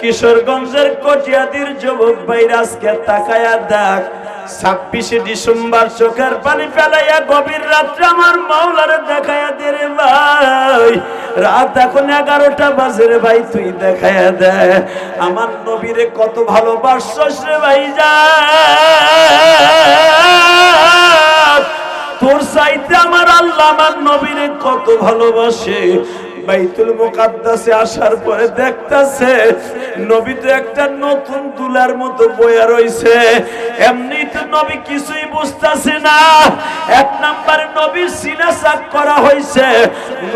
কিশোরগঞ্জের কটিয়াদির যুবক ভাইরা আজকে তাকায়া দেখ, 26 ডিসেম্বর চোখের পানি ফেলাইয়া গভীর রাত্রে আমার মাওলারে দেখায়া দে রে ভাই। রাত এখন 11টা বাজে রে ভাই, তুই দেখায়া দে আমার নবীরে কত ভালোবাসছস রে ভাই। যা তোর চাইতে আমার আল্লাহ আমার নবীরে কত ভালোবাসে। বাইতুল মুকাদ্দাসে আসার পরে দেখতাছে নবী তো একটা নতুন দুলার মতো বয়া রইছে। এমনি তো নবী কিছুই বুঝতাছে না। এক নম্বরে নবীর সিনা সাক করা হইছে,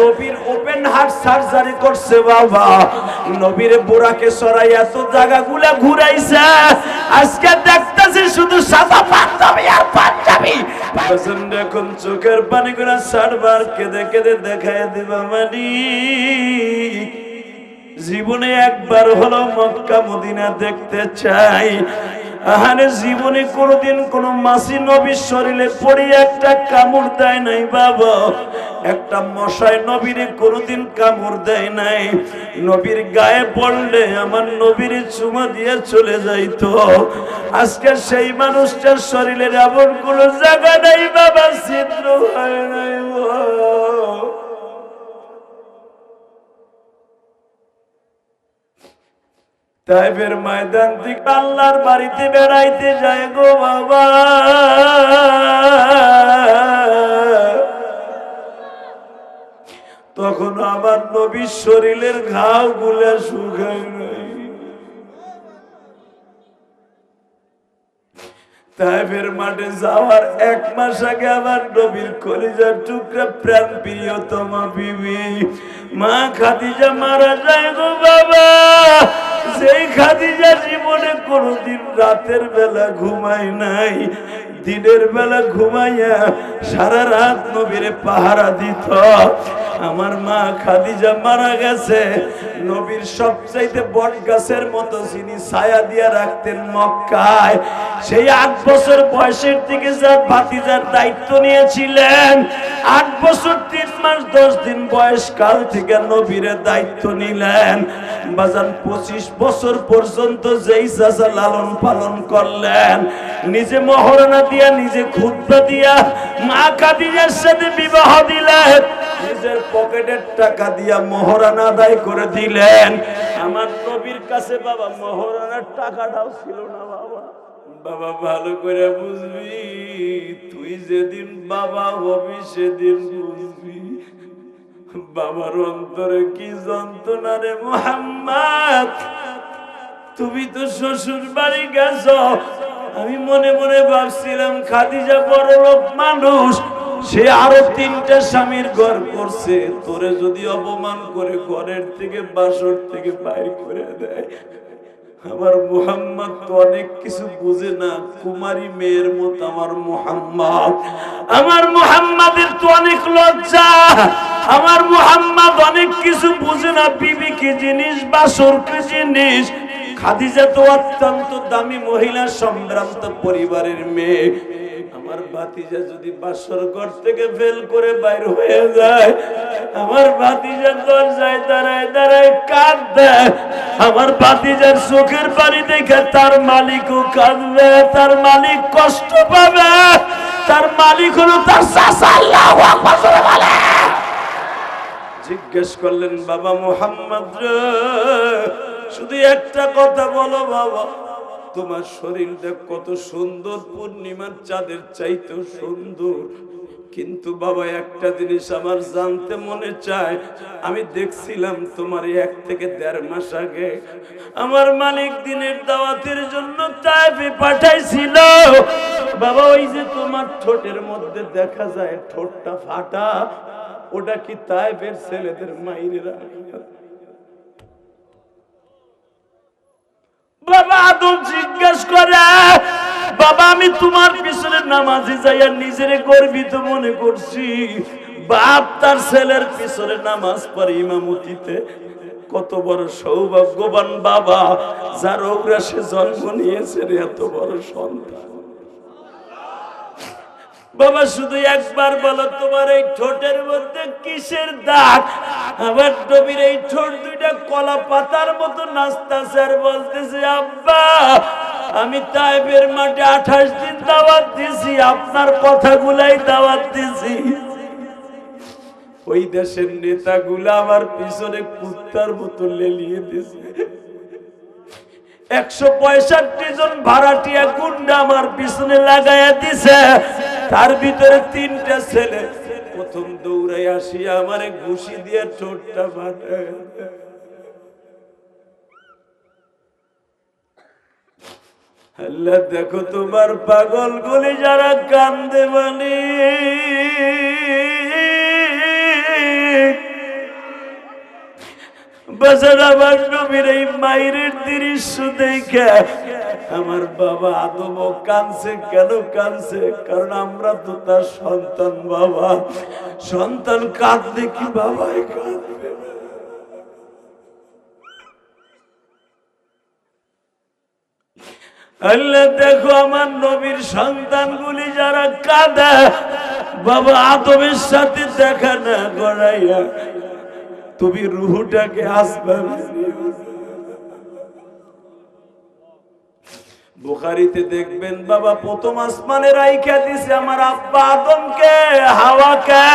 নবীর ওপেন হার্ট সার্জারি করছে বাবা। নবীর বুড়াকে সরাই এত জায়গাগুলা ঘুরাইছে, আজকে দেখতাছে শুধু সাদা পাঞ্জাবি আর পাঞ্জাবি। এখন চোখের পানি গুলা সারবার কেঁদে কেঁদে দেখায় দিবা মানি। জীবনে একবার হলো মক্কা মদিনা দেখতে চাই। আহারে জীবনে কোনদিন কোন মাসি নবীর শরীরে পড়ে একটা কামড় দেয় নাই বাবা। একটা মশায় নবীরে কোনদিন কামড় দেয় নাই। নবীর গায়ে পড়লে আমার নবীর চুমা দিয়ে চলে যাইতো। আজকে সেই মানুষটার শরীরের এমন কোন জায়গা নাই বাবা, ছিদ্র হয় নাই। তাইফের ময়দান থেকে আল্লাহর বাড়িতে বেড়াইতে যায় গো বাবা। তখন আমার নবীর শরীরের ঘাও গুলা শুকায় নাই। তাইফের মাঠে যাওয়ার 1 মাস আগে আমার নবীর কলিজার টুকরা প্রাণ প্রিয়তমা বিবি মা খাদিজা মারা যায় গো বাবা। সেই খাদিজা জীবনে কোনদিন রাতের বেলা ঘুমায় নাই, দিনের বেলা ঘুমাইয়া সারা রাত নবীরে পাহারা দিত। আমার মা খাদিজা মারা গেছে, নবীর সবচাইতে বট গাছের মতো যিনি ছায়া দিয়া রাখতেন মক্কায়, সেই 8 বছর বয়সের দিকে যার ভাতিজার দায়িত্ব নিয়েছিলেন। 8 বছর 3 মাস 10 দিন বয়স কাল থেকে নবীরে দায়িত্ব নিলেন। বাজান 25 বছর পর্যন্ত যেই চাচা লালন পালন করলেন, নিজে মহরণা দিয়া নিজে খুতবা দিয়া মা খাদিজার সাথে বিবাহ দিলেন, নিজের পকেটের টাকা দিয়া মহরানা আদায় করে দিলেন। আমার নবীর কাছে বাবা মহরানার টাকাটাও ছিল না বাবা। বাবা ভালো করে বুঝবি, তুই যেদিন বাবা হবি সেদিন বুঝবি বাবার অন্তরে কি যন্ত্রণা রে মুহাম্মদ। তুমি তো শ্বশুর বাড়ি গেছ, আমি মনে মনে ভাবছিলাম খাদিজা বড় লোক মানুষ, সে আরো 3টা স্বামীর ঘর করছে, তোরে যদি অপমান করে ঘরের থেকে বাসর থেকে বাইর করে দেয়। আমার মুহাম্মদ তো অনেক কিছু বুঝে না, কুমারী মেয়ের মতো আমার মুহাম্মদ। আমার মুহাম্মাদের তো অনেক লজ্জা, আমার মুহাম্মদ অনেক কিছু বুঝে না। বিবি কি জিনিস, বাসর কি জিনিস। খাদিজা তো অত্যন্ত দামি মহিলা, সম্ভ্রান্ত পরিবারের মেয়ে। আমার ভাতিজা যদি বাসর ঘর থেকে ফেল করে বাইর হয়ে যায়, আমার ভাতিজা দরজায় দাঁড়ায় দাঁড়ায় কাঁদবে। আমার ভাতিজার চোখের পানি দেখে তার মালিকও কাঁদবে, তার মালিক কষ্ট পাবে। তার মালিক হলো তার চাচা। আল্লাহু আকবার বলে জিজ্ঞেস করলেন, বাবা মুহাম্মদ রে, শুধু একটা কথা বলো বাবা, তোমার শরীরটা কত সুন্দর, পূর্ণিমার চাঁদের চাইতেও সুন্দর। কিন্তু বাবা একটা জিনিস আমার জানতে মনে চায়, আমি দেখছিলাম তোমার 1 থেকে 1.5 মাস আগে আমার মালিক দিনের দাওয়াতের জন্য তাইফে পাঠাইছিল। বাবা ওই যে তোমার ঠোঁটের মধ্যে দেখা যায় ঠোঁটটা ফাটা, ওটা কি তাইফের ছেলেদের মাইরেরা? বাবা আদম জিজ্ঞাসা করে, বাবা আমি তোমার পিছনে নামাজে যাইয়া নিজেরে গর্বিত মনে করছি। বাপ তার ছেলের পিছনে নামাজ পড়ে ইমামতিতে, কত বড় সৌভাগ্যবান বাবা, যার অগ্রাসে জন্ম নিয়েছে এত বড় সন্তান। বাবা শুধু একবার বলো তোমার এই ঠোঁটের মধ্যে কিসের দাগ? আমার নবীর এই ঠোঁট দুইটা কলা পাতার মতো নাচতেছে আর বলতেছে আব্বা আমি তায়েফের মাঠে 28 দিন দাওয়াত দিয়েছি, আপনার কথাগুলাই দাওয়াত দিয়েছি। ওই দেশের নেতাগুলা আমার পিছনে কুত্তার মতো লেলিয়ে দিয়েছে। 165 জন ভাড়াটিয়া গুন্ডা আমার পিছনে লাগাইয়া দিছে, তার ভিতরে 3টা ছেলে প্রথম দৌড়াই আসিয়া আমারে ঘুষি দিয়ে ঠোঁটটা ফাটায়। আল্লাহ দেখো তোমার পাগল গুলি যারা কান্দে বলি আমার নবীর এই মায়ের দৃশ্য দেখে আমার বাবা আদম কাঁদছে। কেন কাঁদছে? কারণ আমরা তো তার সন্তান। বাবা সন্তান কাঁদলে কি বাবাই কাঁদবে? আল্লাহ দেখো আমার নবীর সন্তানগুলি যারা কাঁদে, বাবা আদমের সাথে দেখা না করাইয়া তুমি রুহটাকে আসমানে। বুখারীতে দেখবেন বাবা প্রথম আসমানে রাইখা দিছে আমার আব্বা আদমকে, হাওয়াকে।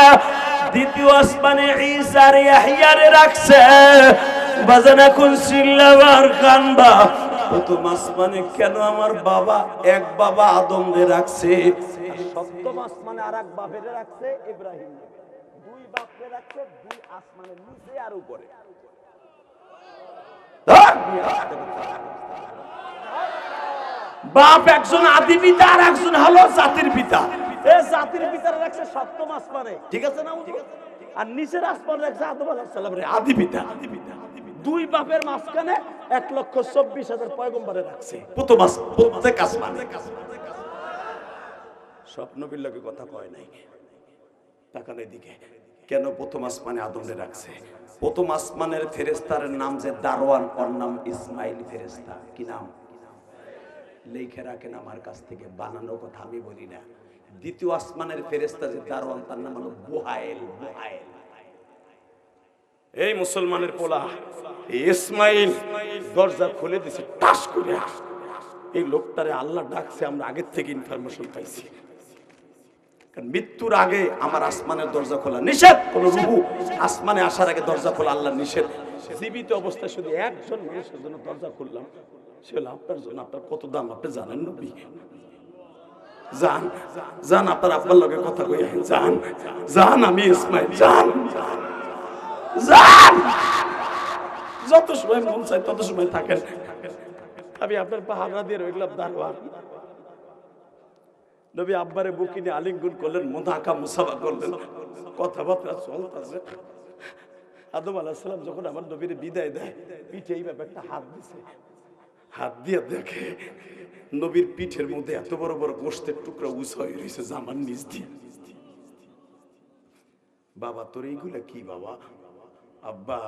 দ্বিতীয় আসমানে ঈসা আর ইয়াহইয়ারে রাখছে। বাজান এখন চিল্লাবার কানবা, প্রথম আসমানে কেন আমার বাবা এক বাবা আদমরে রাখছে? সপ্তম আসমানে আরেক বাপেরে রাখছে ইব্রাহিম। দুই বাপরে রাখছে দুই আসমানের নিচে আর উপরে। বাপ একজন আদি পিতা আর একজন হলো জাতির পিতা। এই জাতির পিতারে রাখছে সপ্তম আসমানে, ঠিক আছে না? আর নিচের আসমানে রাখছে আদম আলাইহিস সালামের আদি পিতা। দুই বাপের মাঝখানে 1,24,000 পয়গম্বরে রাখছে প্রথম প্রত্যেক আসমানে। স্বপ্ন বিল্লাকে কথা কয় নাই, তাকান এদিকে। কেন প্রথম আসমানে আদমরে রাখছে? প্রথম আসমানের ফেরেশতার নাম যে দারওয়ান, ওর নাম ইসমাইল ফেরেশতা। কি নাম? লেখে রাখেন আমার কাছ থেকে, বানানো কথা আমি বলি না। দ্বিতীয় আসমানের ফেরেশতা যে দারওয়ান, তার নাম হলো বুহাইল। বুহাইল এই মুসলমানের পোলা ইসমাইল দরজা খুলে দিছে টাস করে। এই লোকটারে আল্লাহ ডাকছে, আমরা আগের থেকে ইনফরমেশন পাইছি। কারণ মৃত্যুর আগে আমার আসমানের দরজা খোলা নিষেধ। কোন রূহ আসমানে আসার আগে দরজা খোলা আল্লাহ নিষেধ। জীবিত অবস্থায় শুধু একজন মানুষের জন্য দরজা খুললাম, সে হলো আপনার জন্য। আপনার কত দাম আপনি জানেন নবী? জান জান আপনার আব্বার লগে কথা কই, জান জান আমি ইসমাইল, জান জান। যত সময় মন চাই তত সময় থাকেন, আমি আপনার পাহারা দিয়ে রইলাম দারওয়ান। নবী আব্বারে বুকিনে আলিঙ্গন করলেন, মুদাকা মুসাফা করলেন, কথাবার্তা চলতেছে। আদম আলাইহিস সালাম যখন আমার নবীর বিদায় দেয়, পিঠে এইভাবে একটা হাত দিছে। হাত দিয়ে দেখে নবীর পিঠের মধ্যে এত বড় বড় গোশতের টুকরা উঁচা হয়ে রয়েছে জামার নিচ দিয়ে। বাবা তোর এইগুলা কি বাবা? আব্বা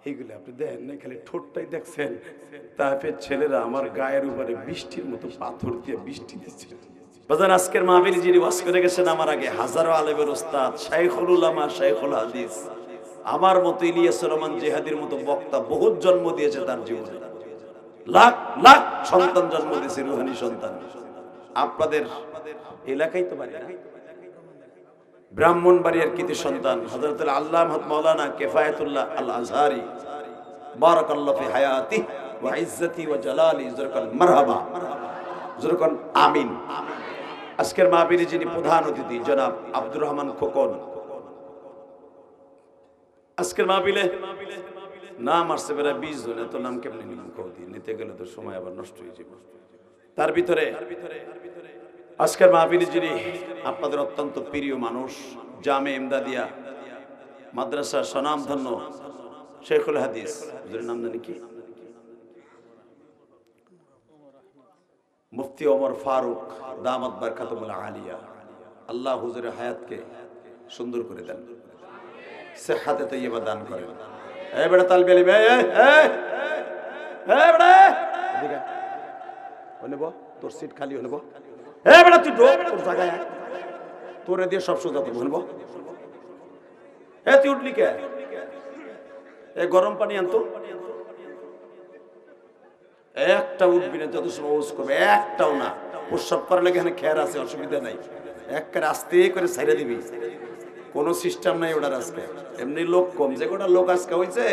এইগুলো আপনি দেখেন না, খালি ঠোঁটটাই দেখছেন। তাইফের ছেলেরা আমার গায়ের উপরে বৃষ্টির মতো পাথর দিয়ে বৃষ্টি দিচ্ছে। বাজান আজকের মাহফিলে যিনি ওয়াজ করে গেছেন আমার আগে, হাজারো আলেমের ওস্তাদ, শাইখুল উলামা, শাইখুল হাদিস, আমার মতো ইলিয়াস রহমান জিহাদির মতো বক্তা বহুত জন্ম দিয়েছে তার জীবনে। লাখ লাখ সন্তান জন্ম দিয়েছে, রুহানি সন্তান। আপনাদের এলাকায় তো বাড়ি না, ব্রাহ্মণবাড়িয়ার কৃতি সন্তান হযরত আল্লামা মাওলানা কিফায়াতুল্লাহ আল আজহারি, বারাকাল্লাহু ফি হায়াতিহি ওয়া ইজ্জতি ওয়া জালালি। যরকান মারহাবা, যরকান আমিন। আজকের মাহফিলে যিনি প্রধান অতিথি জনাব আব্দুর রহমান খোকন। আজকের মাহফিলে নাম আসছে প্রায় 20 জন। এত নাম কেমনে নিতে গেলে তো সময় আবার নষ্ট হয়ে যাবে। তার ভিতরে আজকের মাহফিলে যিনি আপনাদের অত্যন্ত প্রিয় মানুষ, জামে ইমদাদিয়া মাদ্রাসার স্বনামধন্য শেখুল হাদিস, হুজুরের নাম জানি কি? মুফতি ওমর ফারুক দামাত বারকাতুল আলিয়া। আল্লাহ হুজুরের হায়াতকে সুন্দর করে দেন, সেহাতে তৈয়বা দান করেন। এই বেটা তালবি আলিম, এই বেটা এদিকে ওনে বল, তোর সিট খালি হনে বল। এই বেটা তুই তোর জায়গায় তোরে দিয়ে সব সোজা তো বলবো। তুই উঠলি কে? গরম পানি আনতো। একটা উঠবি না, যত সময় ওজ করবে একটাও না। প্রস্রাব করার লাগে এখানে খেয়ার আছে, অসুবিধা নাই। একবারে আস্তে করে ছাইড়া দিবি, কোনো সিস্টেম নাই ওটার আজকে। এমনি লোক কম, যে কটা লোক আজকে হয়েছে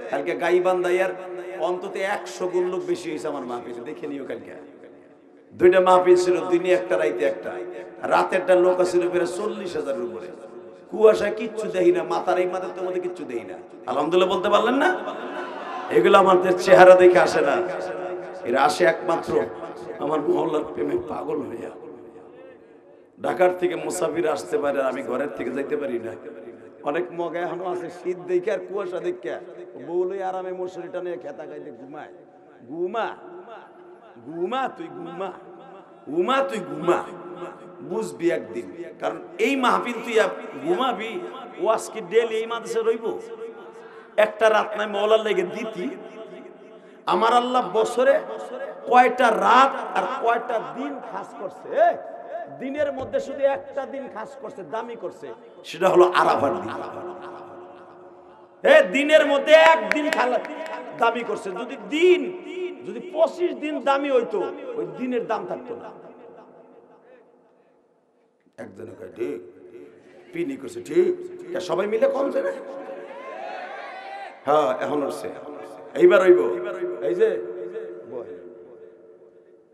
কালকে গাইবান্ধাইয়ার অন্তত 100 গুণ লোক বেশি হয়েছে আমার মাহফিলে, দেখে নিও। কালকে 2টা মাহফিল ছিল, দিনে একটা রাইতে একটা। রাতেরটা লোক ছিল প্রায় 40,000-এর উপরে। কুয়াশায় কিচ্ছু দেখি না, মাথার এই মাথার মধ্যে কিচ্ছু দেখি না। আলহামদুলিল্লাহ বলতে পারলেন না? এগুলো আমাদের চেহারা দেখে আসে না, এরা আসে একমাত্র আমার মহল্লার প্রেমে পাগল হইয়া। ঢাকার থেকে মুসাফির আসতে পারে, আমি ঘরের থেকে যাইতে পারি না। অনেক মগা এখনো আছে, শীত দেখে আর কুয়াশা দেখে বউলই আরামে মশারিটা নিয়ে খেতা খাইতে ঘুমায়। ঘুমা ঘুমা তুই ঘুমা, ঘুমা তুই ঘুমা, বুঝবি একদিন। কারণ এই মাহফিল তুই ঘুমাবি, ওয়াজ কি ডেলি এই মাদ্রাসায় রইব? একটা রাত নাই মওলার লেগে দিতি। আমার আল্লাহ বছরে কয়টা রাত আর কয়টা দিন খাস করছে? দিনের মধ্যে শুধু একটা দিন খাস করছে, দামি করছে, সেটা হলো আরাফার দিন। দিনের মধ্যে একদিন দামি করছে। যদি 25 দিন দামি হইতো, ওই দিনের দাম থাকতো না। একজনে কয় ঠিক, পিনি করছে ঠিক, সবাই মিলে কম যায় না? হ্যাঁ, এখন হচ্ছে, এইবার হইব। এই যে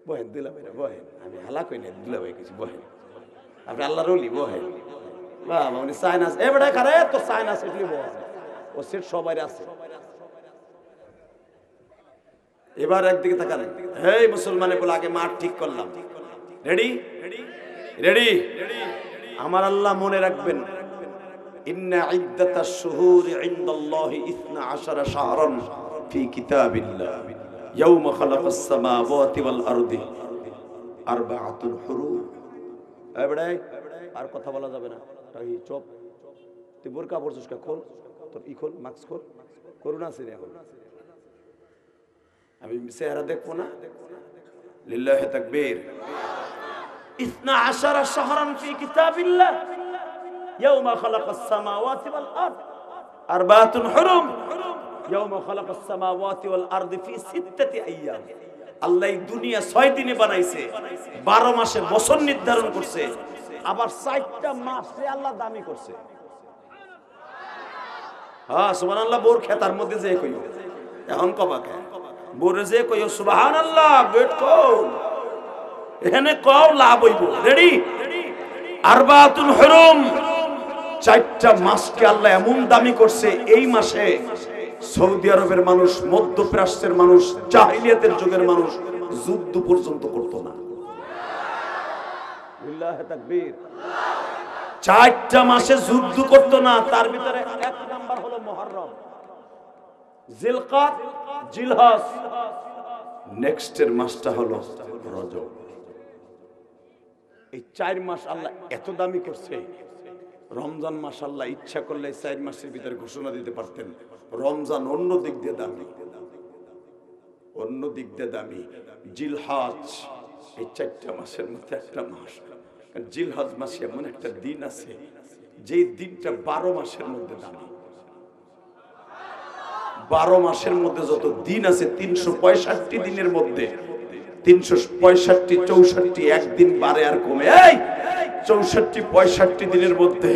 বহেন দিলাম, বহেন, আমি হালা কই না, দিলাম কিছু বহেন, আপনি আল্লাহর ওলি, বহেন। বাবা উনি সাইনাস এবারে কারে তো সাইনাস এটলি বহেন, ও সেট সবাই আছে। এবার একদিকে তাকান, এই মুসলমানে বলে আগে মাঠ ঠিক করলাম। Ready ready? আমার আল্লাহ মনে রাখবেন, ইন্না ইদ্দাতাশ শুহুরি ইনদাল্লাহি 12 শাহরান ফি কিতাবিল্লাহ ইয়াওমা খালাকাস সামাওয়াতি ওয়াল আরদি আরবাআতুল হুরুম। এবারে আর কথা বলা যাবে না, তাই চুপ। তুই বোরকা পরছিস কা? খোল তোর ই খোল, মাস্ক খোল। করুণা আছে এখন, আমি চেহারা দেখবো না? লিল্লাহি তাকবীর। 12 শাহরান ফি কিতাবিল্লাহ ইয়াওমা খালাকাস সামাওয়াতি ওয়াল আরদ আরবাআতুল হুরুম ইয়াওমা খালাকাস সামাওয়াতি ওয়াল আরদি ফি 6 আইয়াম। আল্লাহ এই দুনিয়া 6 দিনে বানাইছে, 12 মাসে বছর নির্ধারণ করছে, আবার 4টা মাসে আল্লাহ দামি করছে। হ্যাঁ সুবহানাল্লাহ। বোর খেতার মধ্যে যে কইও এখন কবাকে বোরে যে কইও সুবহানাল্লাহ, গেট কও এখানে কও লাভ হইব। রেডি? আরবাআতুল হুরুম, 4টা মাসকে আল্লাহ এমন দামি করছে। এই মাসে সৌদি আরবের মানুষ, মধ্যপ্রাচ্যের মানুষ, জাহিলিয়াতের যুগের মানুষ যুদ্ধ পর্যন্ত করতো না। লিল্লাহি তাকবীর। 4টা মাসে যুদ্ধ করতো না। তার ভিতরে 1 নাম্বার হলো মুহররম, জিলকাদ, জিলহজ। নেক্সটের মাসটা হলো রজব। এই 4 মাস আল্লাহ এত দামি করছে। রমজান মাস আল্লাহ ইচ্ছা করলে 4 মাসের ভিতরে ঘোষণা দিতে পারতেন রমজান অন্য দিক দিয়ে দামি, অন্য দিক দিয়ে দামি। জিলহজ, এই 4টা মাসের মধ্যে একটা মাস। জিলহজ মাসে এমন একটা দিন আছে যে দিনটা 12 মাসের মধ্যে দামি। 12 মাসের মধ্যে যত দিন আছে 365 দিনের মধ্যে 365, 64 একদিন বাড়ে আর কমে। এই 64, 65 দিনের মধ্যে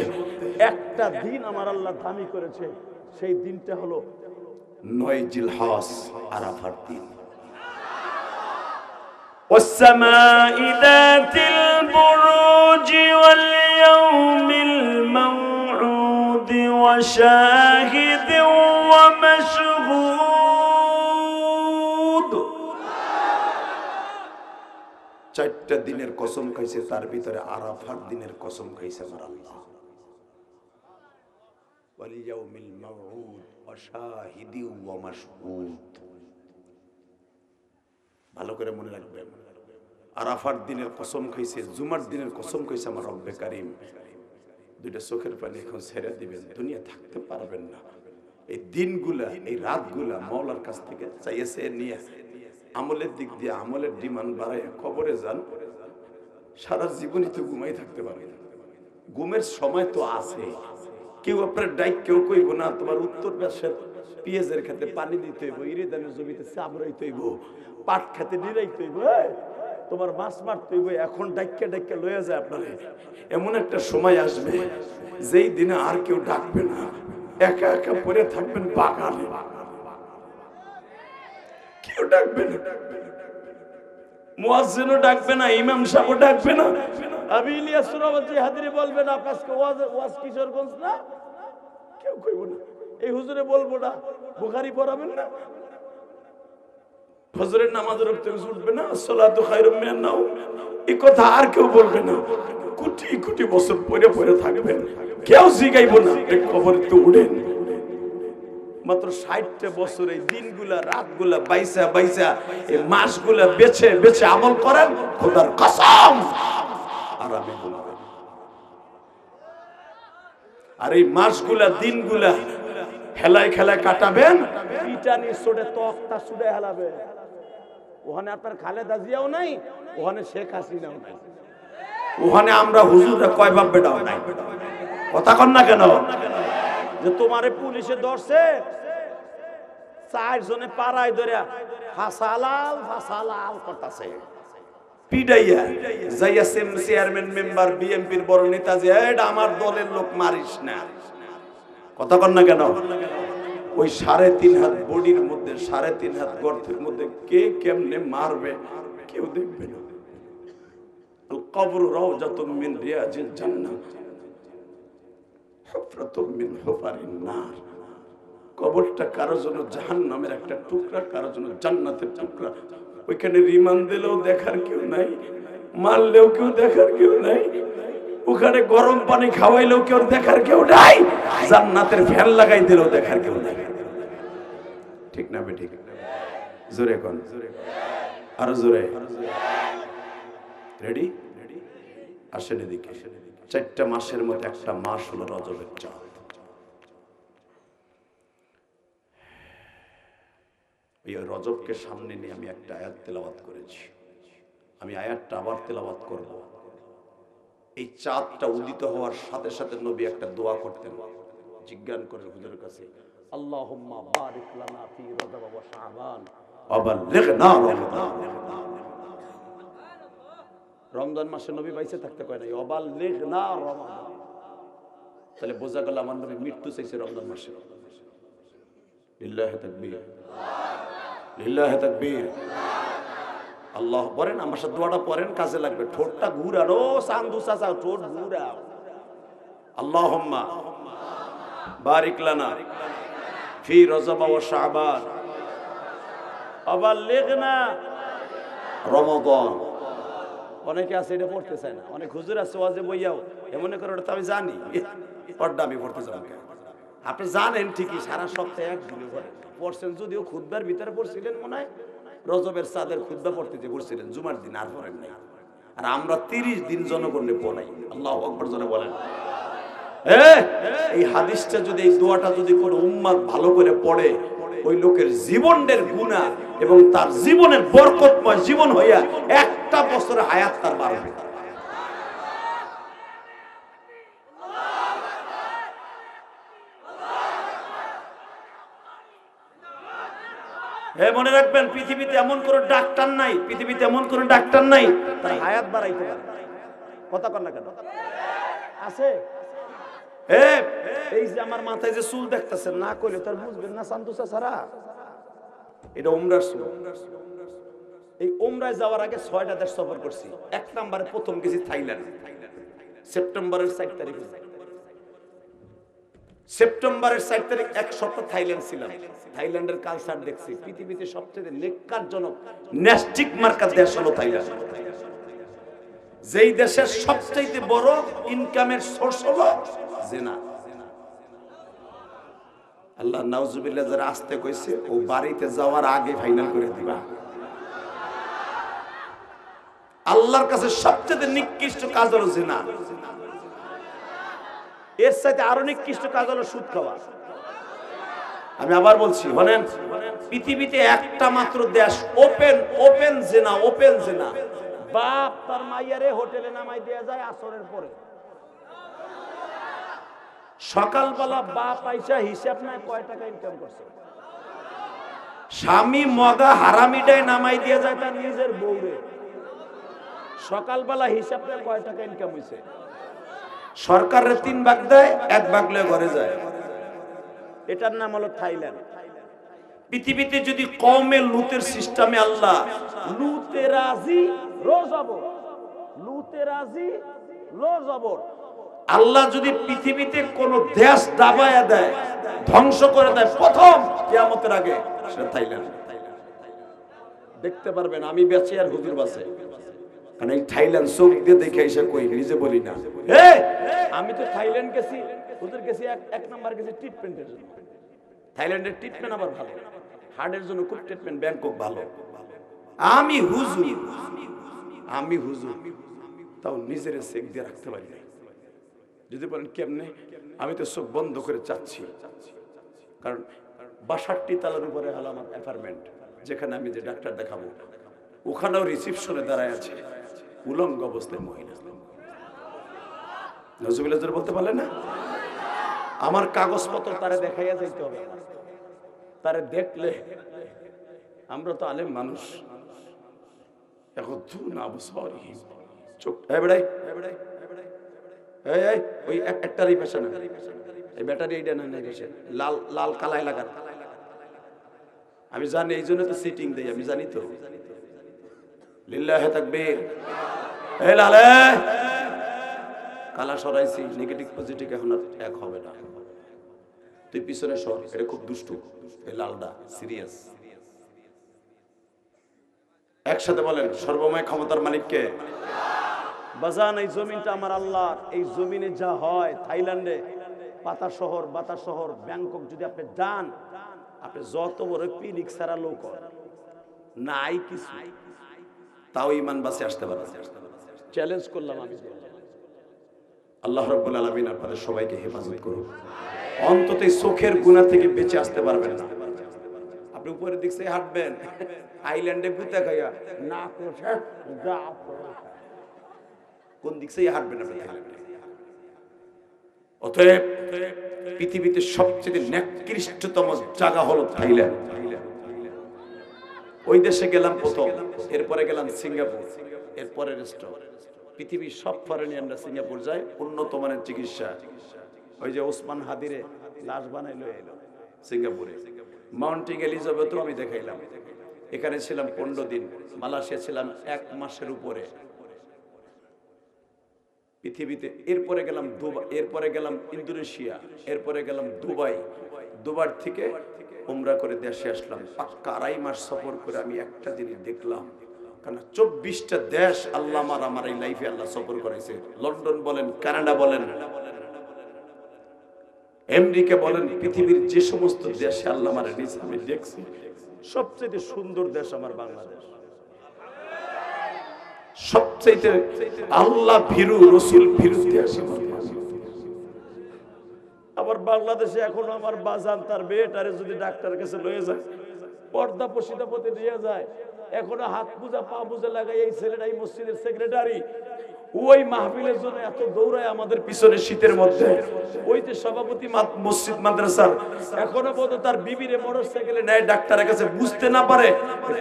একটা দিন আমার আল্লাহ দামি করেছে, সেই দিনটা হলো 9 জিলহজ, আরাফার দিন। والسماء ذات البروج واليوم الموعود وشاهد ومشهود। 4টা দিনের কসম খাইছে, তার ভিতরে আরাফার দিনের কসম খাইছে আমার আল্লাহ। ওয়ালিয়াউমিল মাউউদ ওয়া শাহিদি ওয়া মাশহুদ। ভালো করে মনে রাখবেন, আরাফার দিনের কসম খাইছে, জুমার দিনের কসম খাইছে আমার রব্বে কারীম। 2টা চোখের পানি এখন ছেড়ে দিবেন, দুনিয়া থাকতে পারবেন না। এই দিনগুলা, এই রাতগুলা মাওলার কাছ থেকে চাইছে নিয়ে আমলের দিক দিয়ে আমলের ডিমান্ড বাড়ায় কবরে যান, সারা জীবনই তো ঘুমাই থাকতে পারবেন। ঘুমের সময় তো আছে, কেউ আপনার ডাইক কেউ কইব না তোমার উত্তর পাশের পেঁয়াজের খেতে পানি দিতে হইব, ইরিদানের জমিতে চাবড়াইতে হইব, পাট খেতে নিরাইতে হইব, তোমার মাছ মারতে হইব, এখন ডাইকে ডাইকে লয়ে যায় আপনারে। এমন একটা সময় আসবে যেই দিনে আর কেউ ডাকবে না, একা একা পড়ে থাকবেন বাগানে, কেউ ডাকবে না, মুয়াজ্জিনও ডাকবে না, ইমাম সাহেবও ডাকবে না। আমি ইলিয়াস সুরাবাজি হাদিরি বলবে না আজকে ওয়াজ কিশোরগঞ্জ না, কেউ কইব না। এই হুজুরে বলবো না বুখারী পড়াবেন না, ফজরের নামাজ রক্তে উঠবে না, সালাতু খায়রুম মিনান নাওম, এই কথা আর কেউ বলবে না। কোটি কোটি বছর পরে পরে থাকবেন, কেউ জিগাইব না, এক কবরে তো উঠেন। মাত্র 60টা বছর এই দিনগুলা রাতগুলা বাইসা বাইসা এই মাসগুলা বেছে বেছে আমল করেন, খোদার কসম আরামে বলবেন। আর এই মাসগুলা দিনগুলা খেলায় খেলায় কাটাবেন, পিটানি সোডে তক্তা সুডে হেলাবে। ওখানে আপনার খালেদা জিয়াও নাই, ওখানে শেখ হাসিনাও নাই, ওখানে আমরা হুজুররা কয় বাপ বেটাও নাই। কথা কন না কেন? যে তোমারে পুলিশে ধরছে, 4 জনে পাড়ায় ধরে ফাসালাল ফাসালাল করতেছে, পিডাইয়া যাইয়া চেয়ারম্যান মেম্বার বিএমপির বড় নেতা যে এটা আমার দলের লোক, মারিস না। কথা কন না কেন? ওই 3.5 হাত বডির মধ্যে 3.5 হাত গর্তের মধ্যে কে কেমনে মারবে কেউ দেখবে না। আল কবর রাউজাতুম মিন রিয়াজিল জান্নাহ হুফরাতুম মিন হুফারিন নার। কবরটা কারো জন্য জাহান্নামের একটা টুকরা, কারো জন্য জান্নাতের টুকরা। ওইখানে রিমান্ড দিলেও দেখার কেউ নাই, মারলেও কেউ দেখার কেউ নাই, ওখানে গরম পানি খাওয়াইলেও কেউ দেখার কেউ নাই, জান্নাতের ফ্যান লাগাই দিলেও দেখার কেউ নাই। ঠিক না বেঠিক? জোরে কোন, আরো জোরে। রেডি? আসেন এদিকে। 4টা মাসের মধ্যে একটা মাস হলো রজবের চাঁদ। এই রজবকে সামনে নিয়ে আমি একটা আয়াত তেলাওয়াত করেছি, আমি আয়াতটা আবার তেলাওয়াত করব। এই চাঁদটা উদিত হওয়ার সাথে সাথে নবী একটা দোয়া করতেন, জিজ্ঞাসা করেন হুজুরের কাছে, আল্লাহুম্মা বারিক লানা ফি রজব ওয়া শাবান ওয়া বাল্লিগনা রমাদান। রমজান মাসে নবী বাইসে থাকতে কয় নাই, ওয়া বাল্লিগনা রমাদান। তাহলে বোঝা গেল আমার নবী মৃত্যু চাইছে রমজান মাসে। লিল্লাহি তাকবীর, লিল্লাহি তাকবীর। আল্লাহ পড়েন, আমার সাথে দোয়াটা পড়েন, কাজে লাগবে। ঠোঁটটা ঘুরানো, সান্দু চাচা ঠোঁট ঘুরাও। আল্লাহুম্মা বারিক লানা ফি রজব ওয়া শাবান ওয়া বাল্লিগনা রমাদান। অনেকে আছে এটা পড়তে চায় না, অনেক হুজুর আছে ওয়াজে বইয়াও এমন করে, ওটা আমি জানি, পড়টা আমি পড়তে চাই। আপনি জানেন ঠিকই, সারা সপ্তাহে একদিনে পড়ছেন, যদিও খুতবার ভিতরে পড়ছিলেন মনে হয়, রজবের চাঁদের খুতবা পড়তে যে পড়ছিলেন জুমার দিন, আর পড়েন নাই। আর আমরা 30 দিন জনগণে পড়াই। আল্লাহু আকবার জোরে বলেন। এই হাদিসটা যদি, এই দোয়াটা যদি কোনো উম্মাত ভালো করে পড়ে, ওই লোকের জীবনের গুনাহ এবং তার জীবনের বরকতময় জীবন হইয়া একটা বছরের হায়াত তার বাড়বে। মনে রাখবেন, পৃথিবীতে এমন কোন ডাক্তার নাই, পৃথিবীতে এমন কোন ডাক্তার নাই তার হায়াত বাড়াইতে পারে। কথা কন না কেন? আছে? এই যে আমার মাথায় যে চুল দেখতেছেন, না কইলে তার বুঝবেন না সান্তোসা ছাড়া। এটা উমরার চুল। এই উমরায় যাওয়ার আগে 6টা দেশ সফর করছি। 1 নম্বরে প্রথম গেছি থাইল্যান্ড, সেপ্টেম্বরের 4 তারিখে। সেপ্টেম্বরের 4 তারিখ 1 সপ্তাহ থাইল্যান্ড ছিলাম। থাইল্যান্ডের কালচার দেখছি, পৃথিবীতে সবচেয়ে নেককারজনক ন্যাস্টিক মার্কা দেশ হলো থাইল্যান্ড। যেই দেশের সবচেয়ে বড় ইনকামের সোর্স হলো জিনা। আল্লাহ নাউজুবিল্লাহ যারা আসতে কইছে, ও বাড়িতে যাওয়ার আগে ফাইনাল করে দিবা। আল্লাহর কাছে সবচেয়ে নিকৃষ্ট কাজ হলো জিনা। এর সাথে আরো নিকৃষ্ট কাজ হলো সুদ খাওয়া। আমি আবার বলছি, বলেন, পৃথিবীতে একটা মাত্র দেশ ওপেন জিনা, ওপেন জিনা। বাপ তার মাইয়ারে হোটেলে নামাই দেয়া যায় আসরের পরে। সকালবেলা বা পয়সা হিসাব নাই কয় টাকা ইনকাম করছে। স্বামী মগা হারামিটাই নামাই দিয়ে যায় তার নিজের বউরে। সকালবেলা হিসাব নাই কয় টাকা ইনকাম হইছে। সরকারের 3 ভাগ দেয়, 1 ভাগ লয়ে ঘরে যায়। এটার নাম হলো থাইল্যান্ড। পৃথিবীতে যদি কওমে লুতের সিস্টেমে আল্লাহ লুতে রাজি রো জবর, লুতে রাজি লো জবর, আল্লাহ যদি পৃথিবীতে কোন দেশ দাবায়া দেয়, ধ্বংস করে দেয় প্রথম কিয়ামতের আগে, সেটা থাইল্যান্ড। দেখতে পারবেন আমি বেঁচে আর হুজুর বাসে। কারণ এই থাইল্যান্ড চোখ দিয়ে দেখে এসে কই, নিজে বলি না। আমি তো থাইল্যান্ড গেছি, হুজুর গেছি এক নাম্বার গেছি ট্রিটমেন্টের জন্য। থাইল্যান্ডের ট্রিটমেন্ট আবার ভালো, হার্টের জন্য খুব ট্রিটমেন্ট, ব্যাংকক ভালো। আমি হুজুর তাও নিজের চেক দিয়ে রাখতে পারি না। যদি বলেন কেমনে, আমি তো চোখ বন্ধ করে চাচ্ছি, কারণ 62 তলার উপরে হলো আমার অ্যাপার্টমেন্ট, যেখানে আমি যে ডাক্তার দেখাবো, ওখানেও রিসিপশনে দাঁড়ায় আছে উলঙ্গ অবস্থায় মহিলা। নজরুল বলতে পারলে না, আমার কাগজপত্র তারে দেখাইয়া যাইতে হবে। তারে দেখলে, আমরা তো আলেম মানুষ, এখন না সরি চোখ বেড়াই ওই একটারই পেশা না, এই ব্যাটারি এইটা না, লাল লাল কালাই লাগার। আমি জানি, এই জন্য তো সিটিং দেই, আমি জানি তো। লিল্লাহে তাকবীর। এই লালে কালা সরাইছি, নেগেটিভ পজিটিভ এখন আর এক হবে না। তুই পিছনে সর, এটা খুব দুষ্টু। এই লালটা সিরিয়াস। একসাথে বলেন, সর্বময় ক্ষমতার মালিক কে? বাজান এই জমিনটা আমার আল্লাহর। এই জমিনে যা হয় থাইল্যান্ডে, পাতা শহর, বাতা শহর, ব্যাংকক যদি আপনি যান, আপনি যত বড় পিলিক সারা লোক নাই কিছু, তাও ইমান বাসে আসতে পারে। চ্যালেঞ্জ করলাম আমি। আল্লাহ রাব্বুল আলামিন আপনাদের সবাইকে হেফাজত করুন। অন্তত এই চোখের গুনাহ থেকে বেঁচে আসতে পারবেন না। আপনি উপরের দিক থেকে হাঁটবেন, আইল্যান্ডে গুতা খাইয়া না কোষা যা, কোন দিক থেকে হাঁটবেন আপনি থাইল্যান্ডে? অতএব পৃথিবীতে সবচেয়ে নিকৃষ্টতম জায়গা হলো থাইল্যান্ড। ওই দেশে গেলাম প্রথম, এরপরে গেলাম সিঙ্গাপুর, এরপরে পৃথিবীর সব ফরেনিয়ানরা সিঙ্গাপুর যায় উন্নত মানের চিকিৎসা। ওই যে ওসমান হাদিরে লাশ বানাইলো এলো সিঙ্গাপুরে। মাউন্টিং এলিজাবেথও আমি দেখাইলাম। এখানে ছিলাম 15 দিন, মালয়েশিয়া ছিলাম 1 মাসের উপরে পৃথিবীতে। এরপরে গেলাম দুবাই, এরপরে গেলাম ইন্দোনেশিয়া, এরপরে গেলাম দুবাই। দুবাই থেকে উমরা করে দেশে আসলাম। পাক্কা 2.5 মাস সফর করে আমি একটা জিনিস দেখলাম, কারণ 24টা দেশ আল্লাহ আমার এই লাইফে আল্লাহ সফর করেছে। লন্ডন বলেন, কানাডা বলেন, আমেরিকা বলেন, পৃথিবীর যে সমস্ত দেশে আল্লাহ আমার নিয়েছে আমি দেখছি, সবচেয়ে সুন্দর দেশ আমার বাংলাদেশ। সবচেয়ে আল্লাহ ভীরু, রসুল ভীরু দেশ আমার। আবার বাংলাদেশে এখনো আমার বাজান তার বেটারে যদি ডাক্তারের কাছে লয়ে যায়, পর্দা পশিদা পথে নিয়ে যায়, এখনো হাত পূজা পা পূজা লাগাই এই ছেলেটাই মসজিদের সেক্রেটারি, ওই মাহফিলের জন্য এত দৌড়ায় আমাদের পিছনে শীতের মধ্যে। ওই যে সভাপতি মসজিদ মাদ্রাসার, এখনো পর্যন্ত তার বিবিরে মোটরসাইকেলে নেয় ডাক্তারের কাছে, বুঝতে না পারে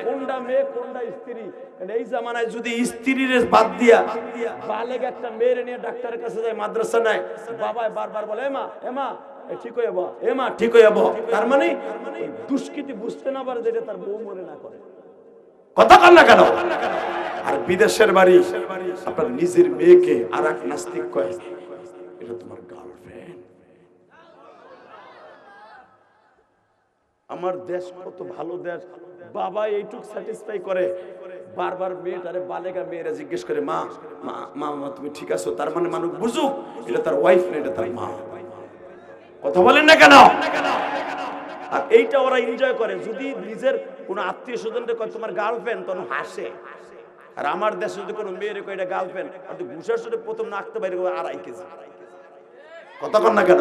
কোনটা মেয়ে কোনটা স্ত্রী। এই জামানায় যদি স্ত্রীর বাদ দিয়া বালেগ একটা মেয়ের নিয়ে ডাক্তারের কাছে যায়, মাদ্রাসা নেয়, বাবাই বারবার বলে এমা এমা ঠিক হয়ে যাবো, এমা ঠিক হয়ে যাবো। তার মানে দুষ্কৃতি বুঝতে না পারে যেটা তার বউ মনে না করে। কথা কন না কেন? আর বিদেশের বাড়ি, আপনার নিজের মেয়েকে আর এক নাস্তিক কয় এটা তোমার গার্লফ্রেন্ড। আমার দেশ কত ভালো দেশ, বাবা এইটুক স্যাটিসফাই করে। বারবার মেয়েটারে বালেগা মেয়েরা জিজ্ঞেস করে মা মা মা তুমি ঠিক আছো? তার মানে মানুষ বুঝুক এটা তার ওয়াইফ না, এটা তার মা। কথা বলেন না কেন? আর এইটা ওরা এনজয় করে। যদি নিজের কোনো আত্মীয় স্বজনকে কয় তোমার গার্লফ্রেন্ড, তখন হাসে। আর আমার দেশে যদি কোনো মেয়ের কয় এটা গার্লফ্রেন্ড, আর তুই ঘুষের সাথে প্রথম নাকতে বাইরে 2.5 কেজি। কথা কন না কেন?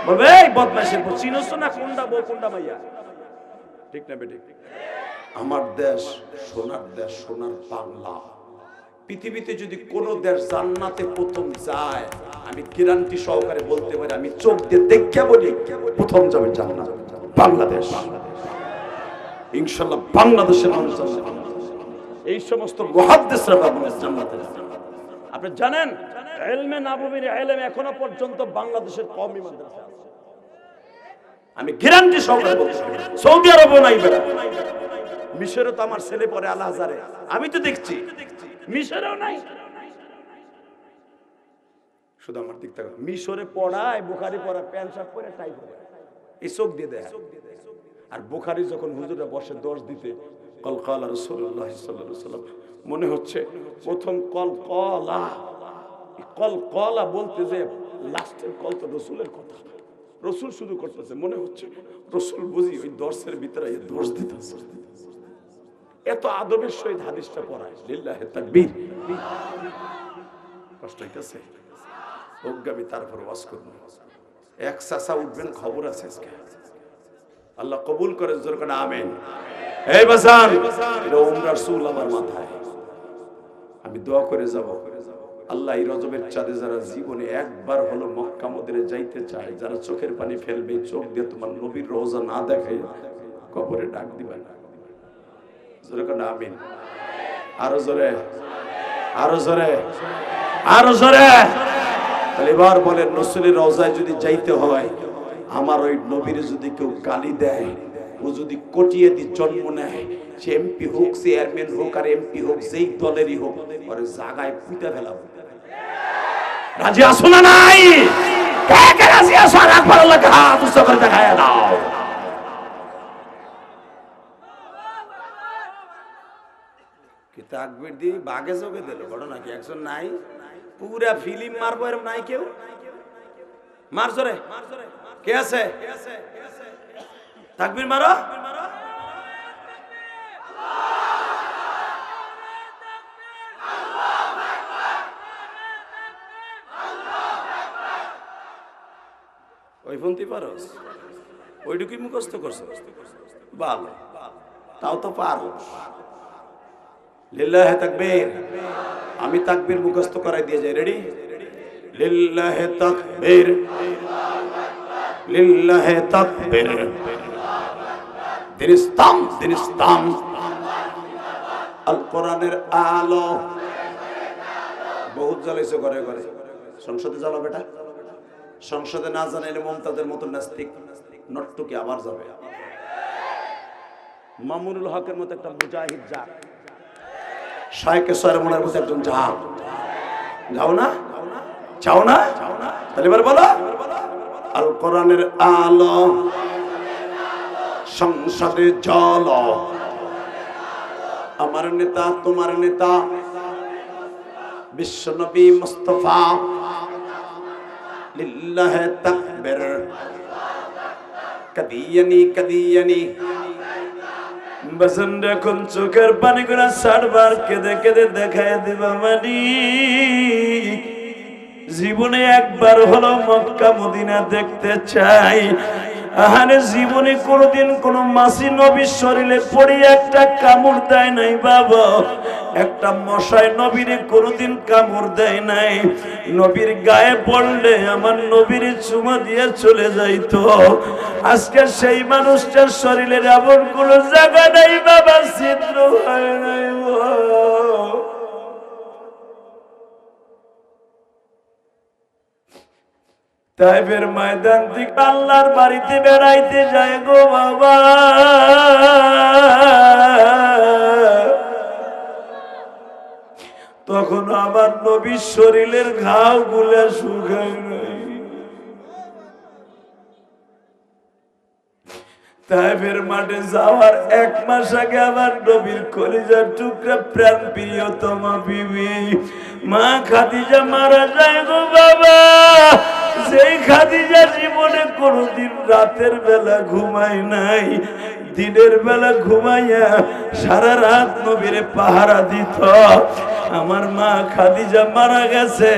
বলবে এই বদমাইশের বউ, চিনোস না কোনটা বউ কোনটা মাইয়া? ঠিক না বেঠিক? আমার দেশ সোনার দেশ, সোনার বাংলা। পৃথিবীতে যদি কোনো দেশ জান্নাতে প্রথম যায়, আমি গ্যারান্টি সহকারে বলতে পারি, আমি চোখ দিয়ে দেখে বলি প্রথম যাবে জান্নাত বাংলাদেশ। ইনশাআল্লাহ বাংলাদেশের মানুষ জান্নাত, এই সমস্ত মুহাদ্দিসরা জান্নাতে যাবে। আপনি জানেন ইলমে নববীর ইলম এখনো পর্যন্ত বাংলাদেশের কওমি মাদ্রাসা আছে। আমি গ্যারান্টি সহকারে বলছি, সৌদি আরবও নাই বেটা, মিশরে তো আমার ছেলে পড়ে আল আজহারে, আমি তো দেখছি মিশরেও নাই। শুধু আমার দিক থেকে মিশরে পড়ায়, বুখারী পড়া, প্যান্ট শার্ট পরে টাই পরে, এই চোখ দিয়ে দেয়। আর বুখারী যখন হুজুরে বসে দোষ দিতে, কল কালা রাসূলুল্লাহ সাল্লাল্লাহু আলাইহি ওয়াসাল্লাম, মনে হচ্ছে প্রথম কল কলা বলতে যে লাস্টের কল তো রসুলের কথা, রসুল শুরু করতেছে, মনে হচ্ছে রসুল বুঝি ওই দর্শের ভিতরে দোষ দিতেছে। এত আদবের সহিত হাদিসটা পড়ায়, লিল্লাহি তাকবীর। কষ্ট হইতেছে অজ্ঞামী, তারপর ওয়াজ করব। এক চাচা উঠবেন, খবর আছে আজকে, আল্লাহ কবুল করে, জোর করে আমিন। এই বাজান, এটা উমরার চুল আমার মাথায়, আমি দোয়া করে যাব, আল্লাহ এই রজবের চাঁদে যারা জীবনে একবার হলো মক্কা মদিনা যাইতে চায়, যারা চোখের পানি ফেলবে, চোখ দিয়ে তোমার নবীর রওজা না দেখাই কবরে ডাক দিবেন, জোরে করে আমিন। আরো জোরে, আরো জোরে, আরো জোরে। তাহলে এবার বলেন, রাসূলের রওজায় যদি যাইতে হয়, আমার ওই নবীর যদি কেউ গালি দেয়, ও যদি কটিয়ে দি জন্ম নেয়, সে এমপি হোক, চেয়ারম্যান হোক, আর এমপি হোক, যেই দলেরই হোক, ওর জায়গায় পুঁতে ফেলাবো। রাজি আসো না নাই? কে কে রাজি আসো? আকবার আল্লাহ কা হাত করে দেখায় দাও। কি তাকবীর দি বাগে চোখে দিল, ঘটনা কি একজন নাই? পুরা ফিল্ম মারবো এরকম নাই কেউ? মার জোরে, কে আছে? তাকবীর মারো। ওই ফোনটি পারোস, ওইটুকুই মুখস্থ করছো, ভালো, তাও তো পারো। লিল্লাহি তাকবীর। আমি তাকবীর মুখস্থ করাই দিয়ে যাই, রেডি? লিল্লাহি তাকবীর, লিল্লাহি তাকবীর, দিন ইসলাম, দিন ইসলাম, আল কোরআনের আলো। বহুত জ্বালাইছো ঘরে ঘরে, সংসদে জ্বালো বেটা, সংসদে না জানাইলে মমতাজের মতো নাস্তিক নট্টুকি আবার যাবে। মামুনুল হকের মতো একটা মুজাহিদ যা, শায়েখ সরমনের মতো একজন যা, যাও না? চাও না? তাহলে এবার বলো, আল কোরআনের আলো সংসদে জল, আমার নেতা তোমার নেতা বিশ্ব নবী মুস্তাফা, লিল্লাহি তাকবীর, কাদিয়ানি কাদিয়ানি। বসন্ত এখন চোখের পানি গুলা সারবার কেঁদে কেঁদে দেখায় দিবা মানি, জীবনে একবার হলো মক্কা মদিনা দেখতে চাই। আহারে জীবনে কোনোদিন কোন মাসি নবীর শরীরে পড়ে একটা কামড় দেয় নাই বাবা, একটা মশায় নবীরে কোনোদিন কামড় দেয় নাই। নবীর গায়ে পড়লে আমার নবীর চুমা দিয়ে চলে যাইতো। আজকে সেই মানুষটার শরীরের এমন কোন জায়গা নাই বাবা, ছিদ্র হয় নাই। তাইফের ময়দান থেকে আল্লাহর বাড়িতে বেড়াইতে যায় গো বাবা, তখন আমার নবীর শরীরের ঘাও গুলা শুকায় নাই। তাইফের মাঠে যাওয়ার 1 মাস আগে আমার নবীর কলিজার টুকরা প্রাণ প্রিয়তমা বিবি মা খাদিজা মারা যায় গো বাবা। সেই খাদিজা জীবনে কোনদিন রাতের বেলা ঘুমায় নাই, দিনের বেলা ঘুমাইয়া সারা রাত নবীরে পাহারা দিত। আমার মা খাদিজা মারা গেছে,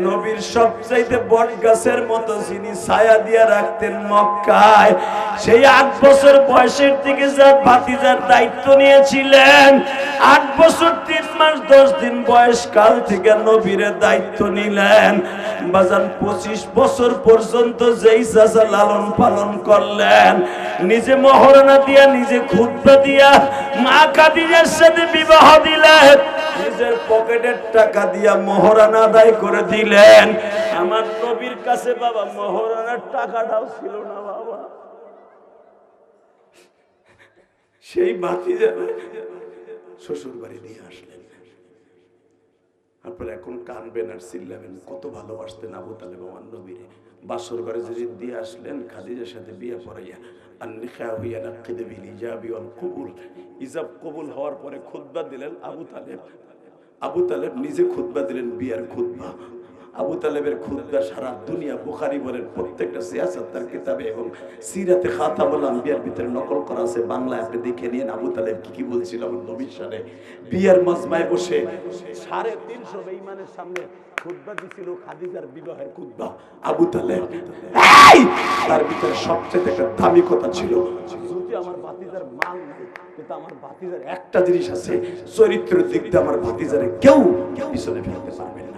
নবীর সবচাইতে বট গাছের মতো যিনি ছায়া দিয়া রাখতেন মক্কায়, সেই 8 বছর বয়সের থেকে যার ভাতিজার দায়িত্ব নিয়েছিলেন, 8 বছর 3 মাস 10 দিন বয়স কাল থেকে নবীর দায়িত্ব নিলেন। বাজান 25 বছর পর্যন্ত যেই চাচা লালন পালন করলেন, নিজে মহরণা দিয়া, নিজে খুতবা দিয়া মা খাদিজার সাথে বিবাহ দিলেন, নিজের পকেটের টাকা দিয়া মহরানা আদায় করে দিলেন। আমার নবীর কাছে বাবা মহরানার টাকাটাও ছিল না বাবা। সেই ভাতিজা শ্বশুর বাড়ি দিয়ে আসলেন। আপনারা এখন কানবেন আর চিল্লাবেন, কত ভালোবাসতেন আবু তালেব আমার নবীরে। বাসর ঘরে যেদিন দিয়ে আসলেন খাদিজার সাথে বিয়ে পড়াইয়া, আর নিখা হইয়া নাকিদে বিল ইজাবি ওয়াল কবুল, ইজাব কবুল হওয়ার পরে খুতবা দিলেন আবু তালেব। আবু তালেব নিজে খুতবা দিলেন, বিয়ার খুতবা। আবু তালেবের খুতবা সারা দুনিয়া, বুখারী বলেন প্রত্যেকটা সিয়াসত তার কিতাবে এবং সিরাতে খাতামুল আম্বিয়ার ভিতরে নকল করা আছে। বাংলায় আপনি দেখে নিন আবু তালেব কি বলছিল আমার নবীর সাথে। বিয়ার মাজমায় বসে 350 বেঈমানের সামনে খুতবা দিছিল, খাদিজার বিবাহের খুতবা। আবু তালেব তার ভিতরে সবচেয়ে একটা দামি কথা ছিল, যদি আমার ভাতিজার মাল নাই, কিন্তু আমার ভাতিজার একটা জিনিস আছে, চরিত্রের দিক দিয়ে আমার ভাতিজারে কেউ পিছনে ফেলতে পারবে না।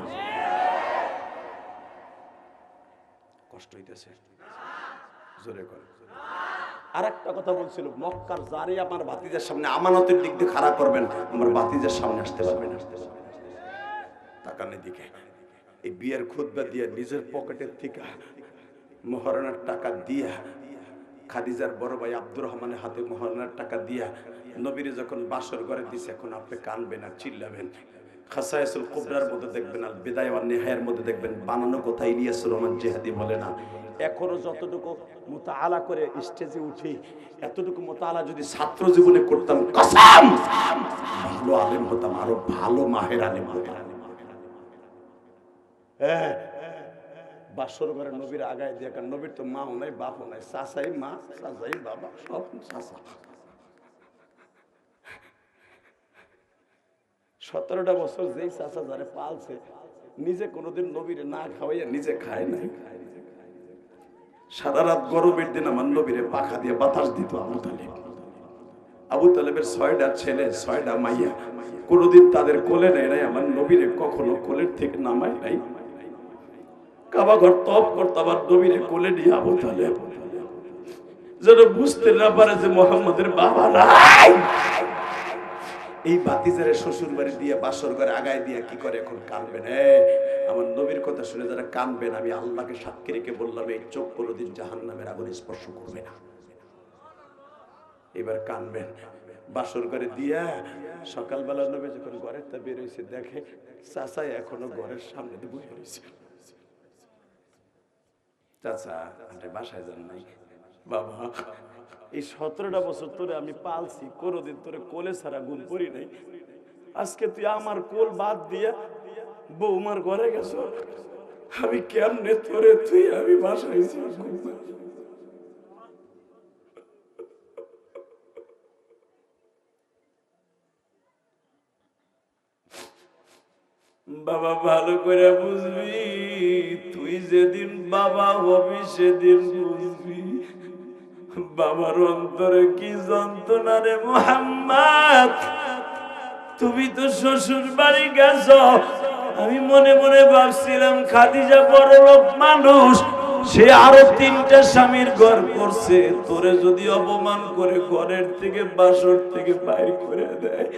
কষ্ট হইতেছে, জোরে করে। আর একটা কথা বলছিল, মক্কার যারে আমার ভাতিজার সামনে আমানতের দিক দিয়ে খাড়া করবেন, আমার ভাতিজার সামনে আসতে পারবেন না। তাকানের দিকে এই বিয়ের খুতবা দিয়ে নিজের পকেটের থেকে মহরণার টাকা দিয়া, খাদিজার বড় ভাই আব্দুর রহমানের হাতে মহরণার টাকা দিয়া নবীরে যখন বাসর ঘরে দিছে, এখন আপনি কানবেন আর চিল্লাবেন। খাসায়েসুল কুবরার মধ্যে দেখবেন, আল বিদায়া ওয়ান নিহায়ার মধ্যে দেখবেন, বানানো কথা ইলিয়াসুর রহমান জিহাদি বলে না। এখনো যতটুকু মুতাআলা করে স্টেজে উঠি, এতটুকু মুতাআলা যদি ছাত্র জীবনে করতাম, কসম ভালো আলেম হতাম, আরো ভালো মাহের আলেম হতাম। বাসর ঘরে নবীর আগায় দিয়ে, কারণ নবীর তো মাও নাই, বাপও নাই, চাচাই মা, চাচাই বাবা, সব চাচা। 17টা বছর যেই চাচা যারে পালছে, নিজে কোনোদিন নবীরে না খাওয়াইয়া নিজে খায় নাই। সারা রাত গরমের দিন আমার নবীরে পাখা দিয়ে বাতাস দিত আবু তালেব। আবু তালেবের 6টা ছেলে, 6টা মাইয়া, কোনোদিন তাদের কোলে নেয় নাই, আমার নবীরে কখনো কোলের থেকে নামায় নাই। কাবা ঘর তপ করতো আবার নবীরে কোলে নিয়ে আবু তালেব যেন বুঝতে না পারে যে মুহাম্মদের বাবা নাই। এই ভাতিজারে শ্বশুর বাড়ি দিয়ে বাসর ঘরে আগায় দিয়ে কি করে এখন কানবেন। আমার নবীর কথা শুনে যারা কানবেন, আমি আল্লাহকে সাক্ষী রেখে বললাম, এই চোখ কোনোদিন জাহান্নামের আগুনে স্পর্শ করবে না। এবার কানবেন। বাসর ঘরে দিয়া সকালবেলা নবী যখন ঘরের তা বের হয়েছে, দেখে চাচা এখনো ঘরের সামনে দিয়ে বসে রয়েছে। চাচা আপনি বাসায় যান নাই? বাবা এই 17টা বছর তোরে আমি পালছি, কোনোদিন তোরে কোলে ছাড়া ঘুম পড়ি নাই, আজকে তুই আমার কোল বাদ দিয়া বৌমার ঘরে গেছ, আমি কেমনে তোরে তুই আমি বাসায় বাবা ভালো করে বুঝবি, তুই যেদিন বাবা হবি সেদিন বুঝবি বাবার অন্তরে কি যন্ত্রণা রে মুহাম্মদ। তুমি তো শ্বশুর বাড়ি গেছ, আমি মনে মনে ভাবছিলাম খাদিজা বড় লোক মানুষ, সে আরো 3টা স্বামীর ঘর করছে, তোরে যদি অপমান করে ঘরের থেকে বাসর থেকে বাইর করে দেয়।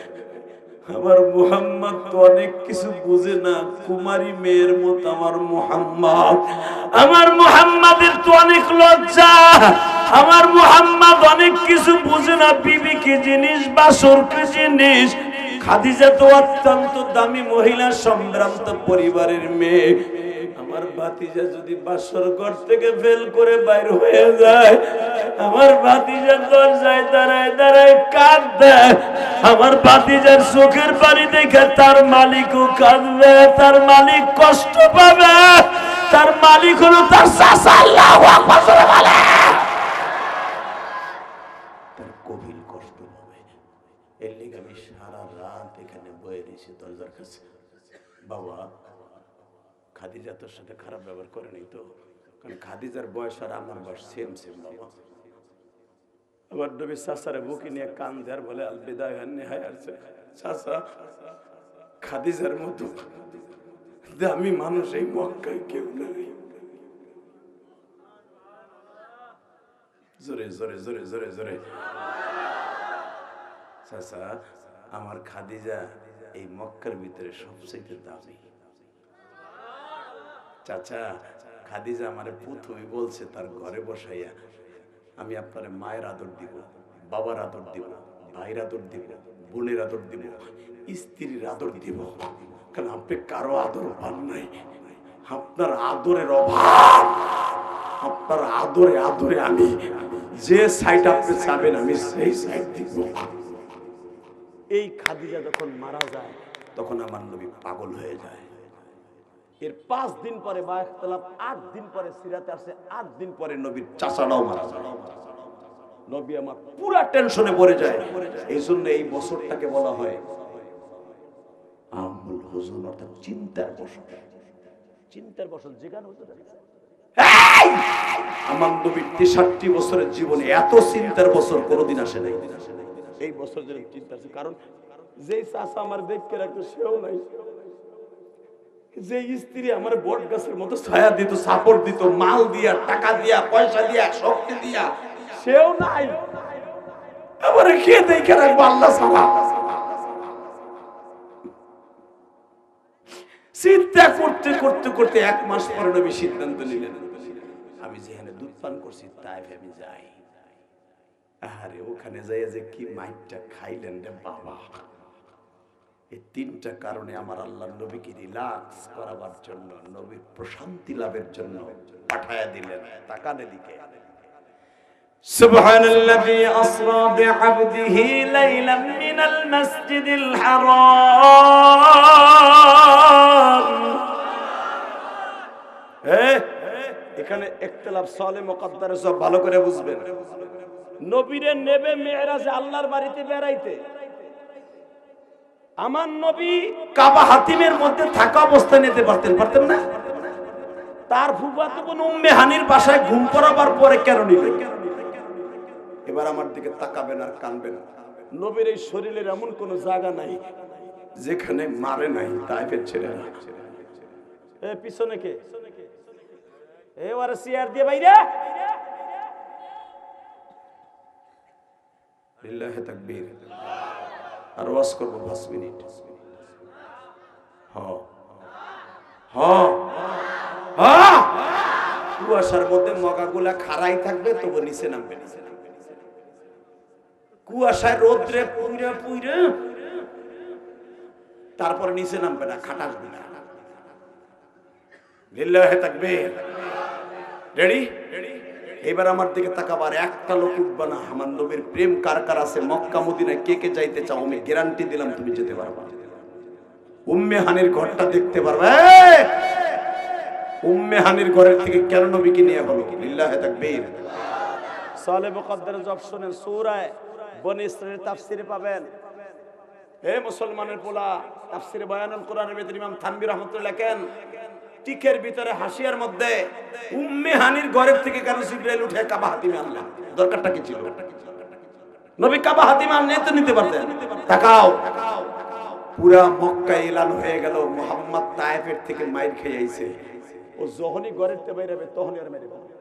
আমার মুহাম্মদ তো অনেক কিছু বুঝে না, কুমারী মেয়ের মতো আমার মুহাম্মদ। আমার মুহাম্মাদের তো অনেক লজ্জা, আমার মুহাম্মদ অনেক কিছু বুঝে না, বিবি কি জিনিস, বাসর কি জিনিস। খাদিজা তো অত্যন্ত দামি মহিলা, সম্ভ্রান্ত পরিবারের মেয়ে। আমার ভাতিজা যদি বাসর ঘর থেকে ফেল করে বাইর হয়ে যায়, আমার ভাতিজা দরজায় দাঁড়ায় দাঁড়ায় কাঁদবে, আমার ভাতিজার চোখের পানি দেখে তার মালিকও কাঁদবে, তার মালিক কষ্ট পাবে, তার মালিক হলো তার চাচা। আল্লাহু আকবার বলে তার গভীর কষ্ট পাবে। এর লিগে আমি সারা রাত এখানে বয়ে রয়েছি দরজার কাছে। বাবা খাদিজা তোর সাথে খারাপ ব্যবহার করে নাই তো? কারণ খাদিজার বয়স আর আমার বয়স সেম সেম বাবা। আবার নবী চাচারে বুকে নিয়ে কান দেয়ার বলে আল বিদায় নিহায়াত চাচা খাদিজার মতো দামি মানুষ এই মক্কায় কেউ নাই। জোরে জোরে জোরে জোরে জোরে। চাচা আমার খাদিজা এই মক্কার ভিতরে সবচেয়ে দামি। চাচা খাদিজা আমারে প্রথমে বলছে তার ঘরে বসাইয়া, আমি আপনার মায়ের আদর দিব, বাবার আদর দিব, ভাইয়ের আদর দিব, বোনের আদর দিব, স্ত্রীর আদর দিব, কারণ আপনি কারো আদর পান নাই, আপনার আদরের অভাব। আপনার আদরে আদরে আমি যে সাইড আপনি চাবেন আমি সেই সাইড দিব। এই খাদিজা যখন মারা যায় তখন আমার নবী পাগল হয়ে যায়। এর 5 দিন পরে বা 8 দিন পরে সিরাতে আসে, 8 দিন পরে নবীর চাচাটাও মারা যায়। নবী আমার পুরা টেনশনে পড়ে যায়। এই জন্য এই বছরটাকে বলা হয় আমুল হুজুন, অর্থাৎ চিন্তার বছর। চিন্তার বছর যেখানে হতে পারে। আমার নবীর 63 বছরের জীবনে এত চিন্তার বছর কোনোদিন আসে নাই। এই বছর যেন চিন্তা আছে, কারণ যে চাচা আমার দেখতে রাখতো সেও নাই, যে স্ত্রী আমার বট গাছের মতো ছায়া দিত, সাপোর্ট দিত, মাল দিয়া, টাকা দিয়া, পয়সা দিয়া, শক্তি দিয়া, সেও নাই। আবার কে দেখে রাখবো আল্লাহ ছাড়া। চিন্তা করতে করতে করতে 1 মাস পরে নবী সিদ্ধান্ত নিলেন, আমি যেখানে দুধ পান করছি তাইফ আমি যাই। আরে ওখানে যাই যে কি মাইটটা খাইলেন রে বাবা। এই 3টা কারণে আমার আল্লাহ নবীকে রিল্যাক্স করাবার জন্য, নবীর প্রশান্তি লাভের জন্য পাঠায়া দিলেন। তাকান এদিকে। সুবহানাল্লাযী আসরা বিআবদিহি লাইলাম মিনাল মাসজিদিল হারাম। এখানে ইখতিলাফ সালে মুকদ্দারে সব ভালো করে বুঝবেন। নবীরে নেবে মিরাজে আল্লাহর বাড়িতে বেড়াইতে। আমার নবী কাবা হাতিমের মধ্যে থাকা অবস্থায় নিতে পারতেন না? তার ফুফাতো বোন উম্মে হানির বাসায় ঘুম পড়াবার পরে কেন নিলেন? এবার আমার দিকে তাকাবেন আর কানবেন। নবীর এই শরীরের এমন কোন জায়গা নাই যেখানে মারে নাই তাইফের ছেলেরা। পিছনে কে? এবারে সিয়ার দিয়ে বাইরে। লিল্লাহি তাকবীর। আর ওয়াজ করব 5 মিনিট। কুয়াশার মধ্যে মগাগুলা খাড়াই থাকবে, তবু নিচে নামবে। কুয়াশায় রোদ্রে পুইরা পুইরা তারপরে নিচে নামবে না, খাটাস দিবে। লিল্লাহি তাকবীর। রেডি? এবার আমার দিকে তাকাবার, একটা লোক উঠবে না। আমার নবীর প্রেম কার কার আছে মক্কা মদিনায়, কে কে যাইতে চাও? আমি গ্যারান্টি দিলাম তুমি যেতে পারবা। উম্মে হানির ঘরটা দেখতে পারবে। উম্মে হানির ঘরের থেকে কেন নবীকে নিয়ে হলো? লিল্লাহি তাকবীর। সালে মুকদ্দারে জব শুনেন, সূরা বনী ইসরাঈলের তাফসিরে পাবেন। হে মুসলমানের পোলা, তাফসিরে বয়ানুল কোরআনের ভিতরে ইমাম থানভী রাহমাতুল্লাহ লেখেন, টিকের ভিতরে হাসিয়ার মধ্যে উম্মে হানির ঘরের থেকে কেন জিবরাইল উঠে কাবা হাতিমে আনলেন? দরকারটা কি ছিল? নবী কাবা হাতিমে আনলে তো নিতে পারতেন। তাকাও, পুরা মক্কা এলান হয়ে গেল মুহাম্মদ তায়েফের থেকে মাইর খেয়ে আইছে। ও যখনই ঘরের থেকে বের হবে তখনই আর মেরে ফেলবে।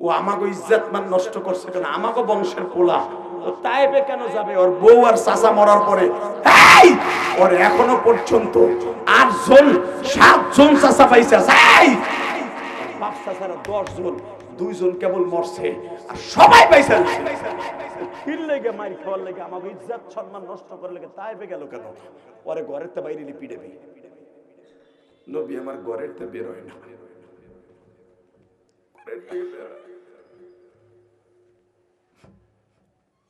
ও আমাগো ইজ্জত মান নষ্ট করছে কেন? আমাগো বংশের পোলা, ও তায়েফে কেন যাবে? ওর বউ আর চাচা মরার পরে ওর এখনো পর্যন্ত 8 জন 7 জন চাচা পাইছে। বাপ চাচারা 10 জন, 2 জন কেবল মরছে আর সবাই পাইছে। ফির লেগে মাইর খাওয়ার লেগে, আমাকে ইজ্জত সম্মান নষ্ট করার লেগে তায়েফে গেল কেন? ওরে ঘরের তে বাইরে পিড়েবে। নবী আমার ঘরের তে বের হয় না।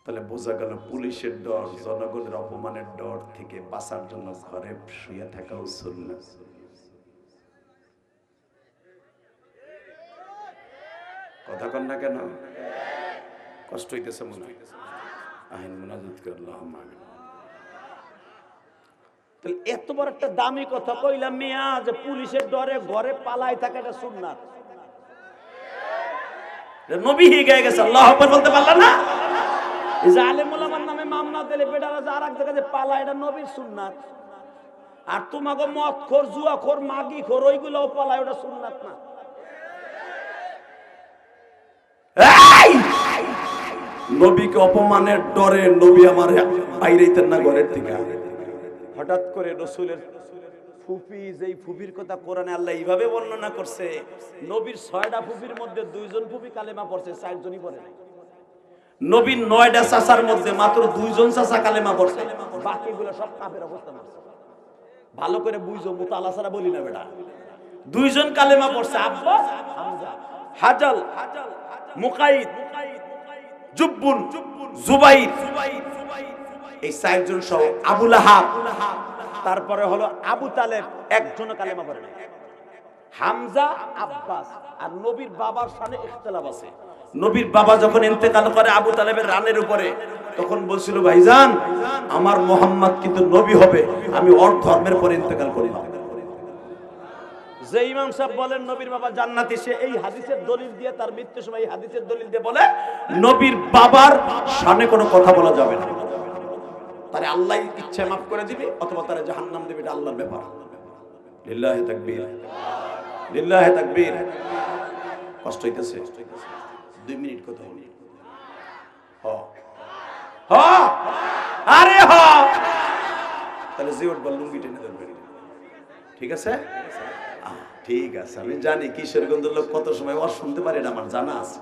তাহলে বোঝা গেল পুলিশের ডর, জনগণের অপমানের ডর থেকে বাঁচার জন্য ঘরে শুয়ে থাকা সুন্নাত। কথা কন না কেন? কষ্ট হইতেছে মনে হইতেছে। আহিন মুনাজাত করলাম। তাহলে এত বড় একটা দামি কথা কইলাম মিয়া, যে পুলিশের ডরে ঘরে পালাই থাকাটা সুন্নাত। নবী হয়ে গেছে, আল্লাহু আকবার বলতে পারলা না? এই যে আলেম ওলামার নামে মামলা দিলে বেটারা যে আরেক জায়গায় যে পালা, এটা নবীর সুন্নাত। আর তোমাকে মদখোর, জুয়াখোর, মাগিখোর ওইগুলোও পালায়, ওটা সুন্নাত না। এই! নবীকে অপমানের ডরে নবী আমার বাইরেইতেন না ঘরের থেকে। হঠাৎ করে রাসূলের ফুফি, যেই ফুফির কথা কোরআনে আল্লাহ এইভাবে বর্ণনা করছে, নবীর 6টা ফুফির মধ্যে 2জন ফুফি কালেমা পড়ছে, 4জনই পড়ে নাই। নবীর 9টা চাচার মধ্যে মাত্র 2জন চাচা কালেমা পড়ছে, বাকিগুলো সব কাফের অবস্থা মারছে। ভালো করে বুঝো, মুতালা ছাড়া বলি না বেটা। 2জন কালেমা পড়ছে, আব্বাস, হামজা, হাজাল, মুকাইদ, জুব্বুন, জুবাইর, এই 4জন সহ আবু লাহাব, তারপরে হলো আবু তালেব, একজনও কালেমা পড়ে নাই। হামজা, আব্বাস। আর নবীর বাবার শানে ইখতিলাফ আছে। নবীর বাবা যখন ইন্তেকাল করে আবু তালেবের রানের উপরে, তখন বলছিল, ভাইজান আমার মুহাম্মদ কিন্তু নবী হবে, আমি ওর ধর্মের পরে ইন্তেকাল করি না। যে ইমাম সাহেব বলেন নবীর বাবা জান্নাতি, সে এই হাদিসের দলিল দিয়ে, তার মৃত্যুর সময় এই হাদিসের দলিল দিয়ে বলে নবীর বাবার শানে কোনো কথা বলা যাবে না, তারে আল্লাহ ইচ্ছে মাফ করে দিবে অথবা তারে জাহান্নাম দিবে, এটা আল্লাহর ব্যাপার। লিল্লাহি তাকবীর, লিল্লাহি তাকবীর। কষ্ট হইতেছে? 2 মিনিট কথা বলি। আরে হ, তাহলে জিওট বল, লুঙ্গি টেনে ধরবেন, ঠিক আছে? ঠিক আছে, আমি জানি কিশোরগঞ্জের লোক কত সময় ওয়াজ শুনতে পারে, এটা আমার জানা আছে।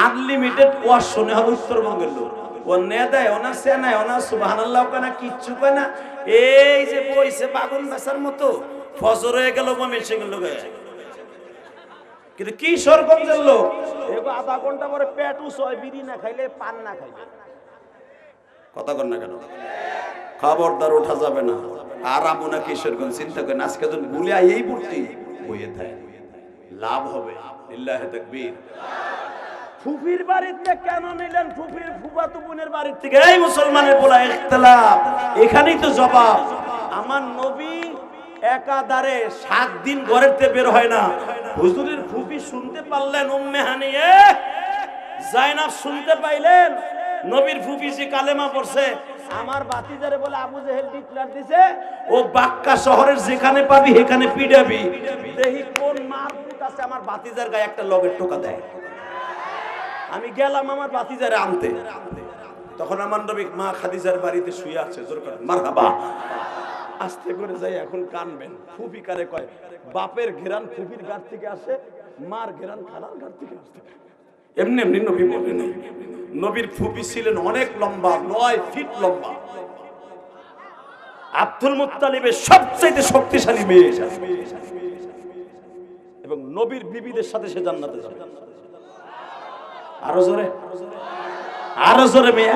আনলিমিটেড ওয়াজ শুনে হবে উত্তরবঙ্গের লোক। ও নেদায় ওনা সেনায় ওনা সুবহানাল্লাহ কেনা কিচ্ছু কয় না, এই যে বইছে বাগুন বেচার মতো, ফজর হয়ে গেল ময়মনসিংহের লোক। কিন্তু কিশোরগঞ্জের লোক এগো আধা ঘন্টা পরে পেট উঁচু হয়, বিড়ি না খাইলে, পান না খাইলে। কথা কর না কেন? খবরদার ওঠা যাবে না। আর আমুনা কিশোরগঞ্জ চিন্তা করেন, আজকে যখন ভুলে এই পড়তি বইয়ে থাকে, লাভ হবে। লিল্লাহি তাকবীর। ফুফির বাড়িতে কেন নিলেন? ফুফির ফুফাতো বোনের বাড়ির থেকে। এই মুসলমানের বলা ইখতিলাফ, এখানেই তো জবাব। আমার নবী একাধারে 7 দিন ঘরের থেকে বের হয় না। হুজুরের ফুফি শুনতে পারলেন, উম্মে হানিয়ে জায়নাব শুনতে পাইলেন নবীর ফুফি যে কালেমা পড়ছে। আমার বাতিজারে বলে আবু জেহেল ডিক্লার দিছে, ও বাক্কা শহরের যেখানে পাবি সেখানে পিডাবি। দেখি কোন মারপুত আছে আমার বাতিজার গায়ে একটা লগের টোকা দেয়। আমি গেলাম আমার বাতিজারে আনতে, তখন আমার নবী মা খাদিজার বাড়িতে শুয়ে আছে। জোর করে মারহাবা। আস্তে করে যাই, এখন কানবেন। ফুফি কারে কয়? বাপের ঘেরান ফুফির গাড় থেকে আসে, মার ঘেরান খালার গাড় থেকে আসে। এমনি এমনি নবী বলেন। নবীর ফুফি ছিলেন অনেক লম্বা, 9 ফিট লম্বা। আব্দুল মুত্তালিবের সবচেয়ে শক্তিশালী মেয়ে, এবং নবীর বিবিদের সাথে সে জান্নাতে যাবে। আরো জোরে, আরো জোরে। মেয়ে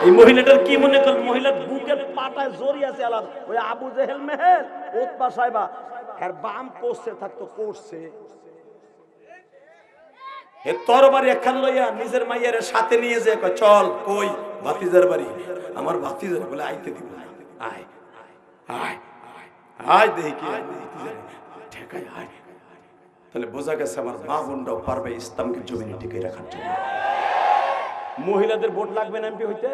এই মহিলাটার কি মনে করেন? মহিলার বুকের পাটায় জড়ি আছে আলাদ। ওই আবু জেহেল মেহেল উতবা সাহেবা এর বাম কোষে থাকতো, কোষে এ তরবারি একখান লইয়া নিজের মাইয়ের সাথে নিয়ে যায়, কয় চল। কই? ভাতিজার বাড়ি। আমার ভাতিজার বলে আইতে দিব, আয় আয় আয়, দেখি কি ঠেকাই আয়। তাহলে বোঝা গেছে আমার মা বোনরাও পারবে ইসলামকে জমিনে টিকে রাখার জন্য। মহিলাদের ভোট লাগবে না এমপি হইতে?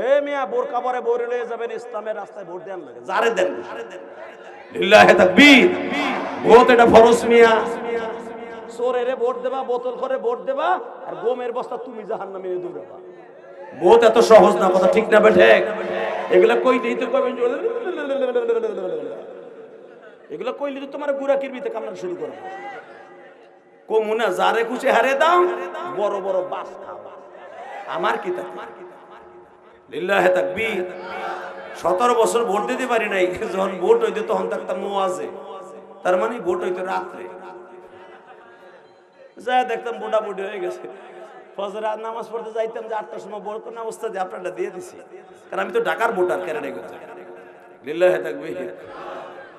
এ মিয়া বোরকা পরে বইরে লয়ে যাবেন, ইসলামের রাস্তায় ভোট দেন লাগে, যারে দেন। লিল্লাহি তাকবীর। ভোট এটা ফরজ মিয়া। চোরেরে ভোট দেবা, বোতল করে ভোট দেবা, আর গোমের বস্তা তুমি জাহান্নামে দৌড়াবা। ভোট এত সহজ না, কথা ঠিক না বেঠে? এগুলা কই দিই তো কবেন, এগুলা কইলি তো তোমার গুড়া কিরবিতে কামড়া শুরু করবে। কমুনা যারে খুশি হারে দাও, বড় বড় বাস খাওয়া। আমার কি তা? লিল্লাহি তাকবীর। 17 বছর ভোট দিতে পারি নাই। যখন ভোট হইতো তখন থাকতাম ওয়াজে, তার মানে ভোট হইতো রাত্রে। যা দেখতাম বুড়াবুড়ি হয়ে গেছে। ফজর নামাজ পড়তে যাইতাম, যে 8টার সময় ভোট কোন অবস্থা দিয়ে আপনারটা দিয়ে দিছি, কারণ আমি তো ঢাকার ভোটার কেরানি করতে। লিল্লাহি তাকবীর।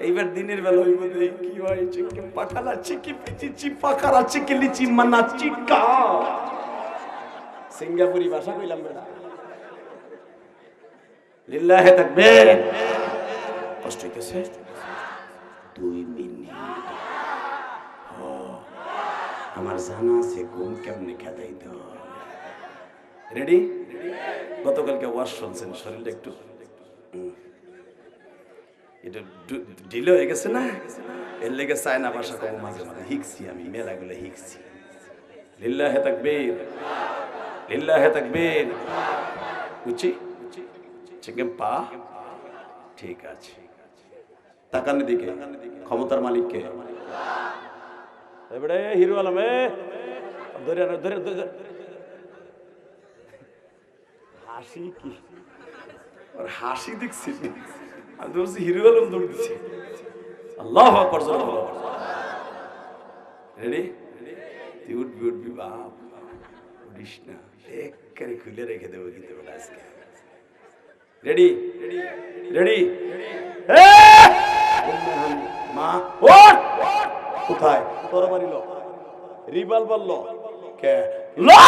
এইবার দিনের বেলা হইব কি হয়, চিকি পাঠালা চিকি পিচি চিপাকারা চিকি লিচি মানা চিকা। সিঙ্গাপুরি ভাষা কইলাম বেটা। লিল্লাহি তাকবীর। কষ্ট হইতেছে? 2 মিনিট। আমার জান জানা আছে ঘুম কেমনে খেদাইতে হয়। রেডি? গতকালকে ওয়াজ শুনছেন, শরীরটা একটু এটা ঢিলে হয়ে গেছে না, এর লেগে চায়না ভাষা কম মাঝে মাঝে শিখছি, আমি মেলাগুলো শিখছি। লিল্লাহে তাকবীর, লিল্লাহে তাকবীর। উচি চিকে পা ঠিক আছে, তাকানের দিকে। ক্ষমতার মালিককে এবারে হিরো আলম ধরে ধরে ধরে হাসি কি আর হাসি দেখছি, আমি বলছি হিরো আলম দৌড় দিচ্ছে। আল্লাহু আকবার, রেডি? তুই উঠবি উঠবি বাপ, উঠিস না, একেবারে খুলে রেখে দেবো কিন্তু আজকে। Ready ready? মা ওঠ! কোথায়? তোর বাড়ি লো, রিভলভার লো। কে লো?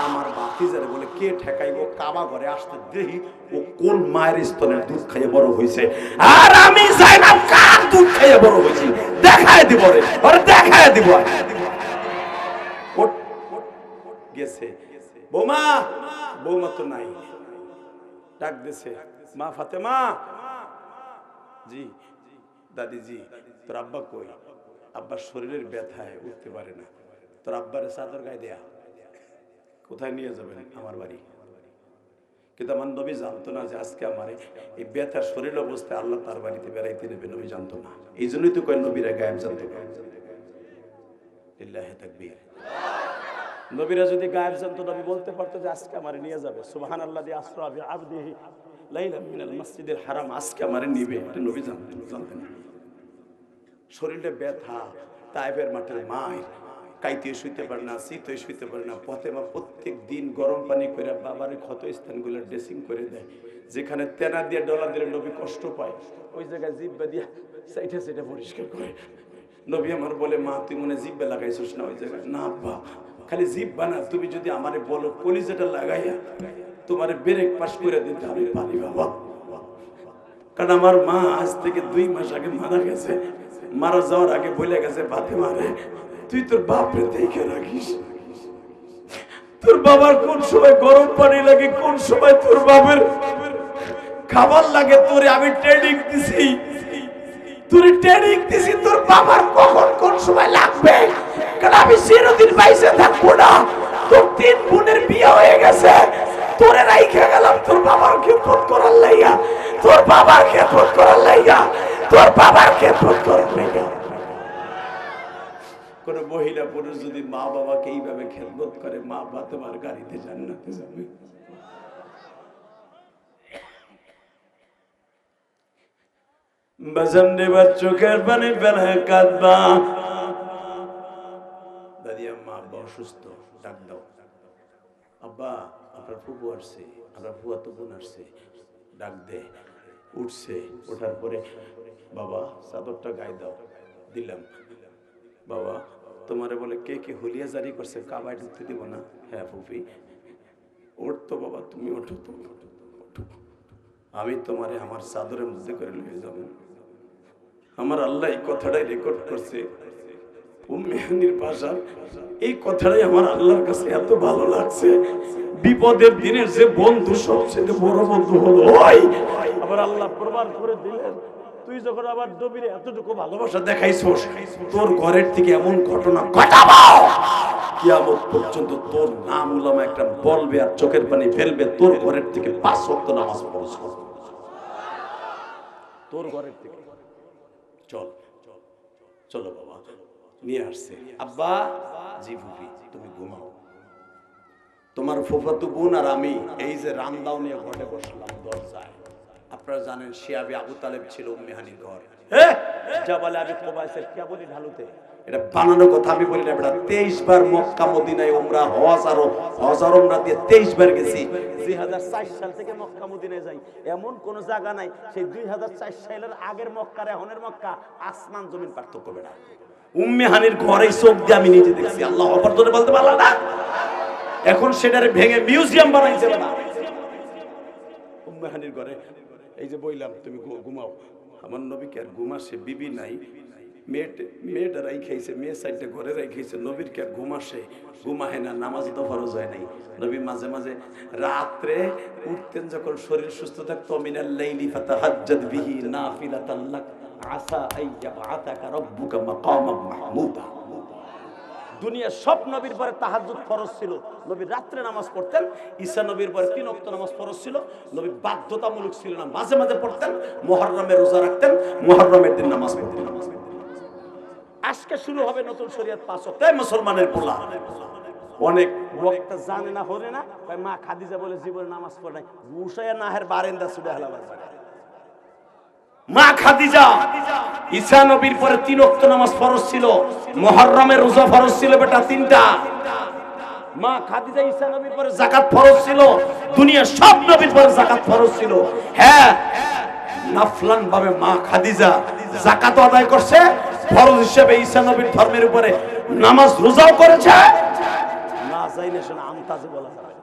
আমার বাতিজারে বলে কে ঠেকাইবো, কাবা ঘরে আসতে দেখি ও কোন মায়ের স্তনের দুধ খাইয়ে বড় হয়েছে, আর আমি যাইলাম কার দুধ খাইয়ে বড় হয়েছি, দেখায় দিব রে, আরে দেখায় দিব। গেছে বৌমা, বৌমা তো নাই, ডাক দিছে মা ফাতেমা। জি দাদি জি, তোর আব্বা কই? আব্বার শরীরের ব্যথায় উঠতে পারে না, তোর আব্বারে চাদর গায়ে দেয়া। কোথায় নিয়ে যাবেন? আমার বাড়ি। কিন্তু আমার নবী জানতো না যে আজকে আমার এই ব্যথার শরীর অবস্থায় আল্লাহ তার বাড়িতে বেড়াইতে নেবে, নবী জানতো না। এই জন্যই তো কয় নবীরা গায়েব জানতো না। লিল্লাহি তাকবীর। নবীরা যদি গায়েব জানতো, নবী বলতে পারতো যে আজকে আমারে নিয়ে যাবে। সুবহানাল্লাযী আসরা বিআবদিহি লাইলাম মিনাল মাসজিদিল হারাম, আজকে আমারে নিবে, এটা নবী জানতেন না। শরীরে ব্যথা, তায়েফের মাঠের মায়ের কাইতে শুইতে পারে না, শীতে শুইতে পারে না। ফাতেমা প্রত্যেক দিন গরম পানি করে বাবারে ক্ষত স্থানগুলো ড্রেসিং করে দেয়। যেখানে তেনা দিয়ে ডলা দিলে নবী কষ্ট পায়, ওই জায়গায় জিব্বা দিয়ে সাইডে সাইডে পরিষ্কার করে। নবী আমার বলে মা তুই মনে জিব্বা লাগাইছিস না ওই জায়গায়? না আব্বা, খালি জিব্বা না, তুমি যদি আমারে বলো কলিজাটা লাগাইয়া তোমারে ব্রেক পাস করে দিতে আমি পারি বাবা। কারণ আমার মা আজ থেকে 2 মাস আগে মারা গেছে। মারা যাওয়ার আগে বলে গেছে ফাতেমা রে, তুই তোর বাপরে দেখে রাখিস। তোর বাবার কোন সময় গরম পানি লাগে, কোন সময় তোর বাবার খাবার লাগে, তোরে আমি ট্রেনিং দিছি, তোরে ট্রেনিং দিছি তোর বাবার কখন কোন সময় লাগবে। কারণ আমি চিরদিন বাইসে থাকবো না। তোর 3 বোনের বিয়ে হয়ে গেছে, তোরে রাইখা গেলাম তোর বাবার খেদমত করার লাইগা, তোর বাবার খেদমত করার লাইগা, তোর বাবার খেদমত করার লাইগা। কোন মহিলা পুরুষ যদি মা বাবাকে এইভাবে খেদমত করে, মা ফাতেমার গাড়িতে জান্নাতে যাবে। বাজান দেবার চোখের পানি ফেলে কাঁদবা। দাদি আম্মা আব্বা অসুস্থ, ডাক দাও। আব্বা আপনার ফুফু আসছে, আপনার ফুফাতো বোন আসছে, ডাক দে। উঠছে, ওঠার পরে বাবা চাদরটা গায়ে দাও। দিলাম। বাবা তোমারে বলে কে কে হুলিয়া জারি করছে, কাবায় ঢুকতে দিব না। হ্যাঁ ফুফি। উঠতো বাবা, তুমি ওঠো তো, আমি তোমারে আমার চাদরের মধ্যে করে নিয়ে যাব। আমার আল্লাহ এই কথাটাই রেকর্ড করছে উম্মে হানির ভাষা। এই কথাটাই আমার আল্লাহর কাছে এত ভালো লাগছে। বিপদের দিনের যে বন্ধু সবচেয়ে বড় বন্ধু হলো ওই। আবার আল্লাহ প্রমাণ করে দিলেন, তুই যখন আবার নবীরে এতটুকু ভালোবাসা দেখাইছস, তোর ঘরের থেকে এমন ঘটনা ঘটাবো কিয়ামত পর্যন্ত তোর নাম উলামা একটা বলবে আর চোখের পানি ফেলবে। তোর ঘরের থেকে 5 ওয়াক্ত নামাজ পড়ছ, তোর ঘরের থেকে। চল চলো বাবা, নিয়ে আসছে। আব্বা জি ফুফি তুমি ঘুমাও। তোমার ফুফাতো বোন আর আমি এই যে রামদাও নিয়ে ঘরে বসলাম দরজায়। আপনারা জানেন শিয়াবে আবু তালেব ছিল উম্মে হানির ঘর। জাবালে আবি কুবাইসের কেবলই ঢালুতে। এটা বানানো কথা আমি বলি না, বেটা 23 বার মক্কা মদিনায় উমরা হজ উমরা দিয়ে 23 বার গেছি। 2004 সাল থেকে মক্কা মদিনায় যাই, এমন কোন জায়গা নাই সেই 2004 সালের আগের মক্কার এখনের মক্কা আসমান জমিন পার্থক্য। বেটা উম্মে হানির ঘরে চোখ দিয়ে আমি নিজে দেখছি। আল্লাহু আকবার জোরে বলতে পারলা না? এখন সেটারে ভেঙে মিউজিয়াম বানাইছে না। উম্মে হানির ঘরে এই যে বইলাম তুমি ঘুমাও। আমার নবীকে আর ঘুমাসে বিবি নাই, মেয়েটা রাইখাইছে, মেয়ে সাইডটা ঘরে রাইখাইছে। নবীর কে ঘুম আসে? ঘুম আহে না, নামাজ তো ফরজ হয় নাই। নবী মাঝে মাঝে রাত্রে উঠতেন যখন শরীর সুস্থ থাকতো, মিনাল লাইলি ফাতাহাজ্জাদ বিহি নাফিলাতান লাক আসা আইয়াবআতাকা রাব্বুকা মাকামান মাহমুদা। দুনিয়ার সব নবীর পরে তাহাজ্জুদ ফরজ ছিল, নবী রাত্রে নামাজ পড়তেন। ঈসা নবীর পরে 3 ওয়াক্ত নামাজ ফরজ ছিল, নবী বাধ্যতামূলক ছিল না, মাঝে মাঝে পড়তেন। মুহররমে রোজা রাখতেন, মুহররমের দিন নামাজ পড়তেন। আজকে শুরু হবে নতুন শরীয়ত 5 ওয়াক্ত। মুসলমানের পোলা অনেক ওয়াক্ত জানে না, হরে না, মা খাদিজা বলে জীবনে নামাজ পড়ে নাই, গুসায়া নাহের বারান্দা ছুড়ে হালাবাজ। মা খাদিজা ঈসা নবীর পরে 3 ওয়াক্ত নামাজ ফরজ ছিল, মুহররমের রোজা ফরজ ছিল বেটা 3টা। মা খাদিজা ঈসা নবীর পরে যাকাত ফরজ ছিল, দুনিয়ার সব নবীর পরে যাকাত ফরজ ছিল। হ্যাঁ, নাফলান ভাবে মা খাদিজা যাকাত আদায় করছে, ফরজ হিসেবে ঈসা নবীর ধর্মের উপরে নামাজ রোজাও করেছে। না যাইলে শোনা আমতাজে বলা যাবে।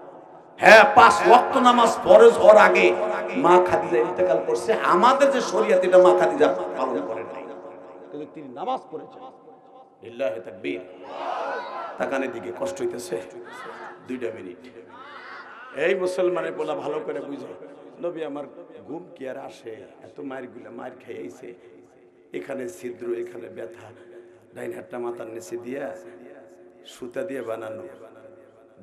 হ্যাঁ, 5 ওয়াক্ত নামাজ ফরজ হওয়ার আগে মা খাদিজা ইন্তেকাল করছে। আমাদের যে শরীয়ত, এটা মা খাদিজা পালন করে নাই, কিন্তু তিনি নামাজ পড়েছেন। লিল্লাহি তাকবীর। তাকানের দিকে কষ্ট হইতেছে, 2টা মিনিট। এই মুসলমানের বলা ভালো করে বুঝো, নবী আমার ঘুম কি আর আসে? এত মায়ের খাইয়াইছে, এখানে ছিদ্র, এখানে ব্যথা, ডাইন হাতটা মাথার নিচে দিয়া সুতা দিয়ে বানানো,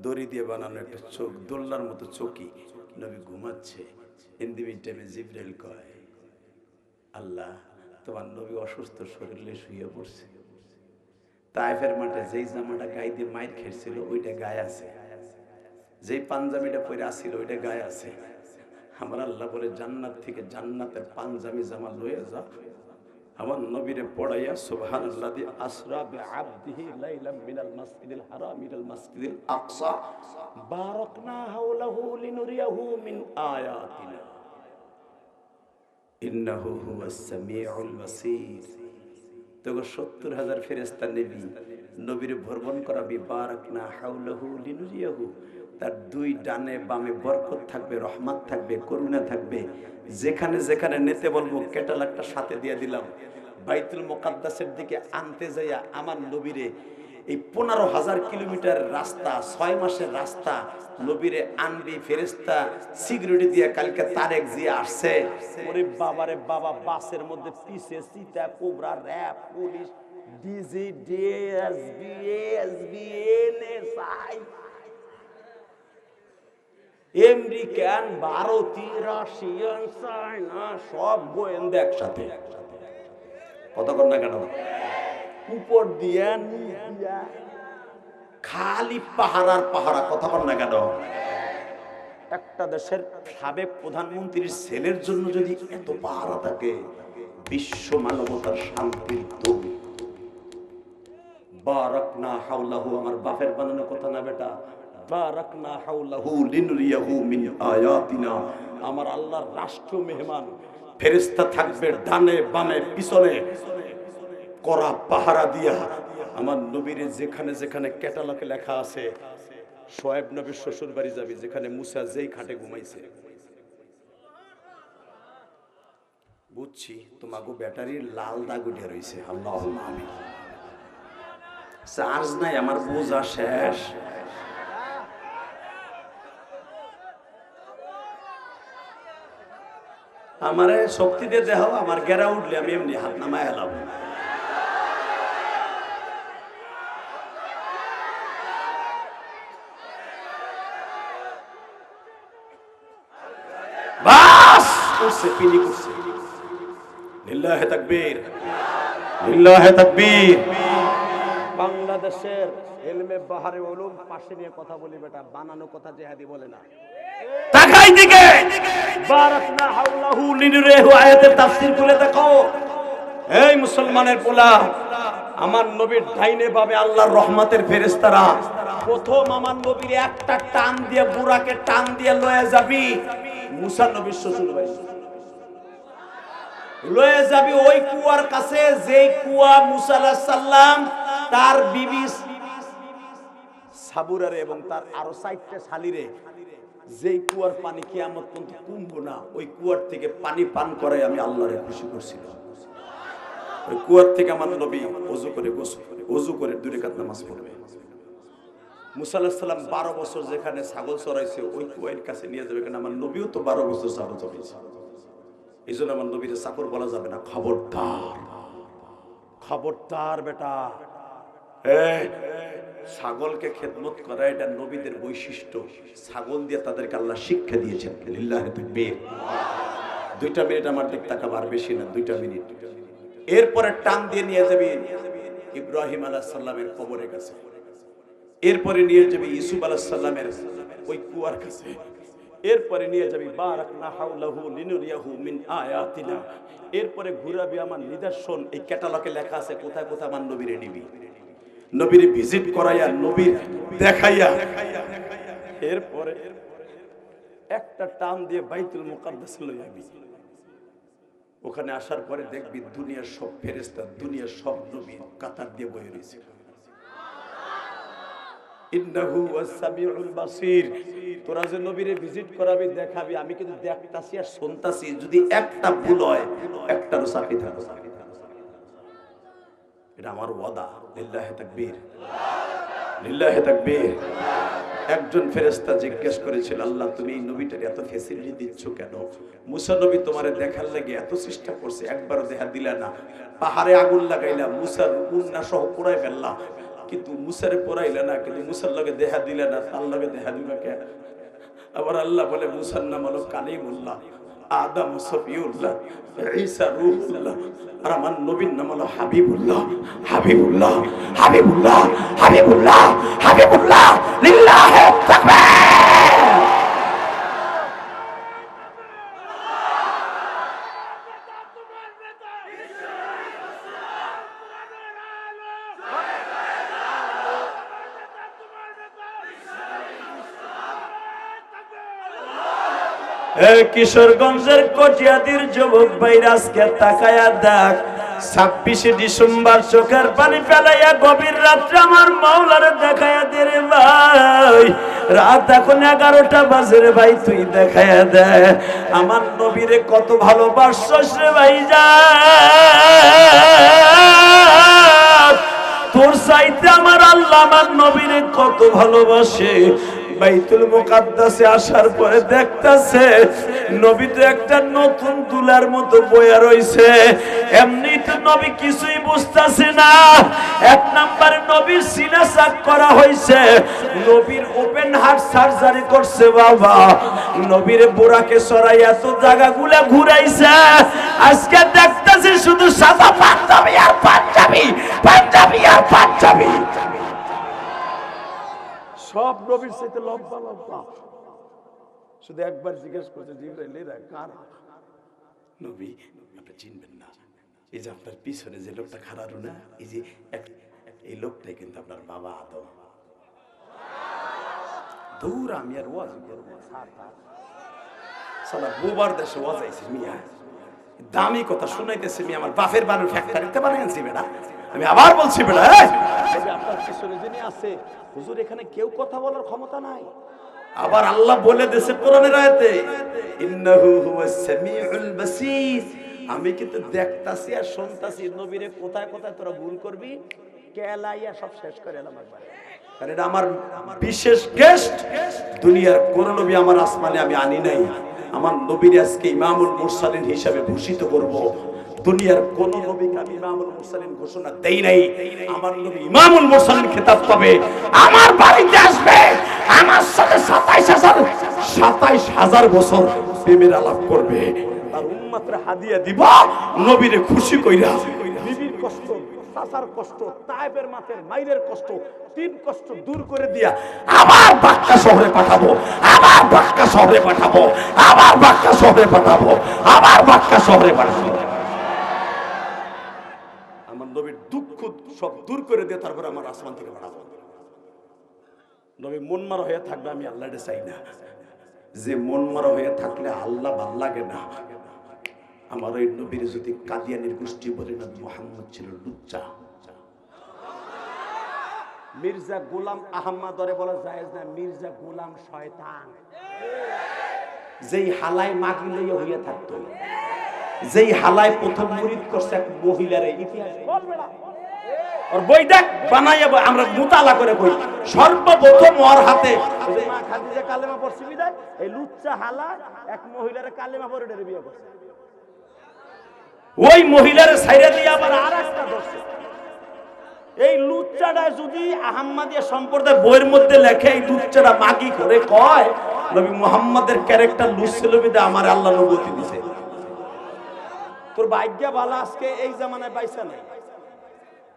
দড়ি দিয়ে বানানো একটা চোখ, দোলনার মতো চৌকি। নবী ঘুমাচ্ছে। ইন্দিবির টাইমে জিবরাইল কয়, আল্লাহ তোমার নবী অসুস্থ শরীরে শুয়ে পড়ছে। তায়েফের মাঠে যেই জামাটা গায়ে দিয়ে মাইর খেয়েছিল ওইটা গায়ে আছে, যেই পাঞ্জাবিটা পরে আসছিল ওইটা গায়ে আছে। আমার আল্লাহ বলে, জান্নাত থেকে জান্নাতের পাঞ্জাবি জামা লয়ে যা, আমার নবীরে পড়াইয়া সুবহানাল্লাযী আসরা বিআবদিহি লাইলাম মিনাল মাসজিদিল হারাম ইলাল মাসজিদিল আকসা বারাকনা হাওলাহু লিনুরিয়াহু মিন আয়াতিনা ইন্নাহু হুয়াস সামিউল বাসীর। তো 70,000 ফেরেশতা নবীর ভ্রমণ করাবি, বারাকনা হাওলাহু লিনুরিয়াহু, তার 2 ডানে বামে বরকত থাকবে, রহমত থাকবে, করুণা থাকবে। যেখানে যেখানে নিতে বলবো ক্যাটালগটা সাথে দিয়ে দিলাম। বাইতুল মুকাদ্দাসের দিকে আনতে যাইয়া আমার নবীরে এই 15,000 কিলোমিটার রাস্তা, 6 মাসের রাস্তা, নবীরে আনবি ফেরেশতা সিকিউরিটি দিয়ে। কালকে তারেক জিয়া আসছে, ওরে বাবারে বাবা, বাসের মধ্যে পিছে সিটা, Cobra, RAB, police, DG, DSB, SB, NSI, American, ভারতীয়, রাশিয়ান, চায়না, সব গোয়েন্দা একসাথে। কতক্ষণ না কেন উপর দিয়া খালি পাহারার পাহারা। কতক্ষণ না কেন একটা দেশের সাবেক প্রধানমন্ত্রীর ছেলের জন্য যদি এত পাহারা থাকে, বিশ্ব মানবতার শান্তির দূত। বারাকনা হাওলাহু, আমার বাপের বানানো কথা না বেটা, বারাকনা হাওলাহু লিনুরিয়াহু মিন আয়াতিনা। আমার আল্লাহর রাষ্ট্রীয় মেহমান ফেরেশতা থাকবে ডানে বামে পিছনে, করা পাহারা দিয়া আমার নবীর যেখানে যেখানে ক্যাটালগে লেখা আছে। শোয়েব নবীর শ্বশুর বাড়ি যাবি, যেখানে মুসা যেই খাটে ঘুমাইছে। বুঝছি তোমাকে ব্যাটারির লাল দাগ উঠে রয়েছে। আল্লাহুম্মা আমিন। চার্জ নাই, আমার বোঝা শেষ। আমারে শক্তি দিয়ে দেহ, আমার গেরা উঠলে আমি এমনি হাত নামায় এলাম। বাস করছে, পিনি করছে। লিল্লাহি তাকবীর, লিল্লাহি তাকবীর। বাংলাদেশের ইলমে বাহারে উলুম পাশে নিয়ে কথা বলি বেটা, বানানো কথা জিহাদি বলে না। তাকাই দিকে বারাকনা হাওলাহু লিনুরিয়াহু আয়াতের তাফসীর খুলে দেখো। এই মুসলমানের পোলা, আমার নবীর ডাইনে বামে আল্লাহর রহমতের ফেরেশতারা। প্রথম আমার নবীর একটা টান দিয়ে, বুরাকে টান দিয়ে লয়ে যাবি মুসা নবীর শ্বশুর বাড়ি, লয়ে যাবি ওই কুয়ার কাছে, যেই কুয়া মুসা আলাইহিস সালাম তার বিবি সাবুরারে এবং তার আরো 4টা শালীরে, যেই কুয়ার পানি কিয়ামত পর্যন্ত কমবো না, ওই কুয়ার থেকে পানি পান করে আমি আল্লাহরে খুশি করছিলাম। ওই কুয়ার থেকে আমার নবী ওযু করে 2 রাকাত নামাজ পড়বে। মুসা আলাইহিস সালাম 12 বছর যেখানে ছাগল চড়াইছে ওই কুয়ার কাছে নিয়ে যাবে, কারণ আমার নবীও তো 12 বছর ছাগল চড়াইছে। এই জন্য আমার নবীর চাকর বলা যাবে না। খবরদার, খবরদার বেটা, ছাগলকে খেদমত করা এটা নবীদের বৈশিষ্ট্য। ছাগল দিয়ে তাদেরকে আল্লাহ শিক্ষা দিয়েছেন। লিল্লাহি তাকবীর। 2টা মিনিট আমার দিক তাকাবো, আর বেশি না, 2টা মিনিট। এরপরে টান দিয়ে নিয়ে যাবে ইব্রাহিম আলাইহিস সালামের কবরের কাছে, এরপরে নিয়ে যাবে ইউসুফ আলাইহিস সালামের ওই কুয়ার কাছে, এরপরে নিয়ে যাবে বারাকনা হাওলাহু লিনুরিয়াহু মিন আয়াতিনা। এরপরে ঘুরাবি আমার নিদর্শন। এই ক্যাটালগে লেখা আছে কোথায় কোথায় আমার নবীরে নিবি, নবীরে ভিজিট করাইয়া, নবীর দেখাইয়া। এরপরে একটা টান দিয়ে বাইতুল মুকাদ্দাসে লই যাবি। ওখানে আসার পরে দেখবি দুনিয়ার সব ফেরেশতা, দুনিয়ার সব নবী কাতার দিয়ে বয়ে রয়েছে। ইন্নাহু ওয়াস-সামিউল বাসীর। তোরা যে নবীরে ভিজিট করাবি, দেখাবি, আমি কিন্তু দেখতাছি আর শুনতাছি। যদি একটা ভুল হয়, একটারও সাক্ষী থাকবে। এটা আমার ওয়াদা। লিল্লাহি তাকবীর, লিল্লাহি তাকবীর। একজন ফেরেশতা জিজ্ঞেস করেছিল, আল্লাহ তুমি এই নবীটার এত ফ্যাসিলিটি দিচ্ছ কেন? মুসা নবী তোমারে দেখার লাগে এত চেষ্টা করছে, একবারও দেখা দিলা না। পাহাড়ে আগুন লাগাইলা, মুসার উন্না সহ পোড়াই ফেললা, কিন্তু মুসারে পোড়াইলা না, কিন্তু মুসার লগে দেখা দিলা না। তার লগে দেখা দিবা কেন? আবার আল্লাহ বলে মুসার নাম হলো কালিমুল্লাহ, আদম সফিউল্লাহ, ঈসা রূহুল্লাহ, আর আমার নবীর নাম হলো হাবিবুল্লাহ। হাবিবুল্লাহ, হাবিবুল্লাহ, হাবিবুল্লাহ, হাবিবুল্লাহ। লিল্লাহি তাকবীর। কিশোরগঞ্জের কটিয়াদির যুবক ভাইরা আজকে তাকায়া দেখ, 26 ডিসেম্বর চোখের পানি ফেলাইয়া গভীর রাত্রে আমার মাওলারে দেখায়া দে রে ভাই। রাত এখন 11টা বাজে রে ভাই, তুই দেখায়া দে আমার নবীরে কত ভালোবাসছস রে ভাই। যা তোর চাইতে আমার আল্লাহ আমার নবীরে কত ভালোবাসে। বাইতুল মুকাদ্দাসে আসার পরে দেখতাছে নবী তো একটা নতুন দুলার মতো বয়া রইছে। এমনি তো নবী কিছুই বুঝতাছে না। 1 নম্বরে নবীর সিনা সাক করা হইছে, নবীর ওপেন হার্ট সার্জারি করছে বাবা। নবীর বুড়াকে সরাই এত জায়গাগুলা ঘুরাইছে, আজকে দেখতাছে শুধু সাদা পাঞ্জাবি আর পাঞ্জাবি, পাঞ্জাবি আর পাঞ্জাবি। সব নবীর সাথে লম্বা লম্বা। শুধু একবার জিজ্ঞেস করছে, জিবরাইল এরা কারা? নবী আপনি চিনবেন না। এই যে আপনার পিছনে যে লোকটা খাড়ানো না, এই যে এই লোকটাই কিন্তু আপনার বাবা আদম। দূর আমি আর ওয়াজ করবো, সালা বুবার দেশে ওয়াজ আইছে মিয়া, দামি কথা শুনাইতেছে মিয়া। আমার বাপের বাড়ির ফ্যাক্টরিতে বানাইছি বেটা। আমি আবার বলছি বেটা, আপনার পিছনে যিনি আছে হুজুর, এখানে কেউ কথা বলার ক্ষমতা নাই। আবার আল্লাহ বলে দিয়েছে কোরআনের আয়াতে, ইন্নাহু হুয়াস সামিউল বাসীর। আমি কিন্তু দেখতাছি আর শুনতাছি। নবীরে কোথায় কোথায় তোরা ভুল করবি, কেলাইয়া সব শেষ করে এলাম একবার। কারণ এটা আমার বিশেষ গেস্ট। দুনিয়ার কোন নবী আমার আসমানে আমি আনি নাই। আমার নবীর আজকে ইমামুল মুরসালিন হিসাবে ভূষিত করব। দুনিয়ার কোন নবীকে আমি ইমামুল মুরসালিন ঘোষণা দেই নাই। আমার নবী ইমামুল মুরসালিন খেতাব পাবে, আমার বাড়িতে আসবে, আমার সাথে 27,000 বছর প্রেমের আলাপ করবে, আর উম্মতরে হাদিয়া দিব নবীরে খুশি কইরা। বিবির কষ্ট, চাচার কষ্ট, তায়েবের মাঠের মাইরের কষ্ট, 3 কষ্ট দূর করে দিয়া আবার বাক্কা শহরে পাঠাবো, আবার বাক্কা শহরে পাঠাবো, আবার বাক্কা শহরে পাঠাবো, আবার বাক্কা শহরে পাঠাবো। আমার নবীর দুঃখ সব দূর করে দিয়ে তারপর আমার আসমান থেকে পাঠাবো। নবী মন মারা হয়ে থাকবে, আমি আল্লাহরে চাই না। যে মন মারা হয়ে থাকলে আল্লাহ ভাল লাগে না। আমার ওই নবীর যদি কাদিয়ানির গোষ্ঠী বলে না, মুহাম্মদ ছিল লুচ্চা। মির্জা গোলাম আহমদ ধরে বলা যায় না, মির্জা গোলাম শয়তান। যেই হালাই মাগি লইয়া হইয়া থাকতো, যেই হালায় প্রথম মুরিদ করছে এক মহিলার ইতিহাস ওর বই দেখ বানাইয়া আমরা মুতালা করে কই সর্বপ্রথম ওর হাতে মা খাদিজা কালেমা পড়ছে বিদায় এই লুচ্চা হালা এক মহিলার কালেমা পড়ে ডেরে বিয়ে করছে ওই মহিলার ছাইরা দিয়ে আবার আরেকটা ধরছে এই লুচ্চাটা যদি আহমদিয়া সম্প্রদায় বইয়ের মধ্যে লেখে এই লুচ্চাটা মাগি করে কয় নবী মুহাম্মদের ক্যারেক্টার লুচ্ছিল বিদে আমার আল্লাহ নবুয়তি দিয়েছে তোর ভাগ্য ভালো আজকে এই জামানায় পাইছে নাই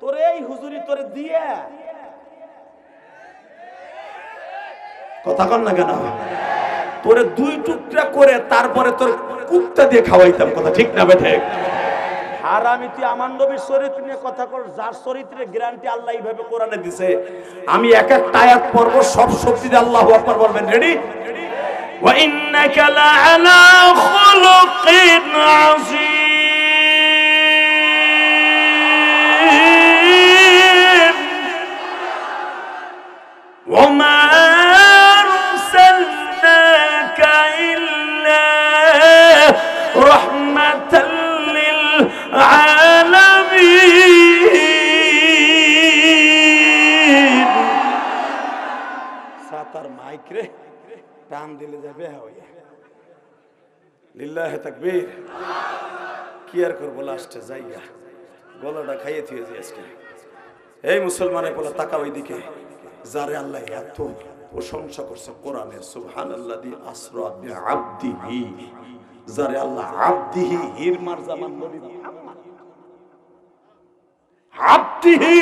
তোর এই হুজুরি তোরে দিয়ে কথা কন না কেন তোরে দুই টুকরা করে তারপরে তোর কুত্তা দিয়ে খাওয়াইতাম কথা ঠিক না বেঠে আর আমি তুই আমার নবীর চরিত্র নিয়ে কথা কর যার চরিত্রের গ্যারান্টি আল্লাহ এইভাবে কোরআনে দিছে আমি এক এক আয়াত পড়ব সব শক্তি দিয়ে আল্লাহু আকবার বলবেন রেডি ওয়া ইন্নাকা লাআলা খুলুকিন আযীম وما أرسلناك إلا رحمة للعالمين সাতার মাইক রে টান দিলে যাবে হইয়া লিল্লাহি তাকবীর কি আর করব লাস্টে যাইয়া গলাটা খাইয়ে থিয়েছি আজকে এই মুসলমানের বলা তাকাও ওইদিকে যারে আল্লাহ এত প্রশংসা করছে কোরআনে সুবহানাল্লাযী আসরা বিআবদিহি যারে আল্লাহ আবদিহি হির মারজামান নবী মুহাম্মদ আবদিহি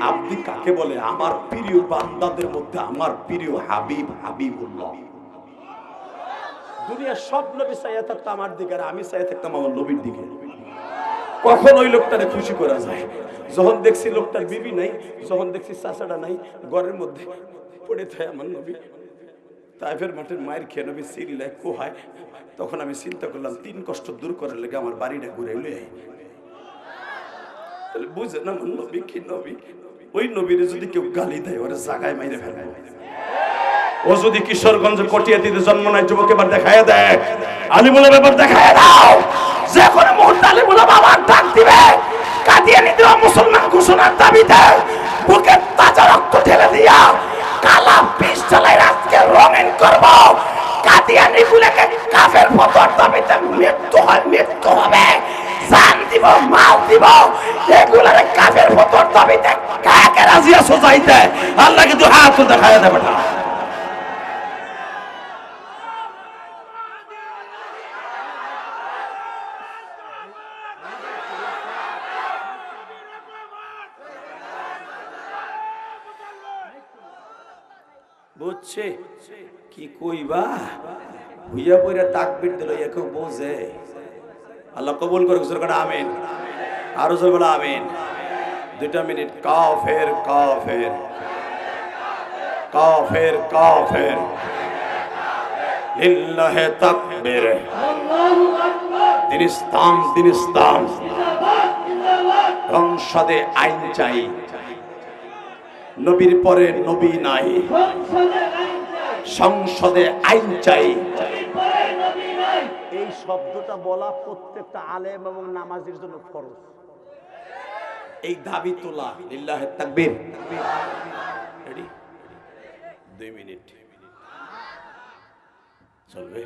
আবদি কাকে বলে আমার প্রিয় বান্দাদের মধ্যে আমার প্রিয় হাবিব হাবিবুল্লাহ দুনিয়ার সব নবী চাইয়া থাকতো আমার দিকে আর আমি চাইয়া থাকতাম আমার নবীর দিকে কখন ওই লোকটারে খুশি করা যায় যখন দেখছি লোকটার বিবি নাই যখন দেখছি চাচাটা নাই ঘরের মধ্যে পড়ে থাকে আমার নবী তাইফের মাঠের মায়ের খেয়ে নবী চিল্লায় কোহায় তখন আমি চিন্তা করলাম তিন কষ্ট দূর করার লেগে আমার বাড়িটা ঘুরে এলে তাহলে বুঝে না আমার নবী কি নবী ওই নবীরে যদি কেউ গালি দেয় ওরা জাগায় মাইরে ফেলবে ও যদি কিশোরগঞ্জ কটিয়াদিতে জন্ম নেয় যুবক এবার দেখায় দেয় আলিমুলের ব্যাপার দেখায় দাও যে কোনো মুহূর্তে আলিমুল বাবার ডাক দিবে কাদিয়ানি দেওয়া মুসলমান ঘোষণার দাবিতে বুকে তাজা রক্ত ঢেলে দিয়া কালা বিষ জ্বালাই রাতকে রঙিন করব কাদিয়ানি গুলোকে কাফের ফতোয়ার দাবিতে মৃত্যু হয় মৃত্যু হবে জান দিব মাল দিব এগুলারে কাফের ফতোয়ার দাবিতে কাকে রাজি আছো যাইতে আল্লাহকে দুই হাত দেখায় দেবে না বুঝছে কি কইবা ভুইয়া পইরা তাকবীর দিল একে বোঝে আল্লাহ কবুল করে সরকার আমিন আরো জোরে বলো আমিন 2 মিনিট কাফের কাফের কাফের কাফের লিল্লাহি তাকবীর আল্লাহু আকবার দিন ইসলাম সংসদে আইন চাই নবীর পরে নবী নাই সংসদে আইন চাই এই শব্দটা বলা প্রত্যেকটা আলেম এবং নামাজীর জন্য ফরজ এই দাবি তোলা লিল্লাহি তাকবীর রেডি 2 মিনিট চলবে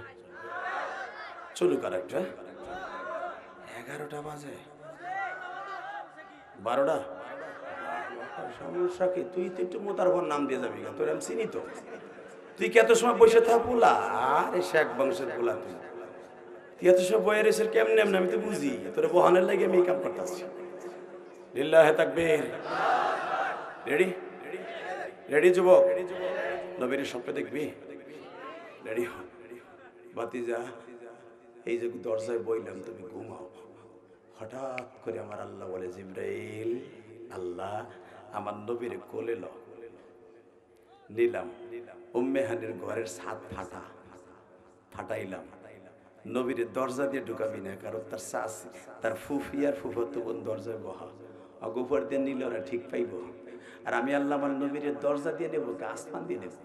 চলুক আর একটা 11টা বাজে 12টা সমস্যা কি তুই তো একটু মোতারবর নাম দিয়ে যাবি তোর আমি চিনি তো তুই কি এত সময় বসে থাক পোলা আরে শেখ বংশের পোলা তুই এত সময় বইয়ের এসে কেমনে এমনি আমি তো বুঝি তোর বহানের লাগে আমি এই কাম করতেছি লিল্লাহি তাকবীর রেডি রেডি যুবক নবীর স্বপ্ন দেখবি রেডি হ বাতিজা এই যে দরজায় বইলাম তুমি ঘুমাও হঠাৎ করে আমার আল্লাহ বলে জিবরাইল আল্লাহ আমার নবীর কোলে ল নিলাম উম্মে হানির ঘরের ছাদ ফাটাইলাম নবীর দরজা দিয়ে ঢুকাবি না কারণ তার শাশ তার ফুফি আর ফুফাতো বোন দরজায় বহা অগোপর দিয়ে নিল না ঠিক পাইব আর আমি আল্লাহ আমার নবীর দরজা দিয়ে নেবো আসমান দিয়ে নেবো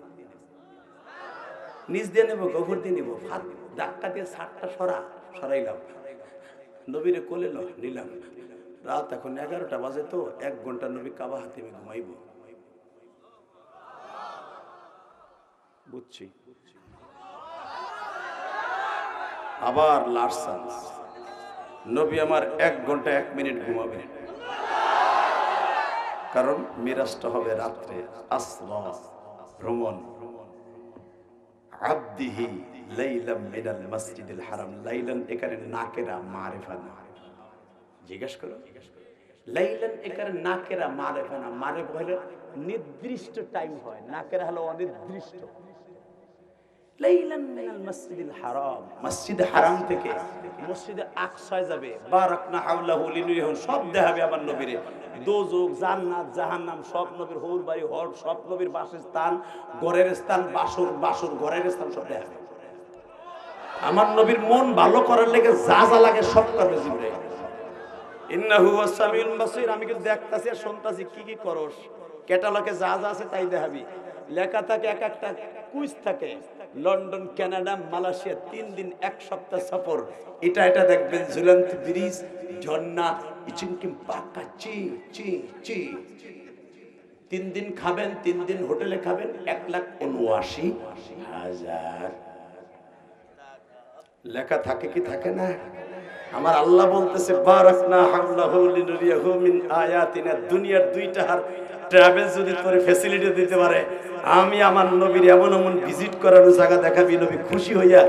নিচ দিয়ে নেবো গোবর দিয়ে নেবো ধাক্কা দিয়ে ছাদটা সরাইলাম নবীরে কোলে নিলাম, রাত এখন 11টা বাজে, তো 1 ঘন্টা নবী কাবা হাতে আমি ঘুমাইব। বুঝছি। আবার লাস্ট চান্স, নবী আমার 1 ঘন্টা 1 মিনিট ঘুমাবে, কারণ মিরাজটা হবে রাত্রে। আসরা ভ্রমণ, আব্দিহি লাইলাম মিনাল মসজিদিল হারাম। লাইলান এখানে নাকেরা মারিফা না, জিজ্ঞেস করো। লাইলান এখানে নাকেরা মারিফা না, মারিফা হলো নির্দিষ্ট টাইম হয়, নাকেরা হলো অনির্দিষ্ট। লাইলান মিনাল মসজিদিল হারাম, মসজিদে হারাম থেকে মসজিদে আকসায় যাবে। বারাকনা হাওলাহু লিনুরিহু, সব দেখাবে আমার নবীরে। দোজখ, জান্নাত, জাহান্নাম সব নবীর, হৌর বাড়ি, হর সব নবীর বাসস্থান, ঘরের স্থান, বাসর ঘরের স্থান সব দেখাবে। আমার নবীর মন ভালো করার লেগে যা যা লাগে সব করবে জিবরাইল। ইন্নাহু ওয়াসামিউল বাসীর, আমি কিন্তু দেখতাছি আর শুনতাছি কি কি করস। ক্যাটালগে যা যা আছে তাই দেখাবি। লেখা থাকে, এক একটা কুইজ থাকে, লন্ডন, কানাডা, মালয়েশিয়া, 3 দিন 1 সপ্তাহ সফর। এটা দেখবেন, ঝুলন্ত ব্রিজ, ঝর্ণা, ইচিনকিম পাকা, চি চি চি। 3 দিন খাবেন, 3 দিন হোটেলে খাবেন, 1,79,000। লেখা থাকে কি থাকে না? আমার আল্লাহ বলতেছে বারাকনা হাওলাহু লিনুরিয়াহু মিন আয়াতিনা। দুনিয়ার 2টা হার ট্রাভেল যদি তোরে ফ্যাসিলিটি দিতে পারে, আমি আমার নবীর এমন এমন ভিজিট করানোর জায়গা দেখাবি, নবী খুশি হইয়া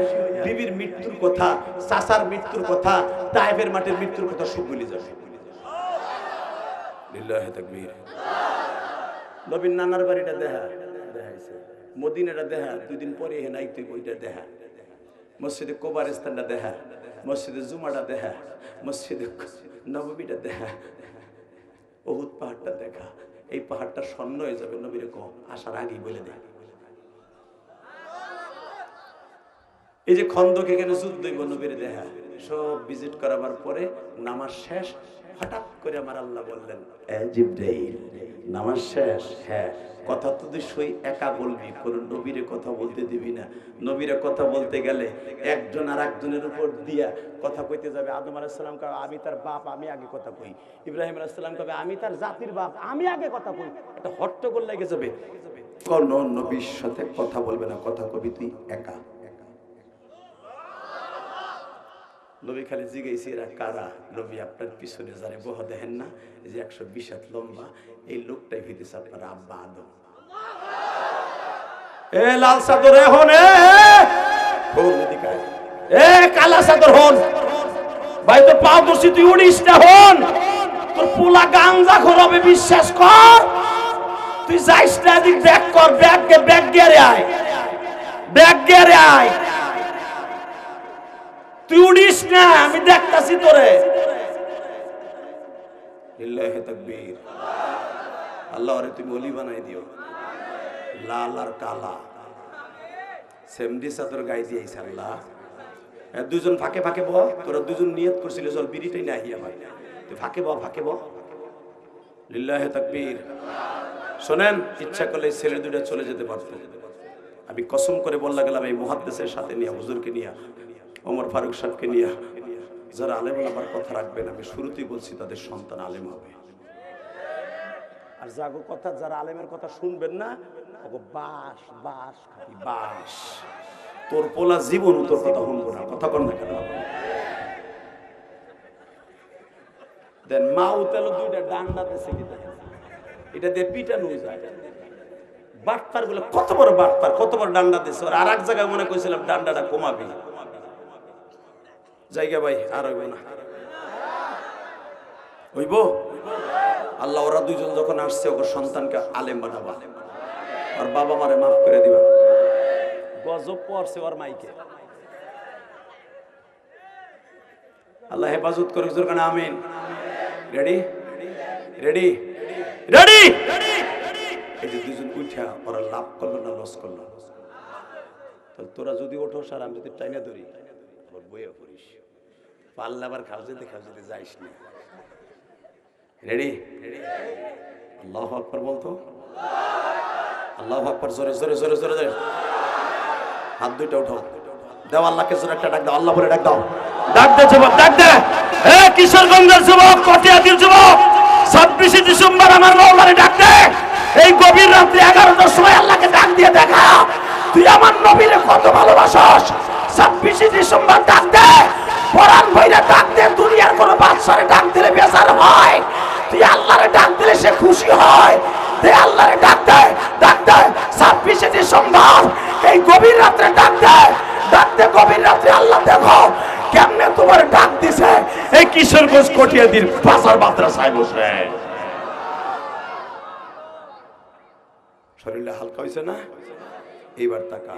বিবির মৃত্যুর কথা, চাচার মৃত্যুর কথা, তায়েফের মাঠের মৃত্যুর কথা সব ভুলে যাবে। লিল্লাহি তাকবীর। নবীর নানার বাড়িটা দেখাইছে, মদিনাটা দেখা, 2 দিন পরে নাই তুই ওইটা দেখা, মসজিদে কোবরস্তানটা দেখা, মসজিদে জুমাটা দেখা, মসজিদে নববীটা দেখা, উহুদ পাহাড়টা দেখা। এই পাহাড়টা স্বর্ণ হয়ে যাবে, নবীর আসার আগেই বলে দেয়। এই যে খন্দক, এখানে যুদ্ধ হইব, নবীর দেখা। সব ভিজিট করাবার পরে নামাজ শেষ, হঠাৎ করে আমার আল্লাহ বললেন, জিবরাইল নামাজ শেষ? হ্যাঁ। কথা তো তুই সই একা বলবি, কোন নবীরে কথা বলতে দিবি না। নবীরে কথা বলতে গেলে একজন আর একজনের উপর দিয়া কথা কইতে যাবে। আদম আলাইহিস সালাম কবে আমি তার বাপ, আমি আগে কথা কই। ইব্রাহিম আলাইহিস সালাম কবে আমি তার জাতির বাপ, আমি আগে কথা কই। এটা হট্টগোল লেগে যাবে। কোন নবীর সাথে কথা বলবে না, কথা কবি তুই একা। নবী খালি জিজ্ঞেস এরা কারা? নবী আপনার পিছনে যারে বহ দেখেন না, এই যে 120 হাত লম্বা, এই লোকটাই হইতেছে আপনার আব্বা আদম। এ লাল চাদর হন, এ কালা চাদর হন, ভাই তোর পাও দর্শি, তুই উড়িস না, হন তোর পোলা গাঞ্জা খোরাবে, বিশ্বাস কর। তুই যাইস না, এদিক ব্যাক কর, ব্যাক গিয়ারে আয়, ব্যাক গিয়ারে আয়। তুই উড়িস না, আমি দেখতাছি তোরে। লিল্লাহি তাকবীর। আল্লাহ রে তুমি ওলি বানাই দিও। লাল আর কালা সেমডি চাদর গায়ে দিয়েছে আল্লাহ। দুজন ফাঁকে ফাঁকে বহ, তোরা দুজন নিয়ত করছিল চল বিড়িটাই না আহি আমার, তুই ফাঁকে বহ, ফাঁকে বহ। লিল্লাহি তাকবীর। শোনেন, ইচ্ছা করলে ছেলে দুইটা চলে যেতে পারতো। আমি কসম করে বললা গেলাম, এই মুহাদ্দিসের সাথে নিয়ে, হুজুরকে নিয়ে, ওমর ফারুক সাহেবকে নিয়ে, যারা আলেম আমার কথা রাখবেন, আমি শুরুতেই বলছি তাদের সন্তান আলেম হবে। আর যাগো কথা, যারা আলেমের কথা শুনবেন না, ওগো বাস বাস খাবি বাস। তোর পোলা জীবন তোর কথা শুনবো না, কথা কর না কেন? দেন মা উতালো 2টা ডান্ডা দেশে কি দেয়, এটা দিয়ে পিটানো যায়। বাটপার গুলো কত বড় বাটপার, কত বড় ডান্ডা দিছে। আর এক জায়গায় মনে করেছিলাম ডান্ডাটা কমাবি, জায়গা ভাই আর হইব না, হইব। আল্লাহ ওরা দুইজন যখন আসছে, ওর সন্তানকে আলেম বানাবা, আর বাবা মারে মাফ করে দিবা। গজব পড়ছে ওর মাইকে, আল্লাহ হেফাজত করে হুজুর কানে আমিন। Ready ready ready. এই যে দুজন উঠা, ওরা লাভ করলো না লস করলো? তাহলে তোরা যদি ওঠো আর আমি যদি টাইনা ধরি, আবার বইয়া পড়িস, পাল্লা আবার খাওয়াতে খাওয়াতে যাইস না। রেডি? আল্লাহু আকবার বলতো, আল্লাহু আকবার। জোরে জোরে জোরে জোরে জোরে হাত দুইটা উঠাও, দাও আল্লাহকে জোরে একটা ডাক দাও, আল্লাহ বলে ডাক দাও, ডাক দে যুবক, ডাক দে। কিশোরগঞ্জের যুবক, কটিয়াদির যুবক, 26 ডিসেম্বর আমার মৌলারে ডাক দে। এই গভীর রাত্রে 11টার সময় আল্লাহকে ডাক দিয়ে দেখা তুই আমার নবীরে কত ভালোবাসস। 26 ডিসেম্বর ডাক দে, কোরআন বইরে ডাক দে। দুনিয়ার কোন বাদশারে ডাক দিলে বেজার হয়, তুই আল্লাহরে ডাক দিলে সে খুশি হয়। তুই আল্লাহরে ডাক দে, ডাক দে। 26 ডিসেম্বর এই গভীর রাত্রে ডাক দে, ডাক দে গভীর রাত্রে। আল্লাহ দেখো কেমনে তোমার ডাক দিছে এই কিশোরগঞ্জ কটিয়াদির বাজার মাদ্রাসায় বসে। শরীরটা হালকা হয়েছে না? এইবার তাকা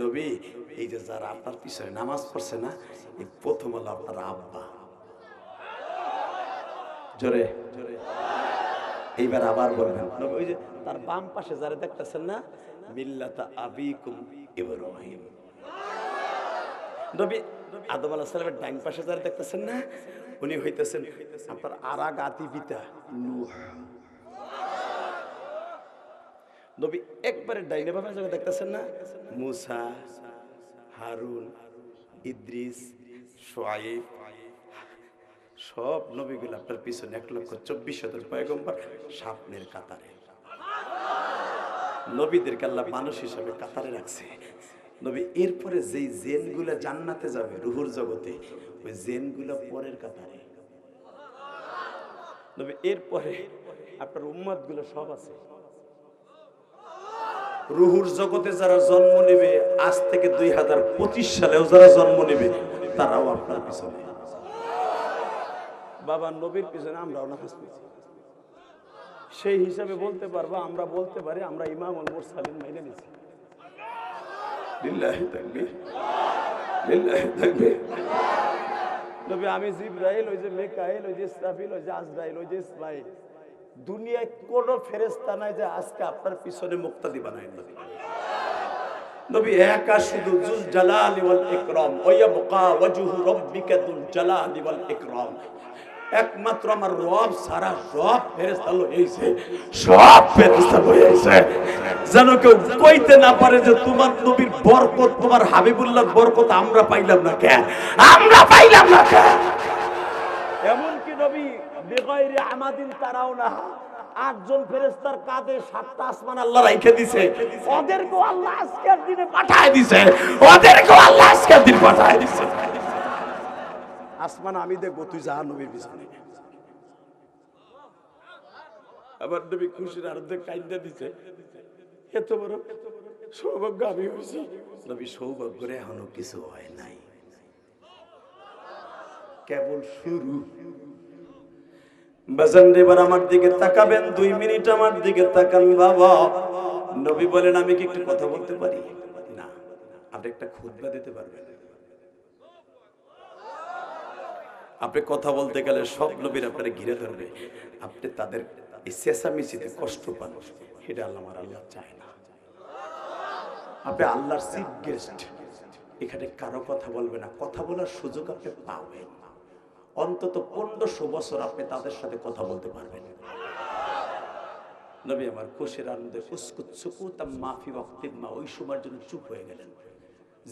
নবী, এই যে যারা আপনার পিছনে নামাজ পড়ছে না, এই প্রথম হলো আপনার আব্বা। জোরে জোরে এইবার আবার বলবেন নবী, ওই যে তার বাম পাশে যারা দেখতেছেন না, মিল্লাতা আবিকুম ইব্রাহিম। নবী আদম আলাইহিস সালামের ডান পাশে যারা দেখতেছেন না, উনি হইতেছেন আপনার আরাগাতি পিতা নূহ। নবী একবারে ডাইনে বামে যারা দেখতেছেন না, মুসা, হারুন, ইদ্রিস, শুআয়ব, সব নবীগুলো আপনার পিছনে 1,24,000 পয়গম্বর সামনের কাতারে। নবীদেরকে আল্লাহ মানুষ হিসাবে কাতারে রাখছে। নবী এরপরে যেই জেনগুলা জান্নাতে যাবে রুহুর জগতে, ওই জেনগুলা পরের কাতারে। নবী এরপরে আপনার উম্মত গুলো সব আছে। রুহুর জগতে যারা জন্ম নেবে আজ থেকে 2025 সালেও যারা জন্ম নেবে তারাও আপনার পিছনে। বাবা নবীর পিছনে আমরাও নামাজ পড়ছি, সেই হিসাবে বলতে পারবো, আমরা বলতে পারি আমরা ইমামুল মুরসালিন মেনে নিছি। লিল্লাহি তাকবীর, লিল্লাহি তাকবীর। নবী আমি জিবরাইল, ওই যে মিকাইল, ওই যে ইসরাফিল, ওই যে আজরাইল, ওই যে ইসমাইল, দুনিয়ায় কোন ফেরেশতা নাই যে আজকে আপনার পিছনে মুক্তাদি বানায়। নবী নবী একা শুধু যুল জালালি ওয়াল ইকরাম, ওয়া ইয়াবকা ওয়াজহু রাব্বিকা যুল জালালি ওয়াল ইকরাম। একমাত্র আমার রব সারা সব ফেরেশতা লইছে, সব ফেরেশতা লইছে, যেন কেউ কইতে না পারে যে তোমার নবীর বরকত, তোমার হাবিবুল্লাহর বরকত আমরা পাইলাম না কেন, আমরা পাইলাম না কেন। এমন কি নবী বেগাইরি আমাদিন তারাও না, 8 জন ফেরেশতার কাঁধে 7টা আসমান আল্লাহ রাইখে দিয়েছে, ওদেরকেও আল্লাহ আজকের দিনে পাঠায় দিয়েছে, ওদেরকেও আল্লাহ আজকের দিন পাঠায় দিয়েছে। আসমান আমি দেখবো, তুই যা নবীর পিছনে। আবার নবী খুশির আনন্দে কাইন্দা দিছে, এত বড় সৌভাগ্য আমি হয়েছি। নবী সৌভাগ্যের এখনো কিছু হয় নাই, কেবল শুরু। বাজান এবার আমার দিকে তাকাবেন, 2 মিনিট আমার দিকে তাকান বাবা। নবী বলেন আমি কি একটু কথা বলতে পারি? না। আপনি একটা খুতবা দিতে পারবেন? আপনি কথা বলতে গেলে সব নবীর আপনারা ঘিরে ধরবে, আপনি তাদের এই চেঁচামেচিতে কষ্ট পান, সেটা আমার আল্লাহ চায় না। আপনি আল্লাহর চিফ গেস্ট, এখানে কারো কথা বলবে না, কথা বলার সুযোগ আপনি পাবেন। অন্তত 1500 বছর আপনি তাদের সাথে কথা বলতে পারবেন। নবী আমার খুশির আনন্দে উসকুত সুকুতাম মাফি ওয়াক্তিন মা, ওই সময়ের জন্য চুপ হয়ে গেলেন।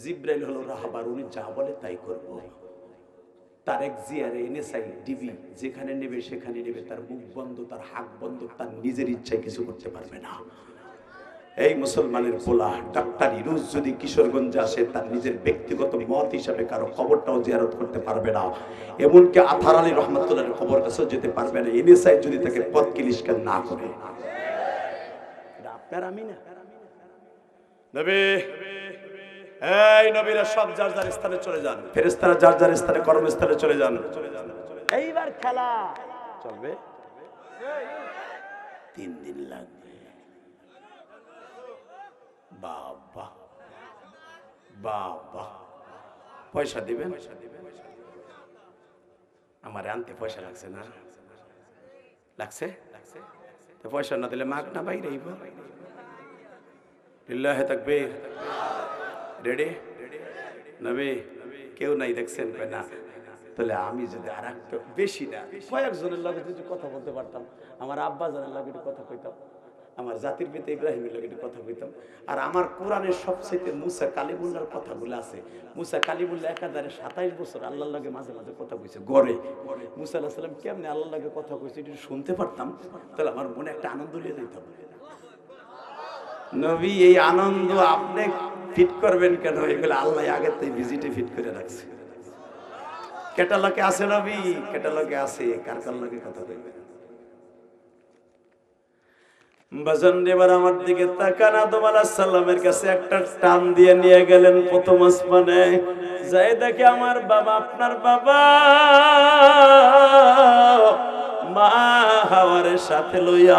জিবরাইল হলো রাহবার, উনি যা বলে তাই করব। তারেক জিয়ারে এনএসআই ডিবি যেখানে নেবে সেখানে নেবে, তার মুখ বন্ধ, তার হাত বন্ধ, তার নিজের ইচ্ছায় কিছু করতে পারবে না। এই মুসলমানের পোলা ডাক্তার ইরুজ যদি কিশোরগঞ্জে আসে, তার নিজের ব্যক্তিগত মত হিসাবে কারো কবরটাও জিয়ারত করতে পারবে না, এমনকি আথার আলী রহমতুল্লাহের কবর কাছেও যেতে পারবে না, এনএসআই যদি তাকে পথ কিলিস্কার না করে। আপনার আমি না নবী, এই নবীরা সব যার যার স্থানে চলে যান, ফেরেশতারা যার যার স্থানে কর্মস্থলে চলে যান। এইবার খেলা চলবে 3 দিন লাগবে। বাবা বাবা, পয়সা দিবেন? আমার আনতে পয়সা লাগছে না? লাগছে? তো পয়সা না দিলে মাগ না বাইরে। লিল্লাহি তাকবীর। রেডি? নবী কেউ নাই দেখছেন? না। তাহলে আমি যদি আর একটা বেশি না কয়েকজনের লগে যদি কথা বলতে পারতাম, আমার আব্বা জানের লগে একটু কথা কইতাম, আমার জাতির পিতা ইব্রাহিমের লগে কথা কইতাম। আর আমার কোরআনের সবচেয়ে মুসা কালিমুল্লাহর কথাগুলো আছে। মুসা কালিমুল্লাহ একাধারে 27 বছর আল্লাহর লগে মাঝে মাঝে কথা কইছে গড়ে। মুসা আলাইহিস সালাম কেমনে আল্লাহর লগে কথা কইছে এটা শুনতে পারতাম, তাহলে আমার মনে একটা আনন্দ লিয়ে যেতাম। নবী এই আনন্দ আপনি ফিট করবেন কেন? এগুলো আল্লাহ আগের থেকে ভিজিটে ফিট করে রাখছে। ক্যাটালগে আছে নবী, ক্যাটালগে আছে, কার কার লগে কথা কইবেন। বাজান এবার আমার দিকে তাকান, আদম আলাইহিস সালামের কাছে একটা টান দিয়ে নিয়ে গেলেন প্রথম আসমানে। যাই দেখে আমার বাবা, আপনার বাবা মা হাওয়ারের সাথে লইয়া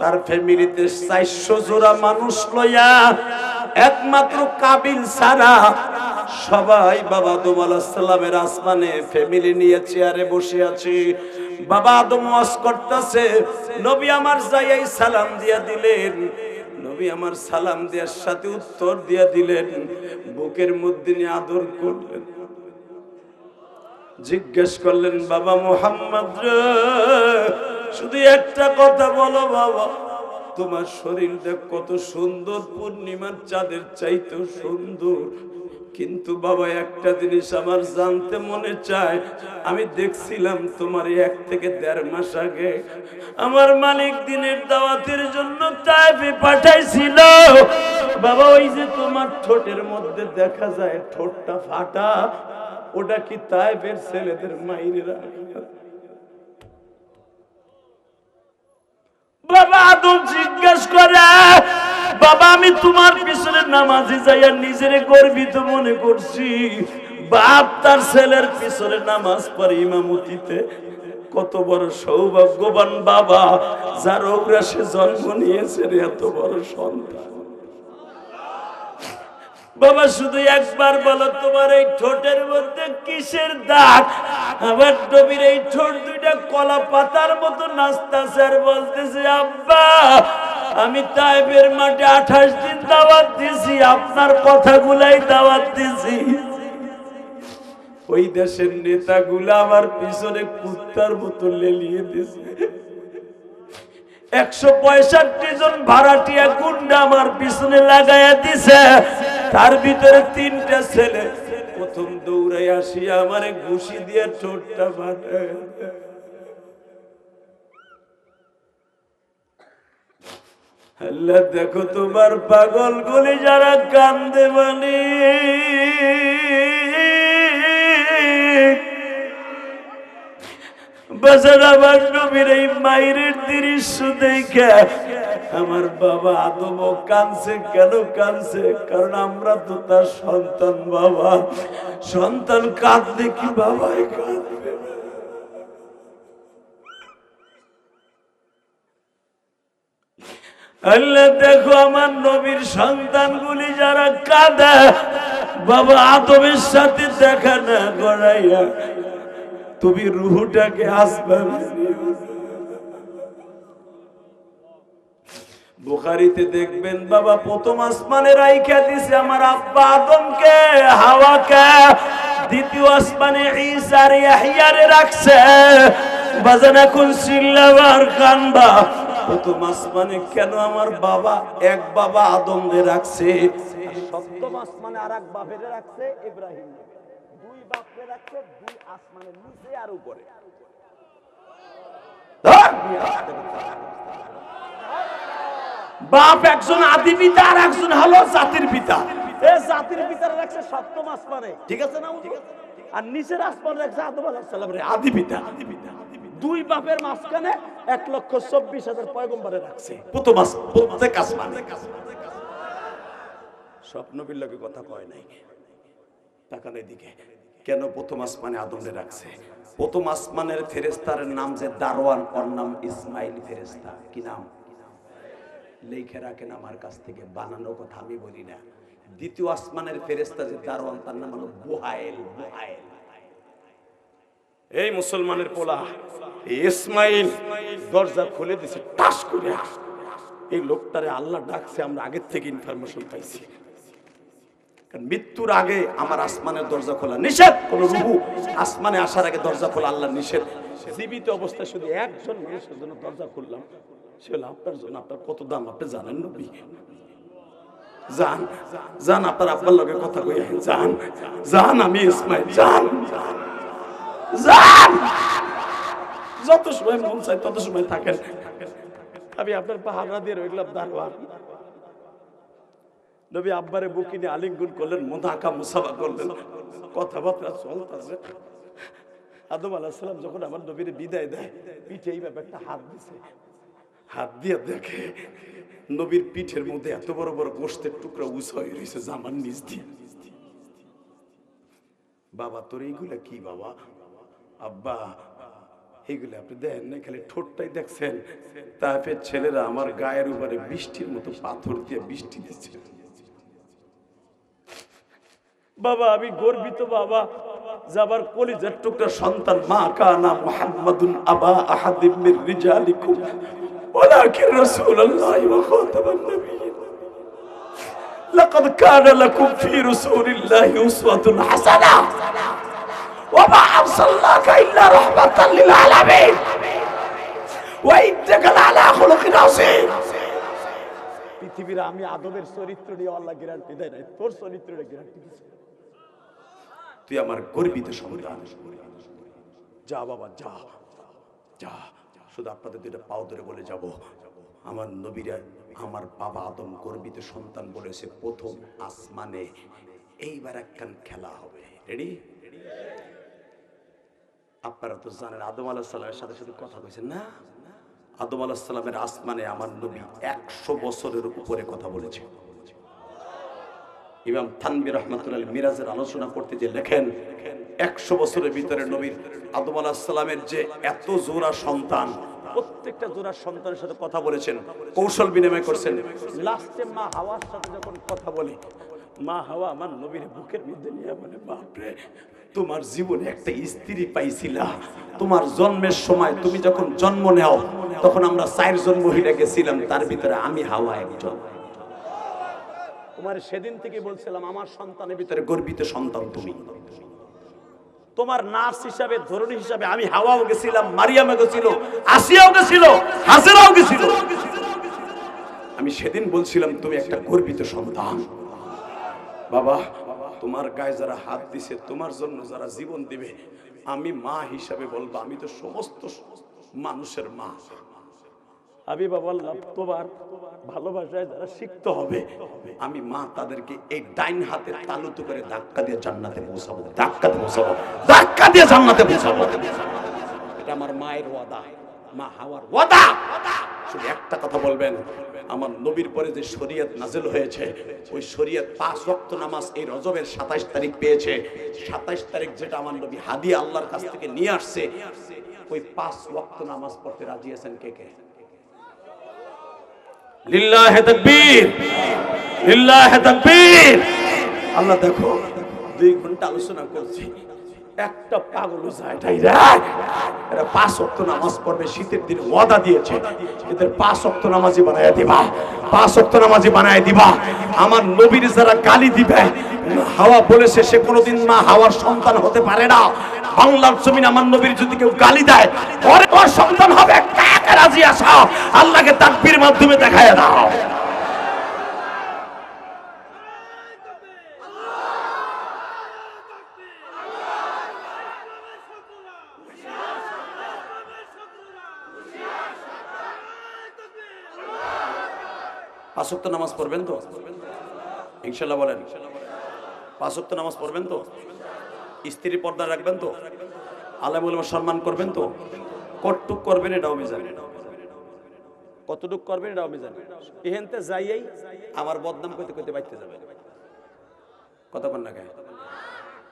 তার ফ্যামিলিতে 400 জোড়া মানুষ লইয়া, একমাত্র কাবিল ছাড়া সবাই বাবা আদম আলাইহিস সালামের আসমানে ফ্যামিলি নিয়ে চেয়ারে বসে আছে। বাবা আদম ওয়াজ করতেছে, নবী আমার যাই সালাম দিয়া দিলেন। নবী আমার সালাম দেওয়ার সাথে উত্তর দিয়া দিলেন, বুকের মধ্যে নিয়ে আদর করলেন, জিজ্ঞেস করলেন, বাবা মুহাম্মদ রে, শুধু একটা কথা বলো বাবা, তোমার শরীরটা কত সুন্দর, পূর্ণিমার চাঁদের চাইতে সুন্দর। কিন্তু বাবা একটা জিনিস আমার জানতে মনে চায়, আমি দেখছিলাম তোমার 1 থেকে 1.5 মাস আগে আমার মালিক দিনের দাওয়াতের জন্য তায়েফে পাঠাইছিল। বাবা ওই যে তোমার ঠোঁটের মধ্যে দেখা যায় ঠোঁটটা ফাটা, ওটা কি তায়েফের ছেলেদের মাইরেরা? বাবা আদম জিজ্ঞেস করে, বাবা আমি তোমার পিছনে নামাজি যাইয়া নিজেরে গর্বিত মনে করছি, বাপ তার ছেলের পিছনে নামাজ পড়ে ইমামতিতে। কত বড় সৌভাগ্যবান বাবা, যার অগ্রাসে জন্ম নিয়েছে এত বড় সন্তান। বাবা শুধু একবার বলো, তোমার এই ঠোঁটের মধ্যে কিসের দাগ? আমার নবীর এই ঠোঁট দুইটা কলা পাতার মতো নাচতেছে আর বলতেছে, আব্বা আমি তায়েফের মাঠে 28 দিন দাওয়াত দিছি, আপনার কথাগুলাই দাওয়াত দিছি। ওই দেশের নেতাগুলা আমার পিছনে কুত্তার মতো লেলিয়ে দিছে। 165 জন ভাড়াটিয়া গুন্ডা আমার পিছনে লাগাইয়া দিছে, তার ভিতরে 3টা ছেলে প্রথম দৌড়াই আসিয়া আমারে ঘুষি দিয়ে ঠোঁটটা ফাটায়। আল্লাহ দেখো তোমার পাগল গুলি যারা কান্দে মানে আমার নবীর এই মায়ের দৃশ্য দেখে আমার বাবা আদম কাঁদছে। কেন কাঁদছে? কারণ আমরা তো তার সন্তান। বাবা সন্তান কাঁদলে কি বাবাই কাঁদবে? আল্লাহ দেখো আমার নবীর সন্তানগুলি যারা কাঁদে, বাবা আদমের সাথে দেখা না করাইয়া তুমি রুহটাকে আসমানে। বুখারীতে দেখবেন বাবা প্রথম আসমানে রাইখা দিছে আমার আব্বা আদমকে, হাওয়াকে। দ্বিতীয় আসমানে ঈসা আর ইয়াহইয়ারে রাখছে। বাজান এখন চিল্লাবার কানবা, প্রথম আসমানে কেন আমার বাবা এক বাবা আদমরে রাখছে, সপ্তম আসমানে আরেক বাপেরে রাখছে ইব্রাহিম। 2 বাপরে রাখছে 2 আসমানের নিচে আর উপরে। বাপ একজন আদি পিতা আর একজন হলো জাতির পিতা। এই জাতির পিতারে রাখছে সপ্তম আসমানে, ঠিক আছে না? আর নিচের আসমানে রাখছে আদম আলাইহিস সালামের আদি পিতা। 2 বাপের মাঝখানে 1,24,000 পয়গম্বরে রাখছে প্রথম প্রত্যেক আসমানে। স্বপ্ন বিল্লাকে কথা কয় নাই, তাকান এদিকে। কেন প্রথম আসমানে আদমরে রাখছে? প্রথম আসমানের ফেরেশতার নাম যে দারওয়ান, ওর নাম ইসমাইল ফেরেশতা। কি নাম? লেখে রাখেন আমার কাছ থেকে, বানানো কথা আমি বলি না। দ্বিতীয় আসমানের ফেরেশতা যে দারওয়ান, তার নাম হলো বুহাইল। বুহাইল এই মুসলমানের পোলা ইসমাইল দরজা খুলে দিছে টাস করে। এই লোকটারে আল্লাহ ডাকছে, আমরা আগের থেকে ইনফরমেশন পাইছি। কারণ মৃত্যুর আগে আমার আসমানের দরজা খোলা নিষেধ। কোন রূহ আসমানে আসার আগে দরজা খোলা আল্লাহ নিষেধ। জীবিত অবস্থায় শুধু একজন মানুষের জন্য দরজা খুললাম, সে হলো আপনার জন্য। আপনার কত দাম আপনি জানেন নবী? যান যান, আপনার আব্বার লগে কথা কই আইন, যান যান, আমি ইসমাইল, যান যান, যত সময় মন চাই তত সময় থাকেন। আমি আপনার পাহারা দিয়ে রইলাম দারোয়ান। নবী আব্বারে বুকে নিয়ে আলিঙ্গন করলেন, মুদাকা মুসাফা করলেন, কথাবার্তা চলতেছে। আদম আলাইহিস সালাম যখন আমার নবীর বিদায় দেয়, পিঠে এইভাবে একটা হাত দিছে, হাত দিয়ে দেখে নবীর পিঠের মধ্যে এত বড় বড় গোশতের টুকরা উঁচা হয়ে রয়েছে জামার নিচ দিয়ে। বাবা তোর এইগুলা কি বাবা? আব্বা এইগুলো আপনি দেখেন না, খালি ঠোঁটটাই দেখছেন। তাইফের ছেলেরা আমার গায়ের উপরে বৃষ্টির মতো পাথর দিয়ে বৃষ্টি দিচ্ছে। বাবা আমি গর্বিত বাবা, যাবার কলিজার টুকরা সন্তান। মা কানা মুহাম্মাদুন আবা আহাদিম মির রিজালিকুম ওয়ালাকিন রাসূলুল্লাহি ওয়া খাতামান নাবিয়্যিন। লাকাদ কানা লাকুম ফি রাসূলিল্লাহি উসওয়াতুন হাসানাহ ওয়া মা আরসালনাকা ইল্লা রাহমাতাল লিল আলামিন ওয়া ইন্নাকা লাআলা খুলুকিন আযীম। পৃথিবীর আমি আদমের চরিত্র নিয়ে আল্লাহ গ্যারান্টি দেয় নাই, তোর চরিত্রের গ্যারান্টি দিছে। তুই আমার গর্বিত সন্তান, যা বাবা যা যা। শুধু আপনাদের দুইটা পাও ধরে বলে যাব, আমার নবীরা আমার বাবা আদম গর্বিত সন্তান বলেছে প্রথম আসমানে এইবার একখান খেলা হবে। রেডি? আপনারা তো জানেন আদম আলাইহিস সালামের সাথে সাথে কথা কইছেন না? আদম আলাইহিস সালামের আসমানে আমার নবী 100 বছরের উপরে কথা বলেছে। ইমাম থানভী রাহমাতুল্লাহ মিরাজের আলোচনা করতে যে লেখেন 100 বছরের ভিতরে নবীর আদম আলাইহিস সালামের যে এত জোড়া সন্তান, প্রত্যেকটা জোড়া সন্তানের সাথে কথা বলেছেন, কৌশল বিনিময় করছেন। লাস্টে মা হাওয়ার সাথে যখন কথা বলে, মা হাওয়া আমার নবীর বুকের মধ্যে নিয়ে বলে, বাপরে তোমার জীবনে একটা স্ত্রী পাইছিলা, তোমার জন্মের সময় তুমি যখন জন্ম নেও তখন আমরা 4 জন মহিলা গেছিলাম, তার ভিতরে আমি হাওয়া একজন। তোমার সেদিন থেকে বলছিলাম আমার সন্তানের ভিতরে গর্বিত সন্তান তুমি। তোমার নার্স হিসাবে, ধরনী হিসাবে আমি হাওয়াও গেছিলাম, মারিয়ামও গেছিল, আসিয়াও গেছিল, হাজেরাও গেছিল। আমি সেদিন বলছিলাম তুমি একটা গর্বিত সন্তান। বাবা তোমার গায়ে যারা হাত দিছে, তোমার জন্য যারা জীবন দিবে, আমি মা হিসাবে বলবো আমি তো সমস্ত মানুষের মা। আমি বাবা তোমার ভালোবাসায় যারা শিখতে হবে, আমি মা তাদেরকে এই ডাইন হাতে তালুতে করে ধাক্কা দিয়ে জান্নাতে পৌঁছাবো, ধাক্কা দিয়ে পৌঁছাবো, ধাক্কা দিয়ে জান্নাতে পৌঁছাবো। এটা আমার মায়ের ওয়াদা, মা হাওয়ার ওয়াদা। শুধু একটা কথা বলবেন, আমার নবীর পরে যে শরীয়ত নাজিল হয়েছে, ওই শরীয়ত 5 ওয়াক্ত নামাজ এই রজবের 27 তারিখ পেয়েছে। 27 তারিখ যেটা আমার নবী হাদিয়া আল্লাহর কাছ থেকে নিয়ে আসছে, ওই 5 ওয়াক্ত নামাজ পড়তে রাজি আছেন কে কে? লিল্লাহি তাকবীর, লিল্লাহি তাকবীর। আল্লাহ দেখো 2 ঘন্টা আলোচনা করছি, একটা পাগল যায় ডাইরেক্ট এরা 5 ওয়াক্ত নামাজ পড়বে। শীতের দিনে ওয়াদা দিয়েছে এদের 5 ওয়াক্ত নামাজি বানায় দিবা, 5 ওয়াক্ত নামাজি বানায় দিবা। আমার নবীর যারা গালি দিবে, হাওয়া বলেছে সে কোনোদিন মা হাওয়ার সন্তান হতে পারে না। বাংলার জমিন আমার নবীর যদি কেউ গালি দেয়, ওর সন্তান হবে, কাকে রাজি আসা আল্লাহকে তাকবীর মাধ্যমে দেখায় দাও। পাঁচ ওয়াক্ত নামাজ পড়বেন তো ইনশাআল্লাহ? বলেন 5 ওয়াক্ত নামাজ পড়বেন তো? স্ত্রী পর্দা রাখবেন তো? আলেম ওলামা সম্মান করবেন তো? কতটুক করবেন এটাও আমি জানি, কতটুক করবেন এটাও আমি জানি। এহেনতে যাইয়েই আমার বদনাম কইতে কইতে বাইতে যাবে। কতক্ষণ না গায়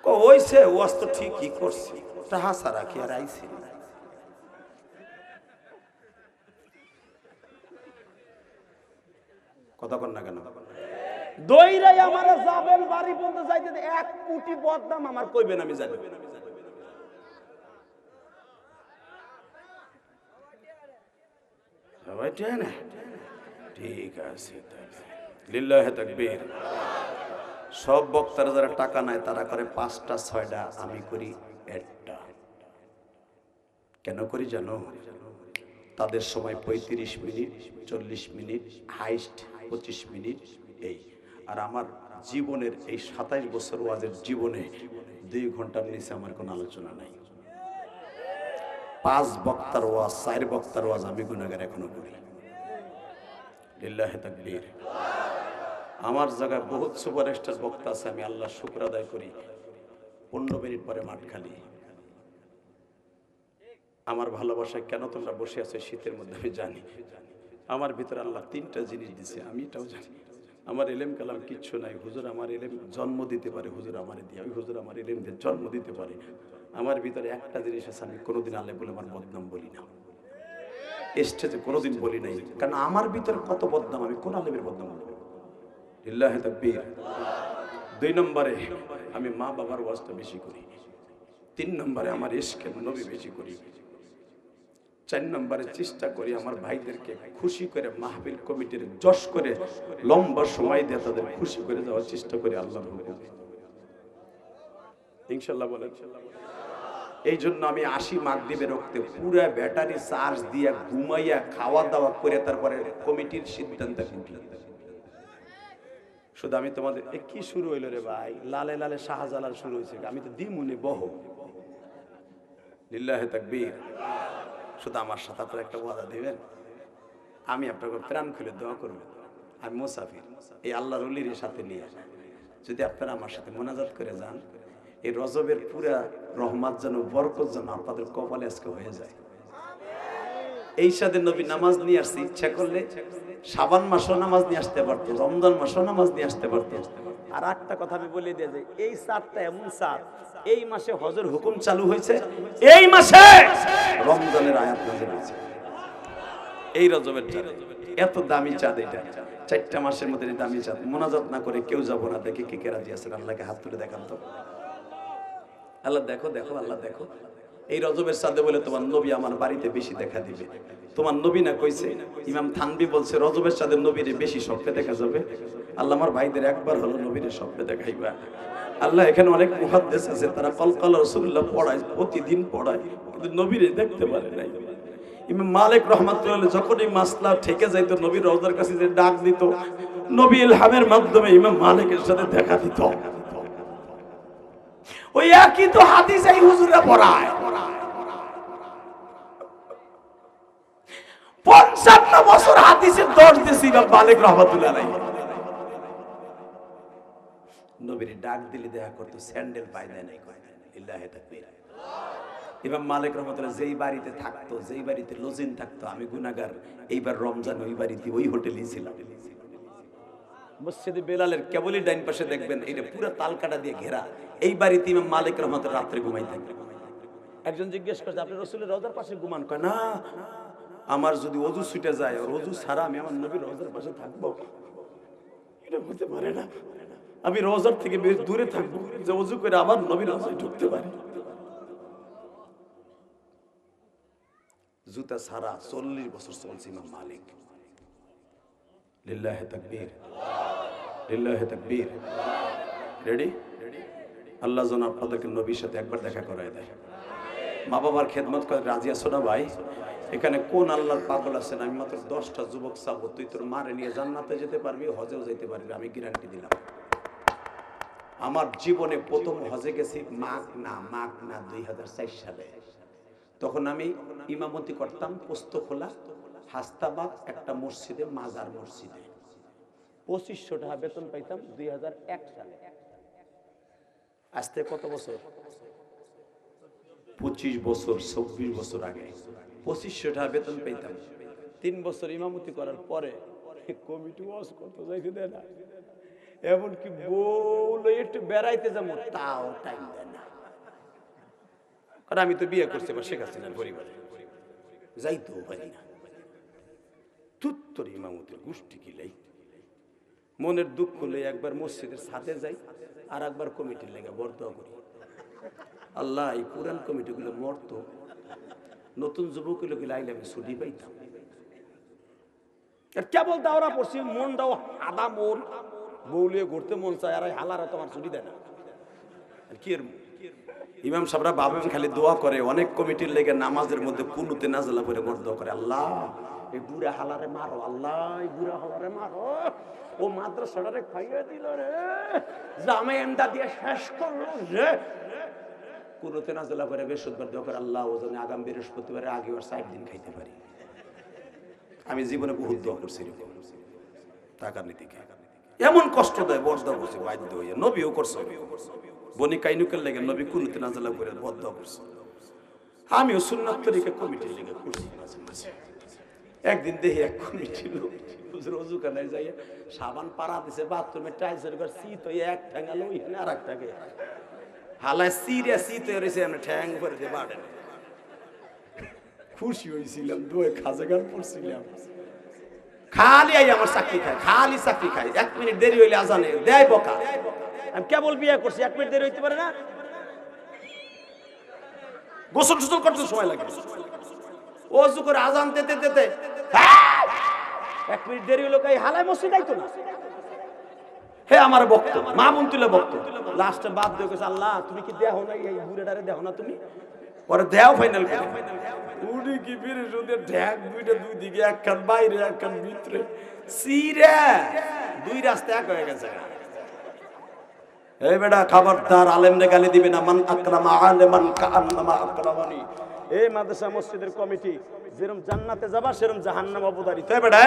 কইছে ওয়াজ তো ঠিকই করছি, টাহা সারা কি আর আইছি। কতক্ষণ না কেন দইরাই আমারে যাবেন বাড়ি পর্যন্ত যাইতে 1 কোটি বদনাম আমার কইবেন আমি জানি। সবাই না ঠিক আছে, লিল্লাহি তাকবীর। সব বক্তারা যারা টাকা নাই তারা করে 5টা 6টা, আমি করি 1টা। কেন করি জানো? তাদের সময় 35 মিনিট, 40 মিনিট, হাইস্ট 25 মিনিট এই। আর আমার জীবনের এই 27 বছর ওয়াজের জীবনে 2 ঘন্টার নিচে আমার কোনো আলোচনা নাই। 5 বক্তার ওয়াজ, 4 বক্তার ওয়াজ আমি গুনাহগার এখনো করি। লিল্লাহি তাকবীর। আমার জায়গায় বহুত সুপারস্টার বক্তা আছে, আমি আল্লাহর শুকর আদায় করি। 15 মিনিট পরে মাঠ খালি। আমার ভালোবাসায় কেন তোমরা বসে আছো শীতের মধ্যে আমি জানি। আমার ভিতরে আল্লাহ 3টা জিনিস দিছে, আমি এটাও জানি। আমার এলেম কালাম কিচ্ছু নাই, হুজুর আমার এলেম জন্ম দিতে পারে, হুজুর আমারে দিয়ে, ওই হুজুর আমার এলেম দিয়ে জন্ম দিতে পারে। আমার ভিতরে একটা জিনিস আছে, আমি কোনোদিন আলে বলে আমার বদনাম বলি না, স্টেজে কোনোদিন বলি নাই। কারণ আমার ভিতরে কত বদনাম, আমি কোন আলেমের বদনাম বলবো? লিল্লাহি তাকবীর। 2 নম্বরে আমি মা বাবার ওয়াজটা বেশি করি। 3 নম্বরে আমার ইশকে নবী বেশি করি। 4 নম্বরে চেষ্টা করি আমার ভাইদেরকে খুশি করে মাহফিল কমিটির যশ করে লম্বা সময় দিয়ে তাদের খুশি করে দেওয়ার চেষ্টা করি আল্লাহর হুকুমে। ইনশাআল্লাহ বলেন। এই জন্য আমি 80 মাগরিবের রক্তে পুরা ব্যাটারি চার্জ দিয়া ঘুমাইয়া খাওয়া দাওয়া করে তারপরে কমিটির সিদ্ধান্ত নিলাম। শুধু আমি তোমাদের কি শুরু হইল রে ভাই, লালে লালে শাহজালাল শুরু হয়েছে, আমি তো দিমুনি বহ। লিল্লাহি তাকবীর। শুধু আমার সাথে আপনারা একটা ওয়াদা দিবেন, আমি আপনাকে প্রাণ খুলে দোয়া করব। আমি মুসাফির, এই আল্লাহর ওলির সাথে নিয়ে যদি আপনারা আমার সাথে মোনাজাত করে যান, এই রজবের পুরা রহমত যেন, বরকত যেন আপনাদের কপালে আজকে হয়ে যায়। এই সাথে নবী নামাজ নিয়ে আসছে, ইচ্ছা করলে শাবান মাসও নামাজ নিয়ে আসতে পারতো, রমজান মাসও নামাজ নিয়ে আসতে পারতো। আর একটা কথা আমি বলে দিয়ে যাই, এই চাঁদটা এমন চাঁদ, এই মাসে হজের হুকুম চালু হয়েছে, এই মাসে রমজানের আয়াত নাযিল হয়েছে। এই রজবের চাঁদ এত দামি চাঁদ, এটা 4টা মাসের মধ্যে দামি চাঁদ। মোনাজাত না করে কেউ যাবো না। দেখি কে কে রাজি আছেন, আল্লাহকে হাত তুলে দেখান তো। আল্লাহ দেখো, দেখো আল্লাহ দেখো, এই রজবের চাঁদে বলে তোমার নবী আমার বাড়িতে বেশি দেখা দিবে। তোমার নবী না কইছে, ইমাম থানবী বলছে রজবের চাঁদে নবীরে বেশি স্বপ্নে দেখা যাবে। আল্লাহ আমার ভাইদের একবার হলো নবীরে স্বপ্নে দেখাইবা। আল্লাহ এখানে অনেক মুহাদ্দিস আছে, তারা কলকাল রাসূলুল্লাহ পড়ায়, প্রতিদিন পড়ায়, কিন্তু নবীরে দেখতে পারে নাই। ইমাম মালিক রহমাতুল্লাহ যখন এই মাসলা ঠেকে যাইতো, নবীর রওজার কাছে যে ডাক দিত, নবী ইলহামের মাধ্যমে ইমাম মালিকের সাথে দেখা দিত। ওই একই তো হাদিস এই হুজুরা পড়ায়। 55 বছর হাদিসের দর্শ দিয়েছে ইমাম মালিক রাহমাতুল্লাহ আলাইহি। নবীর ডাক দিলে দেখা করতো, স্যান্ডেল পায় নাই কয় লিল্লাহি তাকবীর। ইমাম মালিক রাহমাতুল্লাহ যেই বাড়িতে থাকতো, যেই বাড়িতে লজিং থাকতো, আমি গুনাহগার, এইবার রমজান ওই বাড়িতে ওই হোটেলেই ছিলাম। মসজিদে বেলালের কেবলই ডাইন পাশে দেখবেন এটা পুরো তালকাটা দিয়ে ঘেরা, এই বাড়িতে ইমাম মালিক রাহমাতুল্লাহ রাত্রে ঘুমাইতেন। একজন জিজ্ঞেস করছে, আপনি রাসূলের রওজার পাশে ঘুমান? কয় না, আমার যদি ওযু ছুটে যায়, আর ওযু ছাড়া আমি আমার নবীর রওজার পাশে থাকবো, এটা হতে পারে না। আমি রওজার থেকে বেশ দূরে থাকবো, যে ওযু করে আবার নবীর রওজায় ঢুকতে পারি। জুতা ছাড়া 40 বছর চলছে ইমাম মালিক। লিল্লাহি তাকবীর, লিল্লাহি তাকবীর। রেডি? আল্লাহ যেন আপনাদেরকে নবীর সাথে একবার দেখা করায় দেয়। মা বাবার খেদমত করে রাজি আছো না ভাই? এখানে কোন আল্লাহর পাগল আছেন? আমি মাত্র 10টা যুবক চাবো, তুই তোর মারে নিয়ে জান্নাতে যেতে পারবি, হজেও যেতে পারবি, আমি গ্যারান্টি দিলাম। আমার জীবনে প্রথম হজে গেছি মাঘ না 2004 সালে। তখন আমি ইমামতি করতাম পোস্তখোলা হাস্তাবাদ একটা মসজিদে, মাজার মসজিদে। 2500 টাকা বেতন পাইতাম 2001 সালে। আজ থেকে কত বছর? 25 বছর, 26 বছর আগে 2500 টাকা বেতন পাইতাম। 3 বছর ইমামতি করার পরে কমিটি ওয়াজ করতে যাইতে দেয় না, এমনকি বলে একটু বেড়াইতে যাবো তাও টাইম দেয় না। কারণ আমি তো বিয়ে করছি আমার শেখ হাসিনার পরিবারে, যাইতেও পারি না। তুত্তর ইমামতির গোষ্ঠী কিলাই মনের দুঃখ লই একবার মসজিদের ছাদে যাই, আর একবার কমিটির লেগে বরদোয়া করি, আল্লাহ এই পুরান কমিটিগুলো মরতো, নতুন যুবকগুলোকে লাইলে আমি ছুটি পাইতাম। কেবল দাওরা পড়ছি, মনটাও আদা মন, বউলিয়ে ঘুরতে মন চায়, আর হালারা তোমার ছুটি দেয় না। আর কি এর ইমাম সাহেবরা ভাবেন খালি দোয়া করে, অনেক কমিটির লেগে নামাজের মধ্যে কুনুতে নাজলা করে দোয়া করে, আল্লাহ এই বুড়া হালারে মারো, আল্লাহ এই বুড়া হালারে মারো, ও মাদ্রাসাটারে খাইয়ে দিল রে, জামে এমদা দিয়ে শেষ করলো রে। কুনুতে নাজলা করে বৃহস্পতিবার দোয়া করে, আল্লাহ ও যেন আগামী বৃহস্পতিবারের আগে আর 4 দিন খাইতে পারি। আমি জীবনে বহুত দোয়া করছি এরকম টাকার নীতিকে, এমন কষ্ট দেয় বর্দা করছে বাধ্য হইয়া। নবীও করছে, বনি কাইনুকের লেগে নবী কুনুতে নাজলা করে বর্দা করছে। আমিও সুন্নাত তরিকা কমিটির লেগে করছি মাঝে মাঝে। একদিন দেখি এক কমিটির লোক রোজু কানায় যাই সাবান পাড়া দিছে বাথরুমে টাইলসের উপর শীত হয়ে এক ঠ্যাঙ্গালো ওইখানে আর একটাকে হালায় সিরিয়া শীত হয়ে রয়েছে, আমরা ঠ্যাং করে দিয়ে বাড়েন। খুশি হয়েছিলাম, দুয়ে খাজা গান পড়ছিলাম। খালি আই আমার চাকরি খায়, খালি চাকরি খায়। 1 মিনিট দেরি হইলে আজানে দেয় বকা। আমি কেবল বিয়ে করছি, 1 মিনিট দেরি হইতে পারে না? গোসল টোসল করতে সময় লাগে, ওযু করে আজান দিতে দিতে 1 মিনিট দেরি হলো, কাই হালায় মসজিদ আইতো না। হে আমার বক্ত, মা বোন তুলে বক্ত, লাস্টে বাদ দিয়ে গেছে, আল্লাহ তুমি কি দেহ না এই বুড়েটারে দেহ না তুমি? পরে দেও ফাইনাল করে উড়ি কি ফিরে শুধু ঢ্যাক দুইটা দুই দিকে, একখান বাইরে একখান ভিতরে, সিরা 2 রাস্তা এক হয়ে গেছে। এই বেটা খবরদার, আলেমরে গালি দিবে না। মান আকরামা আলেমান কাআন্নামা আকরামানি। এই মাদ্রাসা মসজিদের কমিটি যেরকম জান্নাতে যাবা সেরকম জাহান্নাম অবধারিত। এই বেটা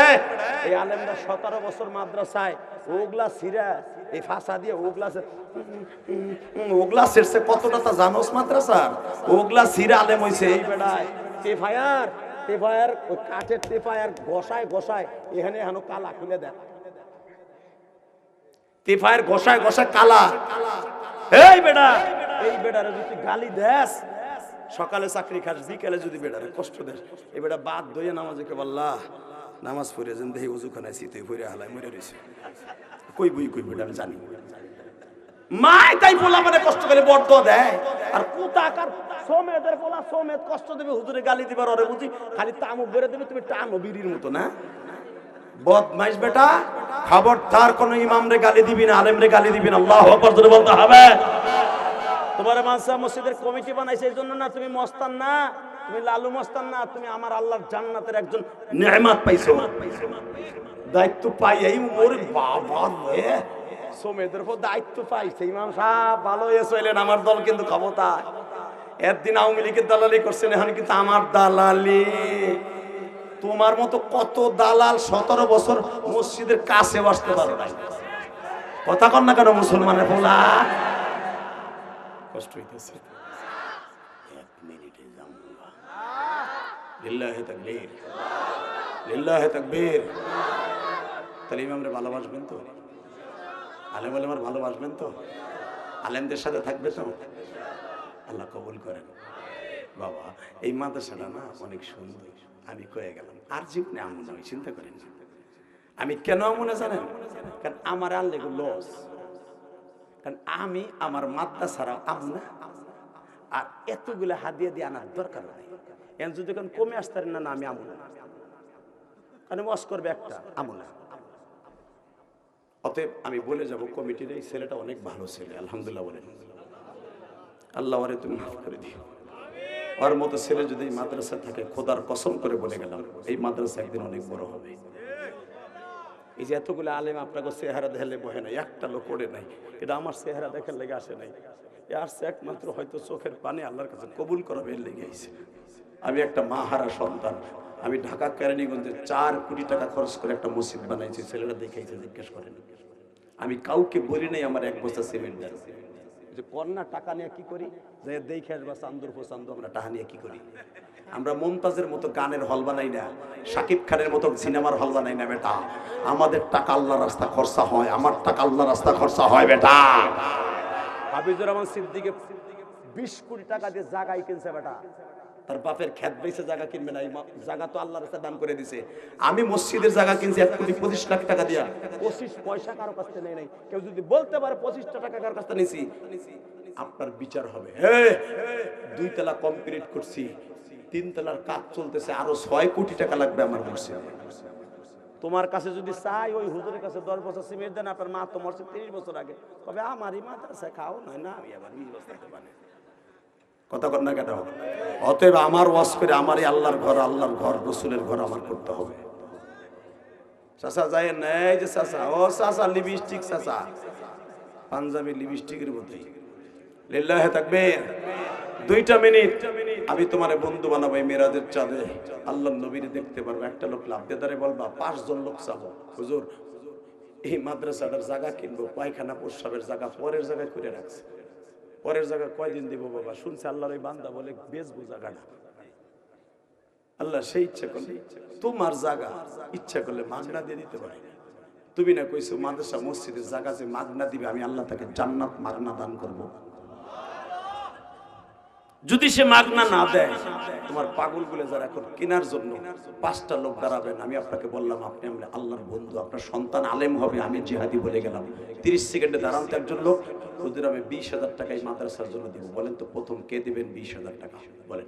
এই আলেমরা 17 বছর মাদ্রাসায় ওগলা সিরা এই ফাসা দিয়ে ওগলা শেরছে কতটা তা জানোস মাদ্রাসার ওগলা সিরা আলেম হইছে। এই বেটা টেফায়ার ওই কাঠের টেফায়ার ঘষায় এখানে এখনো কালা খুলে দেয়, টেফায়ার ঘষায় কালা। এই বেটারে যদি গালি দেস, সকালে চাকরি খাস, বিকালে যদি বেটারে কষ্ট দেস, এই বেটা বাদ দইয়া নামাজে কে আল্লাহ নামাজ পড়ে যেন দেখি ওযুখানায় শীতে পড়ে হালায় মরে রইছে। কই বেটা আমি জানি মাই তাই বলা মানে কষ্ট করে বড় দেয়। আর কুতাকার সোমেদের বলা সোমেদ কষ্ট দেবে, হুজুরে গালি দিবার ওরে বুঝি খালি তামুক বেরে দেবে, তুমি টানো বিড়ির মতো না। বদমাইশ বেটা, খবরদার কোন ইমামরে গালি দিবি না, আলেমরে গালি দিবি না। আল্লাহু আকবার জোরে বলতে হবে। তোমার মাদ্রাসা মসজিদের কমিটি বানাইছে এই জন্য না, তুমি মস্তান না, তুমি লালু মস্তান না, তুমি আমার আল্লাহর জান্নাতের একজন নেয়ামত পাইছো, দায়িত্ব পাই। এই ওরে বাবা রে, সোমেদের উপর দায়িত্ব পাইছে ইমাম সাহেব, ভালো হয়েছে হইলেন। আমার দল কিন্তু ক্ষমতা, একদিন আওয়ামী লীগের দালালি করছেন, এখন কিন্তু আমার দালালি। তোমার মতো কত দালাল 17 বছর মসজিদের কাছে বসতে পারো নাই, কথা কন না কেন মুসলমানের বলা কষ্ট হইতেছে। 1 মিনিটে যামুগা। লিল্লাহি তাকবীর, লিল্লাহি তাকবীর। তাহলে ইমামরে ভালোবাসবেন তো, আলেম আলেমার ভালোবাসবেন তো, আলেমদের সাথে থাকবে তো, আল্লাহ কবুল করেন। বাবা এই মাদ্রাসাটা না অনেক সুন্দর, আমি কয়ে গেলাম আর জীবনে আমু না, চিন্তা করেন না। আমি কেন আমু না জানেন? কারণ আমার আল্লাহ লস, কারণ আমি আমার মাদ্রাসারা আমু না, আর এতগুলো হাদিয়া দিয়ে আনার দরকার নাই। এখন যদি এখন কমে আসতে পারেন না, আমি আমু না, কারণ ওয়াজ করবে একটা, আমু না। অতএব আমি বলে যাব কমিটির এই ছেলেটা অনেক ভালো ছেলে, আলহামদুলিল্লাহ বলেন, আল্লাহ ওরে তুমি মাফ করে দিও। ওর মতো ছেলে যদি এই মাদ্রাসা থাকে, খোদার কসম করে বলে গেলাম এই মাদ্রাসা একদিন অনেক বড় হবে। এই যে এতগুলো আলেম আপনাকে চেহারা দেখলে বহে নাই, একটা লোক পড়ে নাই, এটা আমার চেহারা দেখার লেগে আসে নাই, এ আসছে একমাত্র হয়তো চোখের পানি আল্লাহর কাছে কবুল করাবে এর লেগে আইছে। আমি একটা মা হারা সন্তান, আমি ঢাকা কেরানীগঞ্জে 4 কোটি টাকা খরচ করে একটা মসজিদ বানাইছি, ছেলেটা দেখাইছে, জিজ্ঞেস করেন। আমি কাউকে বলি নাই আমার 1 বস্তা সিমেন্ট দেন, যে কন্যা টাকা নিয়ে কি করি, যে দেখে আসবা চান্দুর পছন্দ, আমরা টাকা নিয়ে কি করি? আমরা মমতাজের মতো গানের হল বানাই না, শাকিব খানের মতো সিনেমার হল বানাই না বেটা। আমাদের টাকা আল্লাহর রাস্তা খরচা হয়, আমার টাকা আল্লাহর রাস্তা খরচা হয় বেটা। হাফিজুর রহমান সিদ্দিকে 20 কোটি টাকা দিয়ে জায়গায় কিনছে বেটা, তার বাপের ক্ষেত বেচে জায়গা কিনবে না, এই জায়গা তো আল্লাহর রাস্তায় দান করে দিছে। আমি মসজিদের জায়গা কিনছি 1 কোটি 25 লাখ টাকা দিয়া, 25 পয়সা কারো কাছ থেকে নেই নাই। কেউ যদি বলতে পারে 25 টাকা কারো কাছ থেকে নিছি, আপনার বিচার হবে। 2 তলা কমপ্লিট করছি, 3 তলার কাজ চলতেছে, আরো 6 কোটি টাকা লাগবে আমার মসজিদে। তোমার কাছে যদি চাই ওই হুজুরের কাছে 10 বছর সিমেন্ট দেন, আপনার মা তো মরছে 30 বছর আগে, তবে আমারই মাদ্রাসা খাও নয় না, আমি আবার 20 বছর বানাই। কথা কর না কেন? অতএব আমার ওয়াজ করে আমারই আল্লাহর ঘর রসুলের ঘর আমার করতে হবে। চাচা যায় না, এই যে চাচা, ও চাচা লিপস্টিক, চাচা পাঞ্জাবি লিপস্টিকের মতোই। লিল্লাহে তাকবীর। 2টা মিনিট আমি তোমারে বন্ধু বানাবো এই মেরাজের চাঁদে, আল্লাহর নবীরে দেখতে পারবো। একটা লোক লাভ দেদারে বলবা 5 জন লোক চাবো, হুজুর এই মাদ্রাসাটার জায়গা কিনবো, পায়খানা প্রস্রাবের জায়গা পরের জায়গায় করে রাখছে। পরের জায়গায় কয়দিন দিব বাবা? শুনছে আল্লাহর ওই বান্দা বলে বেচবো জায়গাটা। আল্লাহ সেই ইচ্ছা করলে তোমার জায়গা ইচ্ছা করলে মাগনা দিয়ে দিতে পারে। তুমি না কইছো মাদ্রাসা মসজিদের জায়গা যে মাগনা দিবে, আমি আল্লাহ তাকে জান্নাত মাগনা দান করব। যদি সে মাগনা না দেয়, তোমার পাগল গুলো যারা এখন কেনার জন্য 5টা লোক দাঁড়াবেন, আমি আপনাকে বললাম আপনি আমরা আল্লাহর বন্ধু, আপনার সন্তান আলেম হবে, আমি জিহাদি বলে গেলাম। 30 সেকেন্ডে দাঁড়ান তো একজন লোক, হুজুর আমি 20,000 টাকা এই মাদ্রাসার জন্য দিব। বলেন তো প্রথম কে দিবেন 20,000 টাকা? বলেন।